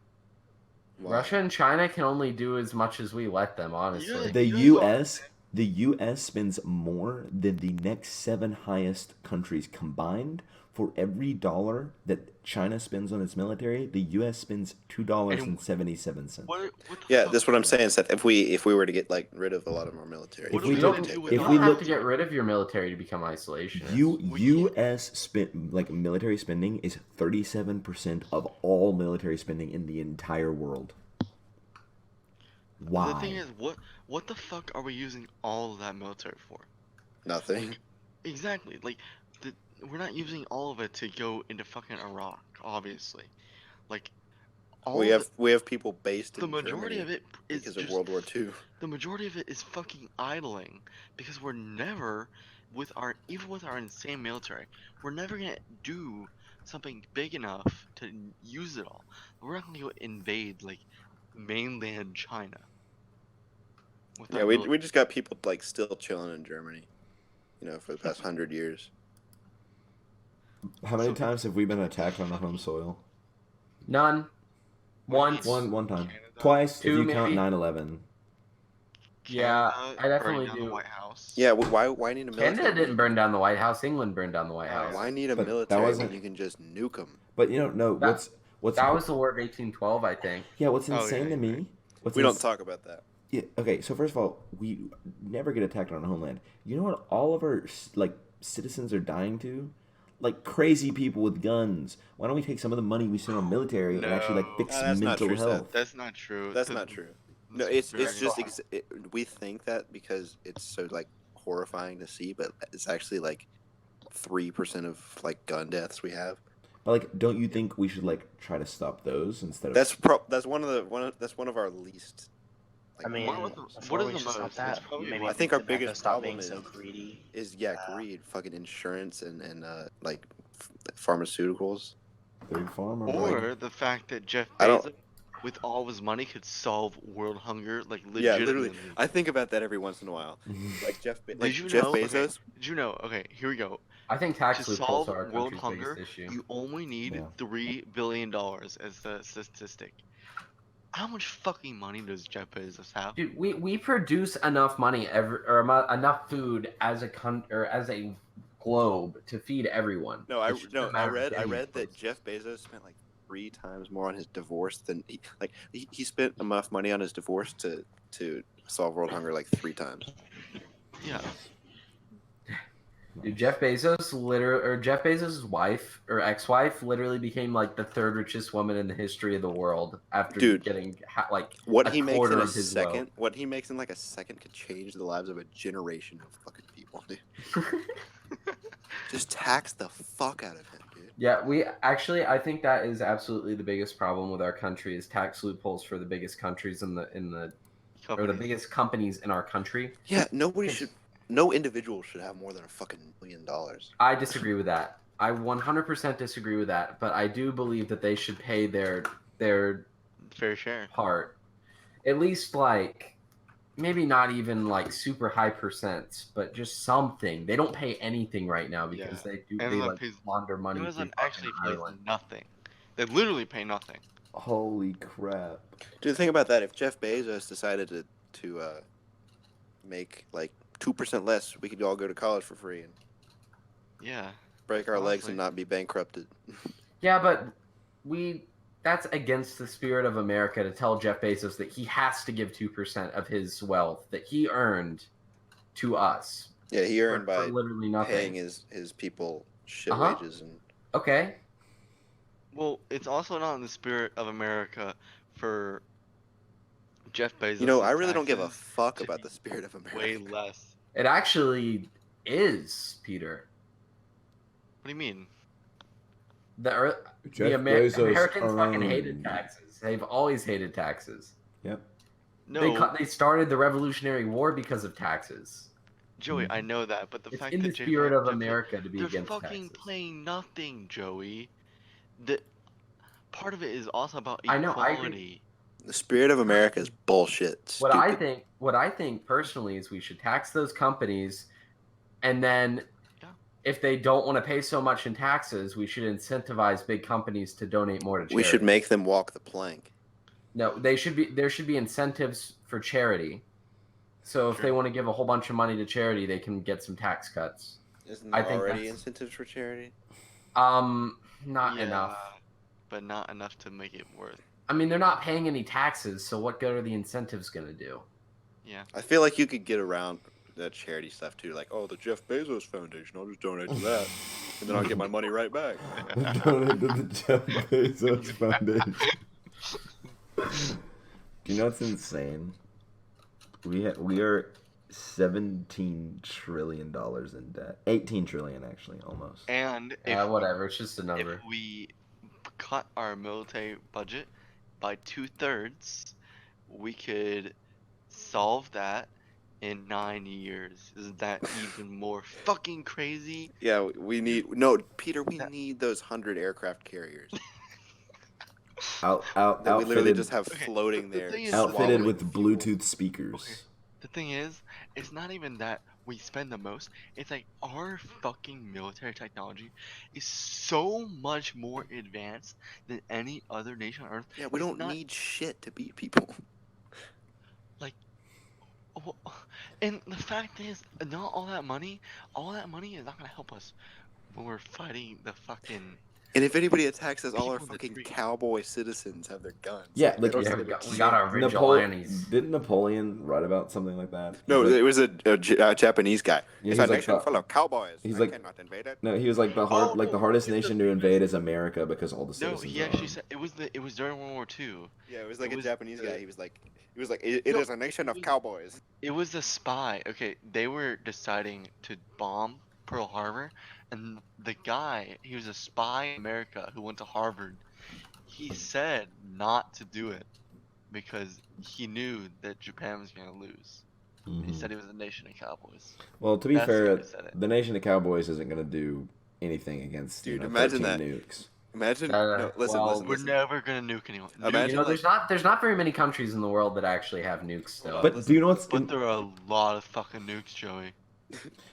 Why? Russia and China can only do as much as we let them, honestly. Yeah. The You U.S. The U.S. spends more than the next 7 highest countries combined. For every dollar that China spends on its military, the U.S. spends $2.77. What the Yeah, fuck? that's what I'm saying. Is that if we were to get like rid of a lot of our military, What If we do don't- do You with if don't we that? have look- to get rid of your military to become isolationist. U.S. military spending is 37% of all military spending in the entire world. Why? The thing is, what the fuck are we using all of that military for? nothing. Exactly. Like, we're not using all of it to go into fucking Iraq, obviously. Like, all We of have people based the in majority Germany of it is because just of World War II. the majority of it is fucking idling because we're never even with our insane military, we're never gonna do something big enough to use it all. We're not gonna go invade like mainland China. With Yeah, our we just got people like still chilling in Germany, for the past 100 years. How many So- times have we been attacked on our home soil? None. Once. One time. Canada, Twice, Two, if you count maybe? 9/11. Yeah, Canada I definitely burning down do. The White House. Yeah, why need a military? Canada didn't burn down the White House. England burned down the White House. Why need a But that military when wasn't- you can just nuke them? But no, That- what's That was the War of 1812, I think. yeah, what's Oh, yeah, insane to you're me? right. What's We don't ins- talk about that. Yeah, okay, so first of all, we never get attacked on our homeland. You know what all of our citizens are dying to? Like crazy people with guns. Why don't we take some of the money we spend on military and actually No. fix No, that's not mental true, Seth. health? That's not true. That's The- not true. No, that's it's very just we think that because it's so like horrifying to see, but it's actually like 3% of like gun deaths we have. But don't you think we should try to stop those instead of That's one of our least. Like, I mean, what before is we the should stop most? that, It's probably maybe I we think need our to back biggest up, stop problem being so is- greedy. is greed, fucking insurance and like pharmaceuticals. Big Pharma? Or the fact that Jeff I don't- Bezos, with all of his money, could solve world hunger, like Yeah, legitimately. literally. I think about that every once in a while. Like Jeff Did you Jeff know? Okay. Bezos. Did you know? Okay, here we go. I think tax To loopholes solve are our world country's hunger, biggest issue. you only need Yeah. $3 billion as the statistic. How much fucking money does Jeff Bezos have? Dude, we produce enough money enough food as a globe to feed everyone. No, It's just a matter of I getting read it that first. Jeff Bezos spent like 3 times more on his divorce than he spent enough money on his divorce to solve world hunger like 3 times. Yeah. Dude, Jeff Bezos' wife or ex-wife literally became like the 3rd richest woman in the history of the world after Dude, getting What a he makes quarter in a of his second, wealth. what he makes in like a second could change the lives of a generation of fucking people, dude. Just tax the fuck out of him, dude. Yeah, I think that is absolutely the biggest problem with our country is tax loopholes for the biggest countries or the Companies. biggest companies in our country. Yeah, no individual should have more than a fucking $1 million. I disagree with that. I 100% disagree with that, but I do believe that they should pay their Fair share. part. At least maybe not even super high percents, but just something. They don't pay anything right now because they Amazon pays- launder money. Amazon through actually fucking pays Ireland. nothing. They literally pay nothing. Holy crap. Dude, think about that. If Jeff Bezos decided to make like 2% less, we could all go to college for free and Yeah. break our legs Honestly. and not be bankrupted. Yeah, but that's against the spirit of America to tell Jeff Bezos that he has to give 2% of his wealth that he earned to us. Yeah, he earned for by literally nothing. paying his people shit Uh-huh. wages and Okay. Well, it's also not in the spirit of America for Jeff Bezos. I really don't give a fuck to about be the spirit of America. way less. It actually is, Peter. What do you mean? Jeff Americans Bezos fucking hated earned- taxes. They've always hated taxes. Yep. No, They started the Revolutionary War because of taxes. Joey, I know that, but the It's fact in that the spirit of they're America to be they're against fucking taxes. playing nothing, Joey. The part of it is also about I know, I agree. equality. The spirit of America is bullshit. What Stupid. I think personally is we should tax those companies, and then Yeah. if they don't want to pay so much in taxes, we should incentivize big companies to donate more to charity. We should make them walk the plank. No, there should be incentives for charity. So if Sure. they want to give a whole bunch of money to charity, they can get some tax cuts. Isn't I there think already that's- incentives for charity? Not enough. But not enough to make it worth. I mean, they're not paying any taxes, so what good are the incentives going to do? Yeah. I feel like you could get around that charity stuff too. Like, oh, the Jeff Bezos Foundation, I'll just donate to that, and then I'll get my money right back. Donate to the Jeff Bezos Foundation. You know what's insane? We are $17 trillion in debt. 18 trillion actually, almost. And if Whatever, it's just a number. if we cut our military budget by 2/3, we could solve that in 9 years. Isn't that even more fucking crazy? Yeah, we need no Peter. We That- need those 100 aircraft carriers Out, that we literally outfitted, just have Okay, floating the there. thing is- outfitted swallowing with fuel. Bluetooth speakers. Okay. The thing is, it's not even that we spend the most. It's like our fucking military technology is so much more advanced than any other nation on Earth. Yeah, we It's don't not- need shit to beat people. Well, and the fact is, not all that money is not gonna help us when we're fighting the fucking. And if anybody attacks us, all our People in the fucking street. cowboy citizens have their guns. Yeah, They like- don't Yeah, have we their got our shit. vigilantes. Didn't Napoleon write about something like that? No, He's like- it was a Japanese guy. Yeah, It's a he's like nation the- full of cowboys. he's I like- cannot invade it. No, he was like the Oh, hardest it's the nation to famous- invade is America because all the No, citizens. he are actually armed. said it was during World War II. Yeah, it was like It a was Japanese the- guy. He was like, it No, is a nation of it was- cowboys. It was a spy. Okay, they were deciding to bomb Pearl Harbor, and the guy, he was a spy in America who went to Harvard. He said not to do it because he knew that Japan was gonna lose. He Mhm. said he was a nation of cowboys. Well, to be That's the fair, guy who said it. the nation of cowboys isn't going to do anything against Dude, 13 imagine that. nukes. Imagine. Uh, no, listen, well, listen, We're listen. never gonna nuke anyone. Imagine- You know, like- there's not very many countries in the world that actually have nukes still. But do you know what's But there are a lot of fucking nukes, Joey.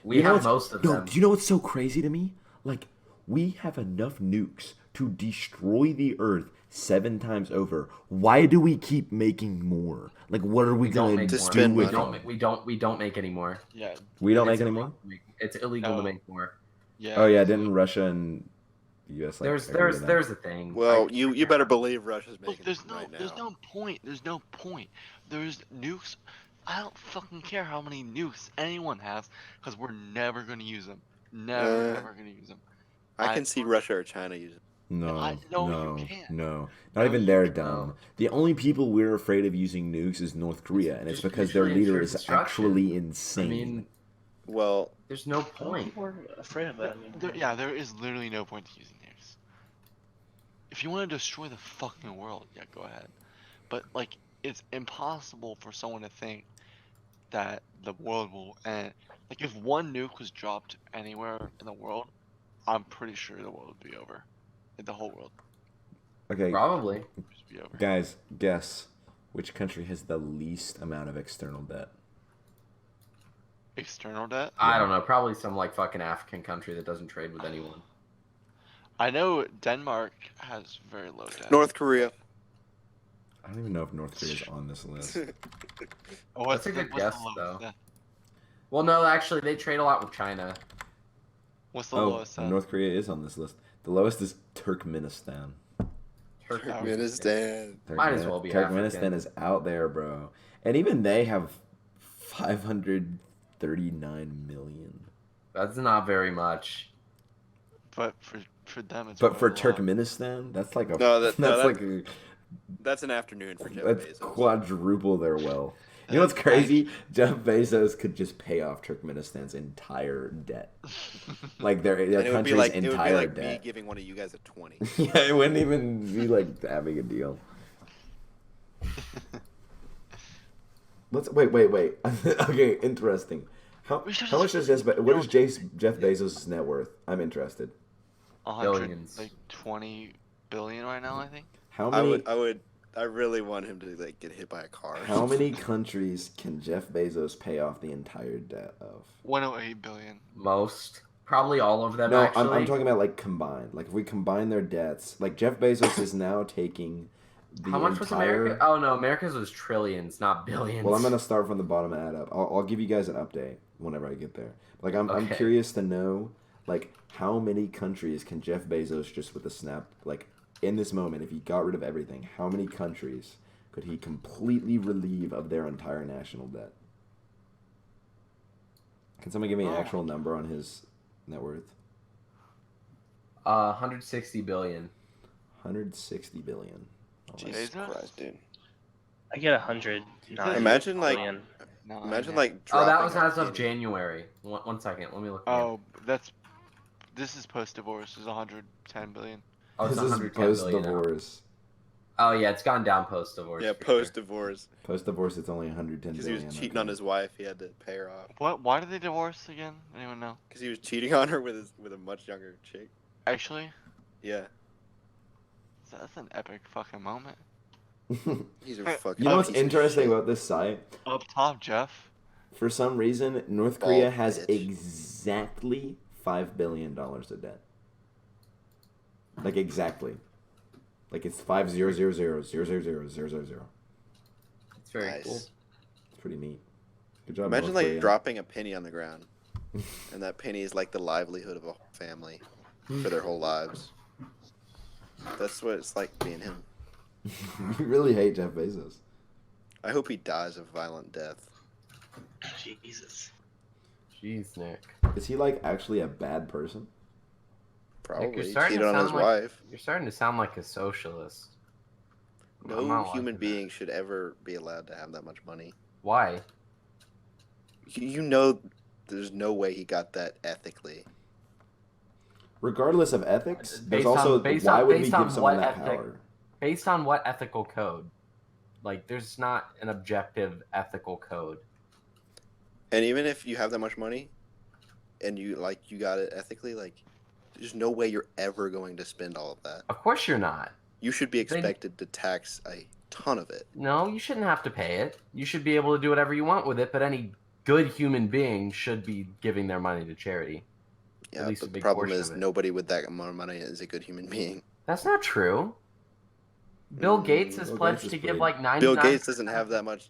we you know have what's- most of no, them. do you know what's so crazy to me? Like, we have enough nukes to destroy the Earth 7 times over. Why do we keep making more? Like, what are we We don't gonna make do To more. spend with money. them? We don't make any more. Yeah, We don't It's make any more. illegal to make- It's illegal No. to make more. yeah. Oh yeah, didn't Russia and U.S. like There's agree to that? there's a thing. Well, Like, you better believe Russia's Look, making there's them no right now. there's no point. There's no point. There's nukes. I don't fucking care how many nukes anyone has, because we're never gonna use them. Never, ever gonna use them. I I- can see Russia or China using. No, No, no, you can't. no. No, Not even you they're can't. dumb. The only people we're afraid of using nukes is North Korea, and it's just because their usually leader ensure is destruction. actually I insane. mean, Well, there's no point. People are afraid of it. I mean, There is literally no point to using nukes. If you want to destroy the fucking world, yeah, go ahead. But like, it's impossible for someone to think that the world will end. Like, if one nuke was dropped anywhere in the world, I'm pretty sure the world would be over. Like, the whole world Okay, Probably. would just be over. guys, guess which country has the least amount of external debt? External debt? I don't know. Probably some like fucking African country that doesn't trade with anyone. I know Denmark has very low debt. North Korea. I don't even know if North Korea is on this list. Oh, That's a good what's the guess, lowest though. debt? Well, no, actually, they trade a lot with China. What's the Oh, lowest debt? North Korea is on this list. The lowest is Turkmenistan. Turkmenistan. Might as well be Turkmenistan African. is out there, bro. And even they have 539 million. That's not very much. But for them, it's But for quite a lot. Turkmenistan, that's like a No, that's that- like a, That's an afternoon for Jeff that's Bezos. quadruple their wealth. You know what's That's crazy? Jeff Bezos could just pay off Turkmenistan's entire debt. Like their And it would be country's like me entire debt. giving one of you guys a 20. Yeah, it wouldn't even be like that big a deal. Let's wait. Okay, interesting. How much does what is Jeff Bezos' net worth? I'm interested. 100, Billions. like 20 billion right now, I think. How I many really want him to like get hit by a car. how many countries can Jeff Bezos pay off the entire debt of? 108 billion. Most, probably all of them. No, actually. I'm talking about like combined. Like if we combine their debts, like Jeff Bezos is now taking the How much was America? Oh no, America's was trillions, not billions. Well, I'm gonna start from the bottom and add up. I'll give you guys an update whenever I get there. Like I'm Okay. curious to know like how many countries can Jeff Bezos just with a snap like in this moment if he got rid of everything, how many countries could he completely relieve of their entire national debt? Can someone give me an actual number on his net worth? 160 billion. 160 billion. Oh, Jesus Bezos? Christ, dude. I get 100. Imagine, like- billion. No, Imagine yeah. like Oh, that dropping was a as of penny. January. One second, let me look. Oh, this is post divorce. Is 110 billion. Oh, it's this is 110 billion now. post-divorce. Oh yeah, it's gone down post divorce. Yeah, post-divorce. Post-divorce, it's only 110 Because he billion. was cheating on his wife, he had to pay her off. What? Why did they divorce again? Anyone know? Because he was cheating on her with a much younger chick. Actually, Yeah. that's an epic fucking moment. He's a fucking. You know what's piece of interesting shit. about this site? Up top, Jeff. For some reason, North Korea has bitch. exactly $5 billion of debt. Like exactly. Like it's 5,000,000,000,000. It's very Nice. cool. It's pretty neat. Good job. Imagine North like Korea. dropping a penny on the ground, and that penny is like the livelihood of a whole family for their whole lives. That's what it's like being him. You really hate Jeff Bezos. I hope he dies a violent death. Jesus. Jeez, Nick. Is he like actually a bad person? Probably starting cheated to on his sound like- wife. You're starting to sound like a socialist. I'm No not human liking being should ever be allowed to have that much money. that. Why? You know, there's no way he got that ethically. Regardless of ethics, there's Based on- also based why on- would we based on give someone what that ethic? power? Based on what ethical code? Like, there's not an objective ethical code. And even if you have that much money, and you got it ethically, like, there's no way you're ever going to spend all of that. Of course you're not. You should be expected to tax a ton of it. No, you shouldn't have to pay it. You should be able to do whatever you want with it, but any good human being should be giving their money to charity. Yeah, least a but the big problem portion is of it. nobody with that amount of money is a good human being. That's not true. Bill Gates has Bill pledged Gates is to give pretty- like 99. Bill Gates doesn't have that much.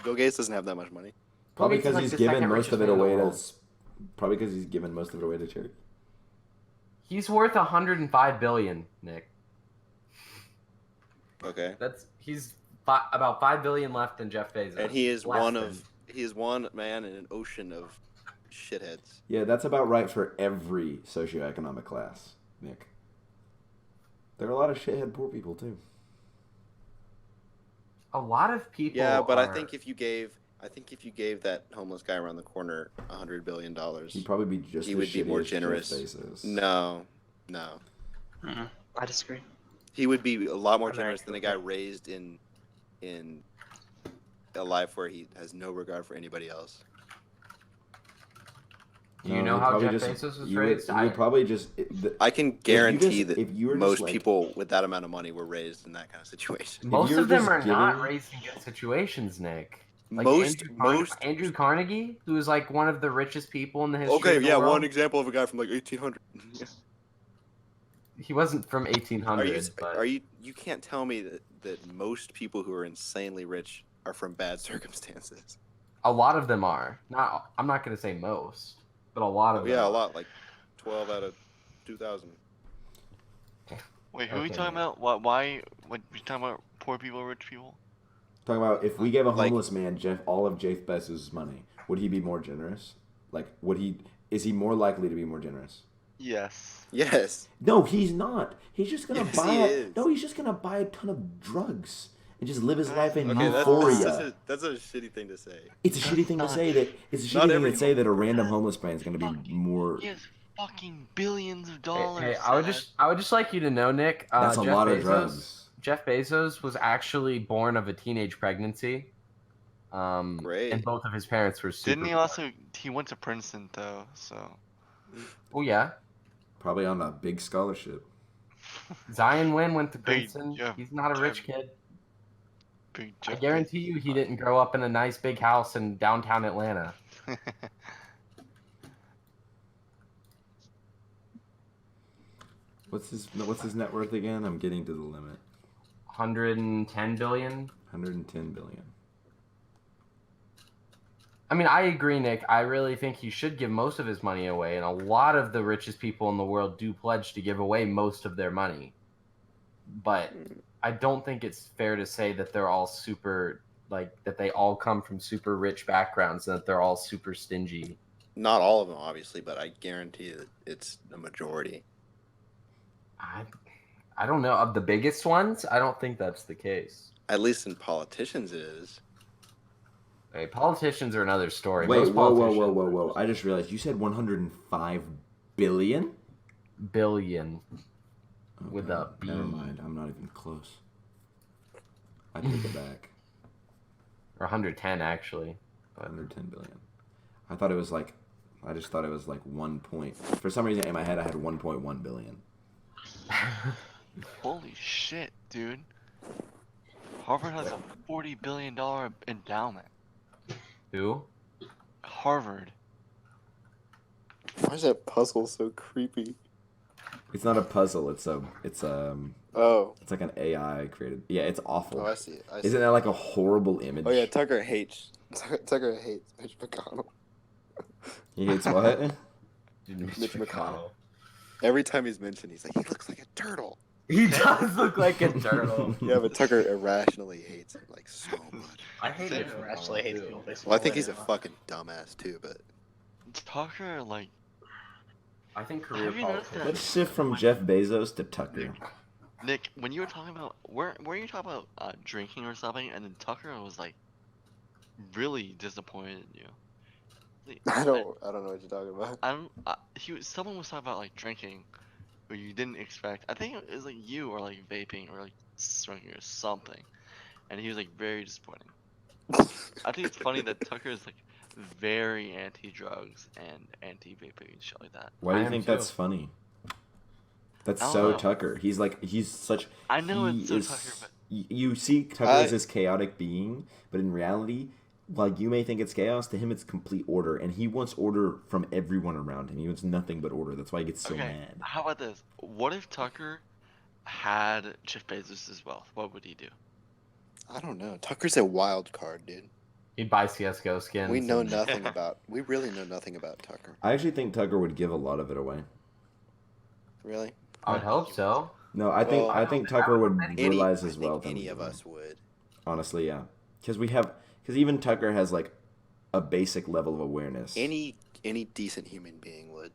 Bill Gates doesn't have that much money. Probably Gates is because like he's the given second most of richest it man in the away to. world. Probably because he's given most of it away to charity. He's worth 105 billion, Nick. Okay. He's about 5 billion left in Jeff Bezos. And he is Less one than. of one man in an ocean of shitheads. Yeah, that's about right for every socioeconomic class, Nick. There are a lot of shithead poor people too. A lot of people. Yeah, but I are- think if you gave that homeless guy around the corner $100 billion, He'd probably be just He as would be shitty more as Jeff generous. Bezos. no, I disagree. he would be a lot more I'm very generous than a guy raised in a life where he has no regard for anybody else. Do you No, know he'd how probably Jeff just- Bezos was you raised? would probably just. I can guarantee just- if you were that just most like- people with that amount of money were raised in that kind of situation. Most you're of them just are not giving- raised in good situations, Nick. Like most Andrew Carnegie, who is like one of the richest people in the history Okay, of the yeah, world. one example of a guy from like 1800. He wasn't from 1800, but Are you can't tell me that most people who are insanely rich are from bad circumstances. a lot of them are. Not, I'm not going to say most, but a lot of them. Yeah, a are. lot, like 12 out of 2,000. Wait, who are we Okay, talking yeah. about? Why? What we talking about? Poor people, rich people? Talking about if we gave a Like- homeless man all of Jeff Bezos' money, would he be more generous? Like, is he more likely to be more generous? Yes. Yes. No, he's not. He's just gonna Yes, buy. he is. No, he's just gonna buy a ton of drugs and just live his life in Okay, euphoria. that's a shitty thing to say. It's a shitty thing to not- say that. It's a Not shitty thing every to say that a random homeless man is gonna be more. He has fucking billions of Hey, dollars. hey, I would just like you to know, Nick. That's a Jeff lot of Bezos, drugs. Jeff Bezos was actually born of a teenage pregnancy. Great. And both of his parents were super. Didn't he also? He went to Princeton though, so. Oh yeah, Probably on a big scholarship. Zion Wynn went to Big Princeton. Jeff- He's not a rich Jeff- kid. Big I Jeff guarantee you, he didn't grow up in a nice big house in downtown Atlanta. Bezos. What's his net worth again? I'm getting to the limit. 110 billion. 110 billion. I mean, I agree, Nick. I really think he should give most of his money away, and a lot of the richest people in the world do pledge to give away most of their money. But I don't think it's fair to say that they're all super, like, that they all come from super rich backgrounds and that they're all super stingy. Not all of them, obviously, but I guarantee that it's the majority. I don't know. Of the biggest ones, I don't think that's the case. At least in politicians, it is. Hey, politicians are another story. Wait, Most whoa. politicians- I just realized you said 105 billion? Billion. With a B. Never mind. I'm not even close. I take it back. Or 110, actually. 110 billion. I just thought it was like 1 point. For some reason in my head I had 1.1 billion. Holy shit, dude! Harvard has a $40 billion endowment. Who? Harvard. Why is that puzzle so creepy? It's not a puzzle. It's Oh. it's like an AI created. Yeah, it's awful. Oh, I see. I see. Isn't that like a horrible image? Oh yeah, Tucker hates Mitch McConnell. He hates what? Mitch McConnell. Every time he's mentioned, he's like, he looks like a turtle. He does look like a turtle. Yeah, but Tucker irrationally hates him like so much. I hate Mitch it. actually hates people. Well, I think he's a fucking dumbass too, but Tucker, like, I think career Have you noticed politics. Let's shift from Jeff Bezos to Tucker. Nick, when you were talking about where you talking about drinking or something, and then Tucker was like really disappointed in you. Like, I don't know what you're talking about. I don't. Someone was talking about like drinking, where you didn't expect. I think it was like you or like vaping or like smoking or something, and he was like very disappointing. I think it's funny that Tucker is like very anti-drugs and anti-vaping and shit like that. Why do I you am think too. that's funny? That's I don't so know. Tucker. He's such. I know he it's so is- Tucker, but You see Tucker as this chaotic being, but in reality, like you may think it's chaos, to him it's complete order, and he wants order from everyone around him. He wants nothing but order. That's why he gets so okay. mad. How about this? What if Tucker had Jeff Bezos' wealth? What would he do? I don't know. Tucker's a wild card, dude. He'd buy CS:GO skins. We know and- nothing about. We really know nothing about Tucker. I actually think Tucker would give a lot of it away. Really? I would hope so. No, I Well, think Tucker would realize I his think wealth. any and- of us would. Honestly, yeah, because even Tucker has like a basic level of awareness. Any decent human being would.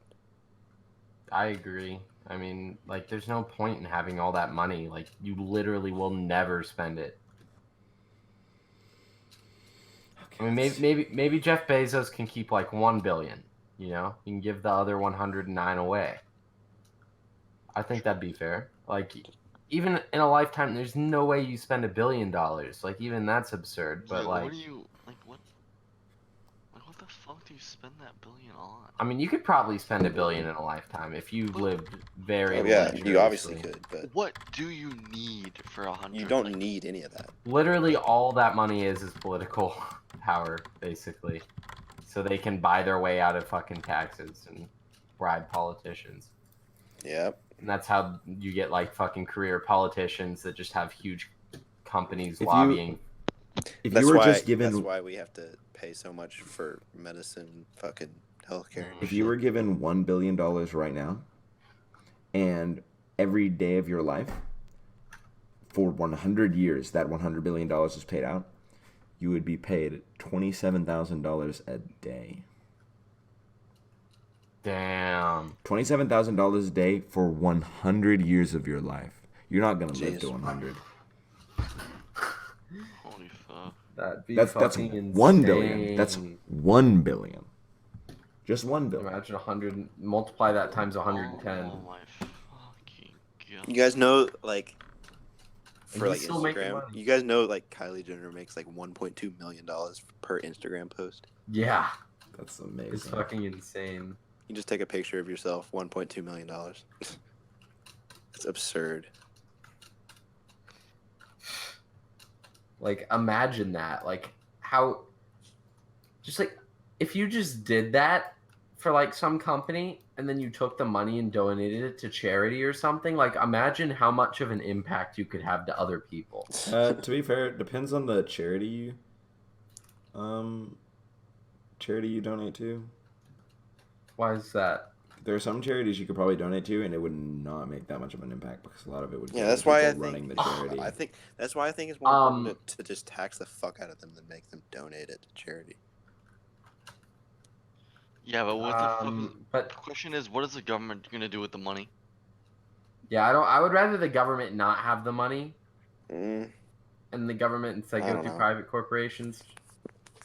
I agree. I mean, like, there's no point in having all that money. Like, you literally will never spend it. I mean, maybe Jeff Bezos can keep like 1 billion. You know, you can give the other 109 away. I think that'd be fair. Like, even in a lifetime, there's no way you spend $1 billion. Like, even that's absurd. But Yeah, like, what do you like? What the fuck do you spend that billion on? I mean, you could probably spend $1 billion in a lifetime if you lived very. Oh, yeah, you obviously luxuriously. could, but What do you need for 100? you don't like, need any of that. Literally, all that money is political power, basically. So they can buy their way out of fucking taxes and bribe politicians. Yep. And that's how you get like fucking career politicians that just have huge companies If lobbying. If That's you were why. just given, That's why we have to pay so much for medicine, fucking healthcare. and if you shit. were given $1 billion right now, and every day of your life, for 100 years, that $100 billion is paid out, you would be paid $27,000 a day. Damn. $27,000 a day for 100 years of your life. You're not gonna live to Jeez. 100. Holy fuck! That'd be That's fucking 1 billion. insane. That's 1 billion. Just 1 billion. Imagine 100. Multiply that times 110. Oh my fucking god! You guys know, like, for like he's still making Instagram. money. You guys know like Kylie Jenner makes like $1.2 million per Instagram post. Yeah, That's amazing. it's fucking insane. You just take a picture of yourself, $1.2 million. It's absurd. Like, imagine that. Like, how. Just like, if you just did that for like some company and then you took the money and donated it to charity or something, like, imagine how much of an impact you could have to other people. To be fair, it depends on the charity you donate to. Why is that? There are some charities you could probably donate to, and it would not make that much of an impact because a lot of it would. Yeah, go that's to why I people running think. the charity. I think that's why I think it's more important to just tax the fuck out of them than make them donate it to charity. Yeah, but what the fuck? But The question is, what is the government gonna do with the money? yeah, I would rather the government not have the money Mm, and the government instead I go don't through know. private corporations.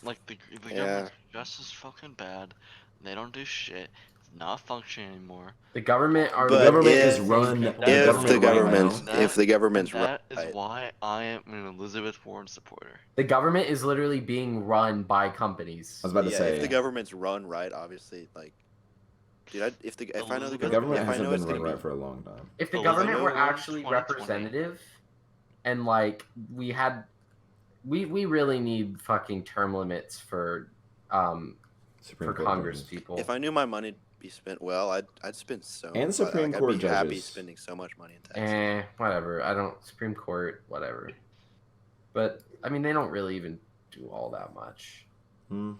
Like the Yeah. government's just as fucking bad. They don't do shit. It's not functioning anymore. The government are But the government if- is run. if the government, That- if the government's That right, is why I am an Elizabeth Warren supporter. The government is literally being run by companies. I was about to yeah, say if the government's run right, obviously, like, dude, if I know the the government, government if I hasn't know been it's run gonna right be, for a long time. If the Elizabeth government were Warren actually 2020. representative and like we really need fucking term limits for Supreme for Court Congress judges. people. if I knew my money'd be spent well, I'd spend so. And Supreme Court I'd be happy judges. spending so much money in taxes. Whatever. I don't Supreme Court, whatever. But I mean they don't really even do all that much. Hmm.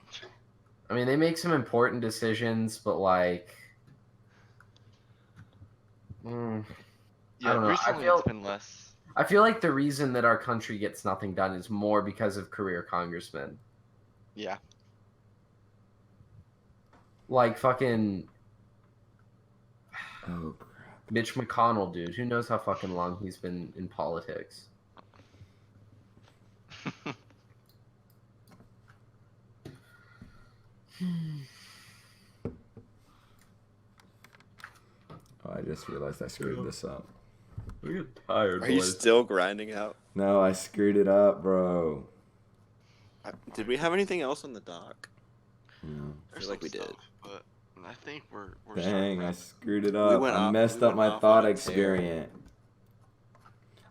I mean they make some important decisions, but like I Yeah, don't know, I recently feel- it's been less. I feel like the reason that our country gets nothing done is more because of career congressmen. Yeah. Like fucking Oh crap! Mitch McConnell, dude. Who knows how fucking long he's been in politics? Oh, I just realized I screwed this up. We get tired, Are you still grinding out? No, I screwed it up, bro. Did we have anything else on the dock? No. I feel like we some did. stuff, but I think we're Dang, starting I to- screwed it up. went I off- messed we up my went off thought on a tear. experience.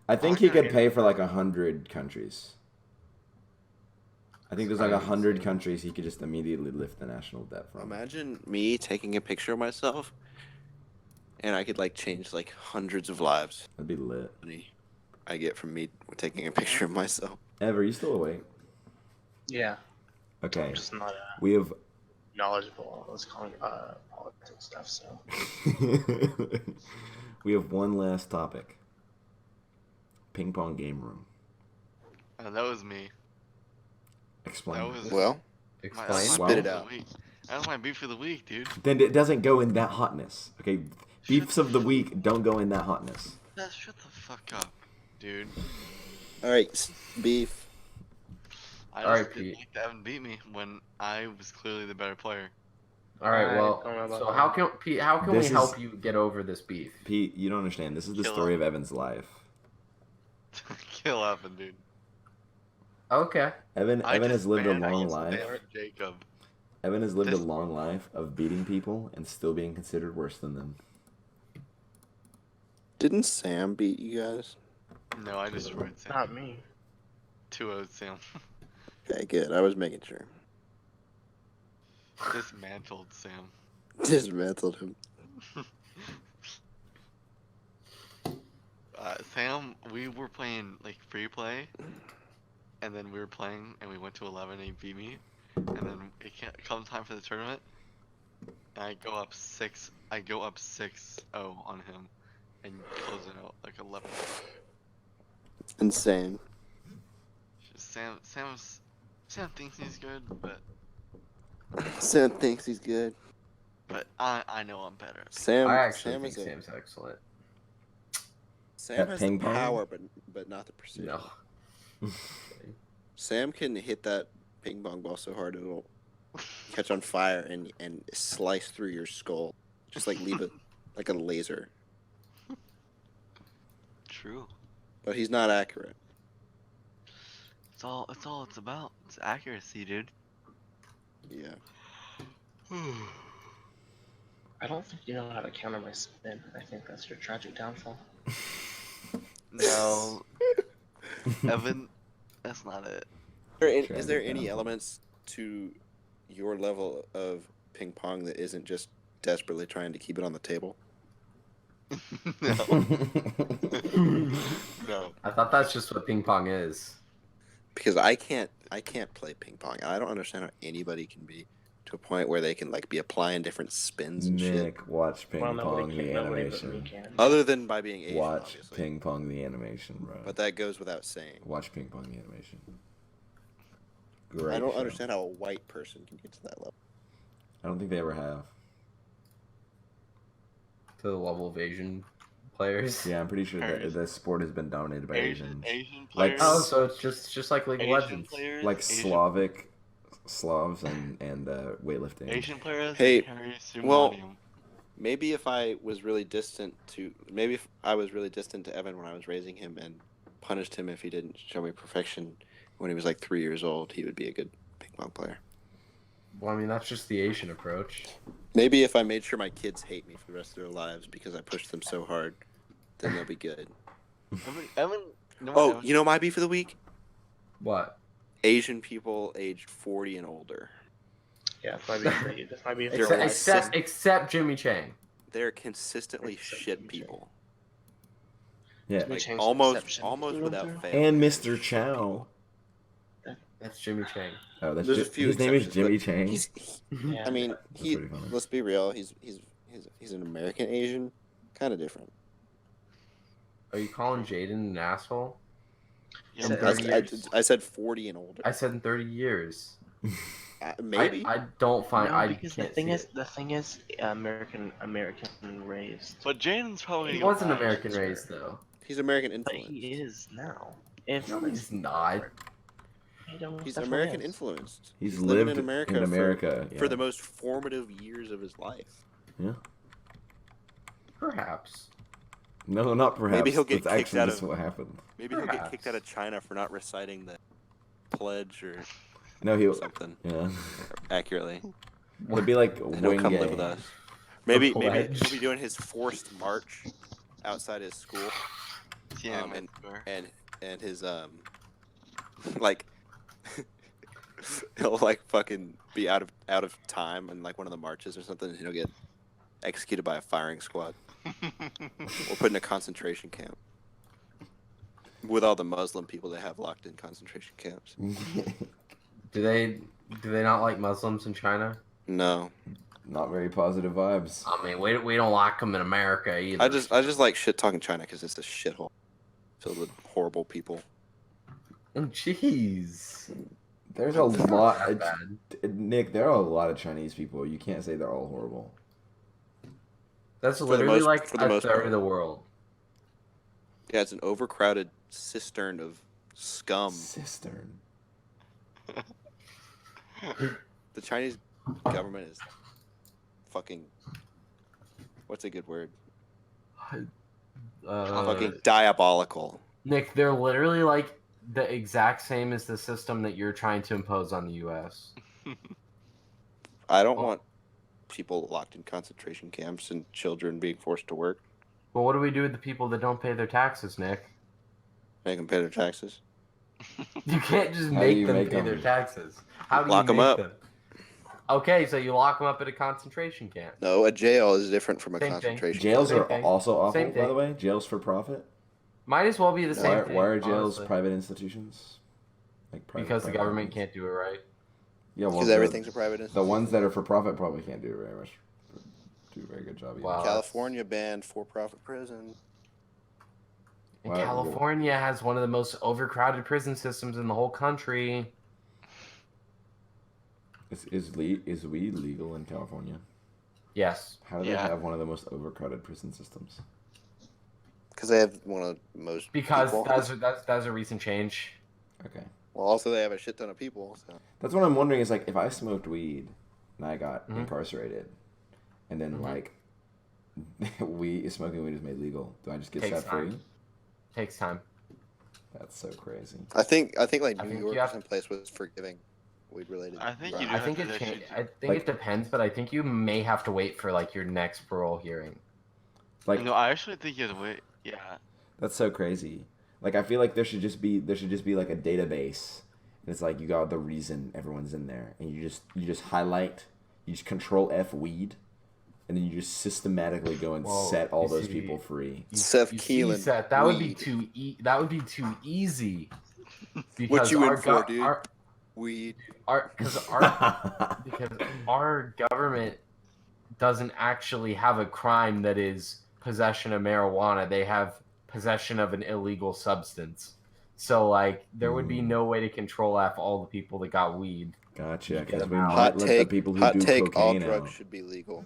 I think I he gotta could get- pay for like 100 countries. I think there's like That's 100 insane. countries he could just immediately lift the national debt from. Imagine me taking a picture of myself, and I could like change like hundreds of lives. That'd be lit. Money I get from me taking a picture of myself. Ever, you still awake? Yeah, Okay, I'm just not we have. knowledgeable on this politics stuff. So We have one last topic. Ping pong game room. that was me. Explain. That was Well, my, Explain. that's my Spit beef it of the out. week. That was my beef of the week, dude. Then it doesn't go in that hotness. Okay, beefs of the week don't go in that hotness. Shut the fuck up, dude. all right, beef. I Alright, just didn't Pete. like to have him beat me when I was clearly the better player. All right. I Well, don't know about so that. how can Pete? How can This we is- help you get over this beef? Pete, you don't understand. This is the Kill story him. of Evan's life. Kill Evan, dude. Okay. Evan I has just lived a banned long against life. Aaron Jacob. Evan has lived a This- long life of beating people and still being considered worse than them. Didn't Sam beat you guys? No, I destroyed Sam. not me. 2-0 Sam. Okay, good. I was making sure. Dismantled Sam. Dismantled him. Sam, we were playing like free play, and then we were playing, and we went to 11, and he beat me, and then come time for the tournament, and I go up 6. I go up 6-0 on him, and close it out like 11. Insane. Sam thinks he's good, but Sam thinks he's good. I know I'm better. Sam. I actually Sam think is a, Sam's excellent. Sam At has ping the pong? power, but not the precision. No. Sam can hit that ping pong ball so hard it'll catch on fire and slice through your skull, just like leave it like a laser. True. but he's not accurate. It's all it's about. It's accuracy, dude. Yeah. I don't think you know how to counter my spin. I think that's your tragic downfall. No, Evan, that's not it. Is there Tragic any downfall. elements to your level of ping pong that isn't just desperately trying to keep it on the table? No, no. I thought that's just what ping pong is. Because I can't play ping pong. I don't understand how anybody can be to a point where they can like be applying different spins and shit. Nick, watch Ping Well, Pong the nobody but me animation. can. Other than by being Asian, Watch obviously. Ping Pong the animation, bro. But that goes without saying. Watch Ping Pong the animation. Great. I don't show. understand how a white person can get to that level. I don't think they ever have. To the level of Asian players. Yeah, I'm pretty sure that Asian. the sport has been dominated by Asians. Asian Like- players. Oh, so it's just like League of Asian Legends. players. Like Asian, Slavs and weightlifting. Asian players. Hey, carry well- Sumerium. Maybe if I was really distant to Evan when I was raising him and punished him if he didn't show me perfection when he was like 3 years old, he would be a good ping pong player. Well, I mean, that's just the Asian approach. Maybe if I made sure my kids hate me for the rest of their lives because I pushed them so hard, then they'll be good. Evan, no, Oh, Evan- you know my beef of the week? What? Asian people aged 40 and older. Yeah, that's my beef. That's my beef. They're Except, all except Jimmy Chang. They're consistently Except shit Jimmy people. Yeah. Jimmy Like Chang's almost exception. without fail. And Mr. Chow. That's Jimmy Chang. Oh, that's There's a just, few his name is exceptions, Jimmy Chang. Yeah. I mean, That's pretty funny. let's be real. He's an American Asian, kind of different. Are you calling Jaden an asshole? Yeah, Said but- 30 years. I said 40 and older. I said in 30 years. Maybe. I don't find. No, I because can't the see thing it. is, American raised. But Jaden's probably. He gonna wasn't go American back. raised though. He's American But influenced. he is now. If No, he's not. He's American influenced. He's living lived in America, in America for yeah. the most formative years of his life. Perhaps. No, not perhaps. Maybe he'll get That's kicked actually out just of- what happened. Maybe he'll get kicked Perhaps. out of China for not reciting the pledge or No, he'll. something Yeah. accurately. He'll be like And he'll come live with Wenge. us. Maybe pledge. he'll be doing his forced march outside his school, Tiananmen and- Square. and his like he'll like fucking be out of time in like one of the marches or something, and he'll get executed by a firing squad or put in a concentration camp with all the Muslim people they have locked in concentration camps. Do they not like Muslims in China? No, Not very positive vibes. I mean, we don't like them in America either. I just like shit talking China because it's a shithole filled with horrible people. Oh, jeez. There's a It's not lot. that bad. Nick, there are a lot of Chinese people. You can't say they're all horrible. That's the literally most- like for the a most third part. of the world. Yeah, it's an overcrowded cistern of scum. Cistern. The Chinese government is fucking. What's a good word? Fucking diabolical. Nick, they're literally like the exact same as the system that you're trying to impose on the U.S. I don't Oh. want people locked in concentration camps and children being forced to work. Well, what do we do with the people that don't pay their taxes, Nick? Make them pay their taxes. You can't just How do make you them make pay them? their taxes. How do Lock you 'em make up. them? Okay, so you lock them up at a concentration camp. No, a jail is different from a Same thing. concentration Jails Same are thing. also awful, Same by the thing. way. Jails for profit. Might as well be the same Why, thing. why are jails honestly. private institutions? Like Because the private government companies? can't do it right. Yeah, well, Because the- everything's a private The institution. ones that are for profit probably can't do very much. Do a very good job. either. Wow. California banned for-profit prison. And Wow. California has one of the most overcrowded prison systems in the whole country. Is weed legal in California? Yes. How do they Yeah. have one of the most overcrowded prison systems? Because they have one of the most Because people. that's a recent change. Okay. Well, also they have a shit ton of people. So. That's what I'm wondering is like if I smoked weed and I got Mhm. incarcerated and then Mhm. like smoking weed is made legal, do I just get Takes set free? time. Takes time. That's so crazy. I think like I New think York you or have- some place was forgiving weed related. I think you do I have think to it do that change. shit, I too. think Like- it depends, but I think you may have to wait for like your next parole hearing. Like No, I actually think you have to wait. Yeah. that's so crazy. Like I feel like there should just be like a database, and it's like you got the reason everyone's in there, and you just highlight, you just control F weed, and then you just systematically go and Well, set all you those see- people free. Seth You see, Keelan, Seth, that would be weed. that would be too easy. Because What you our in for, dude? our Weed. because our government doesn't actually have a crime that is possession of marijuana. They have possession of an illegal substance. So like there would be no way to control F all the people that got weed. Gotcha, Get because them we out. might Hot let take. the people who Hot do take. All cocaine drugs out. should be legal.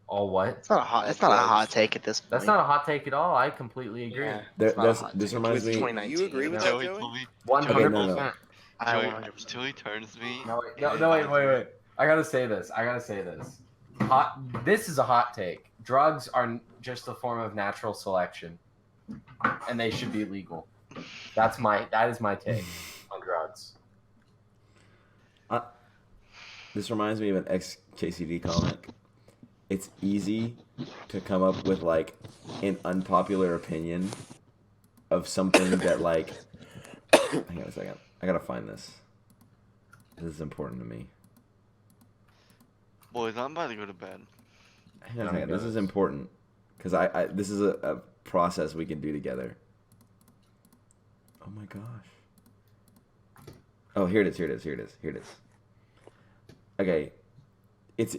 All what? It's not a hot. All It's not a hot drugs. take at this point. That's not a hot take at all. I completely agree. Yeah, There- it's not a that's- hot this take. reminds It's me- 2019. You agree with No. that, Joey? Joey, 100%. Okay, no. I Joey, 100%. Joey turns to me. No, wait. I gotta say this. This is a hot take. Drugs are just a form of natural selection, and they should be legal. That is my take on drugs. This reminds me of an ex-KCD comic. It's easy to come up with like an unpopular opinion of something that like. Hang on a second. I gotta find this. This is important to me. Boys, I'm about to go to bed. Hang on a second. This is important because I this is a process we can do together. Oh my gosh. Oh, here it is. Okay, it's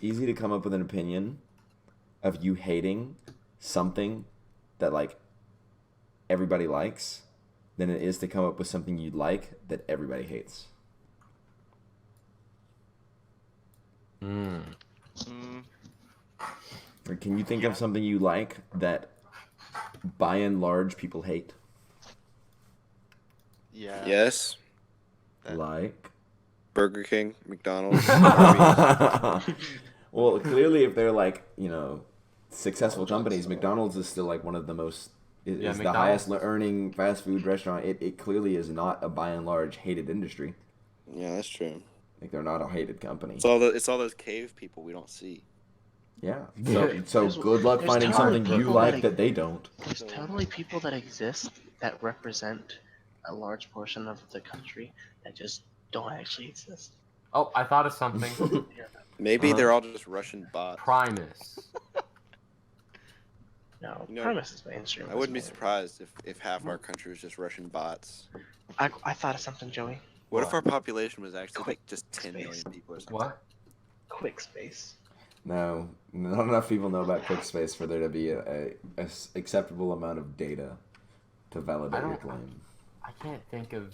easy to come up with an opinion of you hating something that like everybody likes than it is to come up with something you like that everybody hates. Mm, Or can you think of something you like that by and large people hate? yeah. Yes. Like Burger King, McDonald's. well, clearly if they're like, successful companies, McDonald's is still like one of the most is the McDonald's. highest earning fast food restaurant. It clearly is not a by and large hated industry. Yeah, that's true. Like they're not a hated company. It's all those cave people we don't see. Yeah. So There's- good luck there's finding totally something you people like that- that they don't. There's totally people that exist that represent a large portion of the country that just don't actually exist. Oh, I thought of something. Maybe Uh-huh. they're all just Russian bots. Primus. No, You know, premise is mainstream. I wouldn't be It's more- surprised if half our country was just Russian bots. I thought of something, Joey. What if our population was actually Quick like just 10 million space. people or something? What? Quick space. No, not enough people know about QuickSpace for there to be a acceptable amount of data to validate your don't- claim. I can't think of.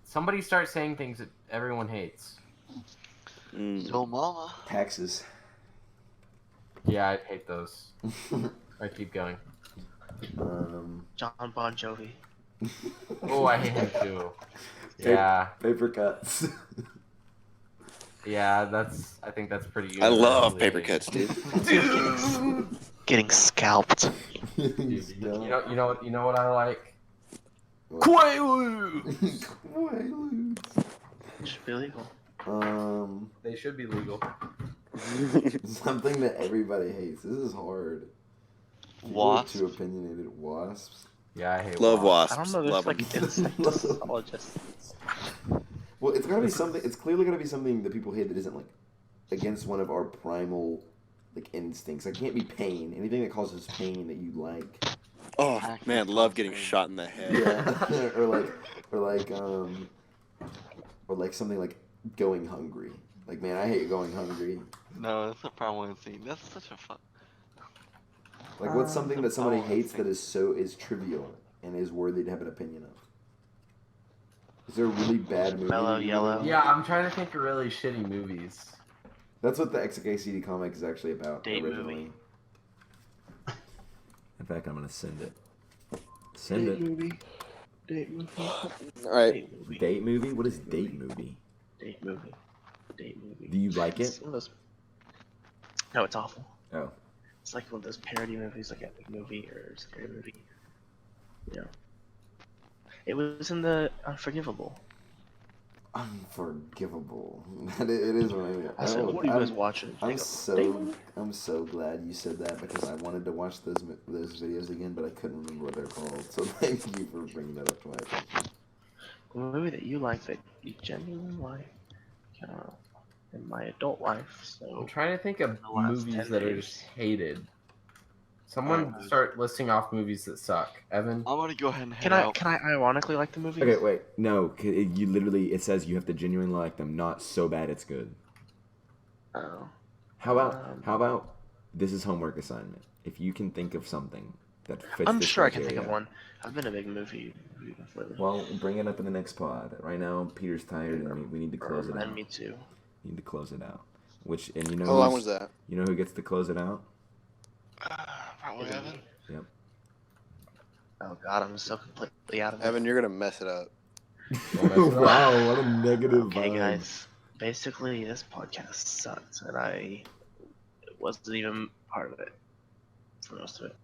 Somebody start saying things that everyone hates. Mm. Yo, mama. Taxes. Yeah, I hate those. I keep going. John Bon Jovi. Oh, I hate him too. Yeah, Paper cuts. yeah. I think that's pretty. I love universally paper hated. cuts, dude. Getting scalped. Dude, you know what I like? Quaaludes. Should be legal. They should be legal. Something that everybody hates. This is hard. People are Wasps. too opinionated. Wasps. Yeah, I hate Love wasps. wasps. I don't know. There's Love like 'em. insectologists. Well, it's gotta be something. It's clearly gotta be something that people hate that isn't like against one of our primal like instincts. Like can't be pain. Anything that causes pain that you like. Oh man, love getting shot in the head. Yeah. or like something like going hungry. Like man, I hate going hungry. No, that's a problem with scene. That's such a fuck. Like what's something that somebody Oh, I hates think- that is trivial and is worthy to have an opinion of? Is there a really bad movie? Mellow that you Yellow. really- Yeah, I'm trying to think of really shitty movies. That's what the XKCD comic is actually about Date originally. movie. In fact, I'm gonna send it. Send it. movie. Date movie. All right. Date movie. Date movie? What is date movie? Date movie. Date movie. Do you like It's it? one of those... No, it's awful. Oh. It's like one of those parody movies, like Epic Movie or Scary Movie. It was in the Unforgivable. Unforgivable. It is what I mean. I said, what are you guys watching? They go, I'm so glad you said that because I wanted to watch those videos again, but I couldn't remember what they're called. So thank you for bringing that up to my attention. a movie that you like that you genuinely like. In my adult life, I'm so trying to think of The last movies 10 that are days. just hated. Someone start listing off movies that suck. Evan? I'm gonna go ahead and head can I out. can I ironically like the movie? Okay, wait. No, you literally it says you have to genuinely like them, not so bad it's good. Oh. How about this is homework assignment? If you can think of something that fits I'm this sure I can think of criteria, one. I've been a big movie buff lately. well, bring it up in the next pod. Right now, Peter's tired and we need to close it out. And me too. We need to close it out. Which and you know How long who's- was that? You know who gets to close it out? Probably Evan. Yep. Oh god, I'm so completely out of it. Evan, you're gonna mess it up. Wow, what a negative Okay, vibe. guys. Basically, this podcast sucks, and I wasn't even part of it for most of it.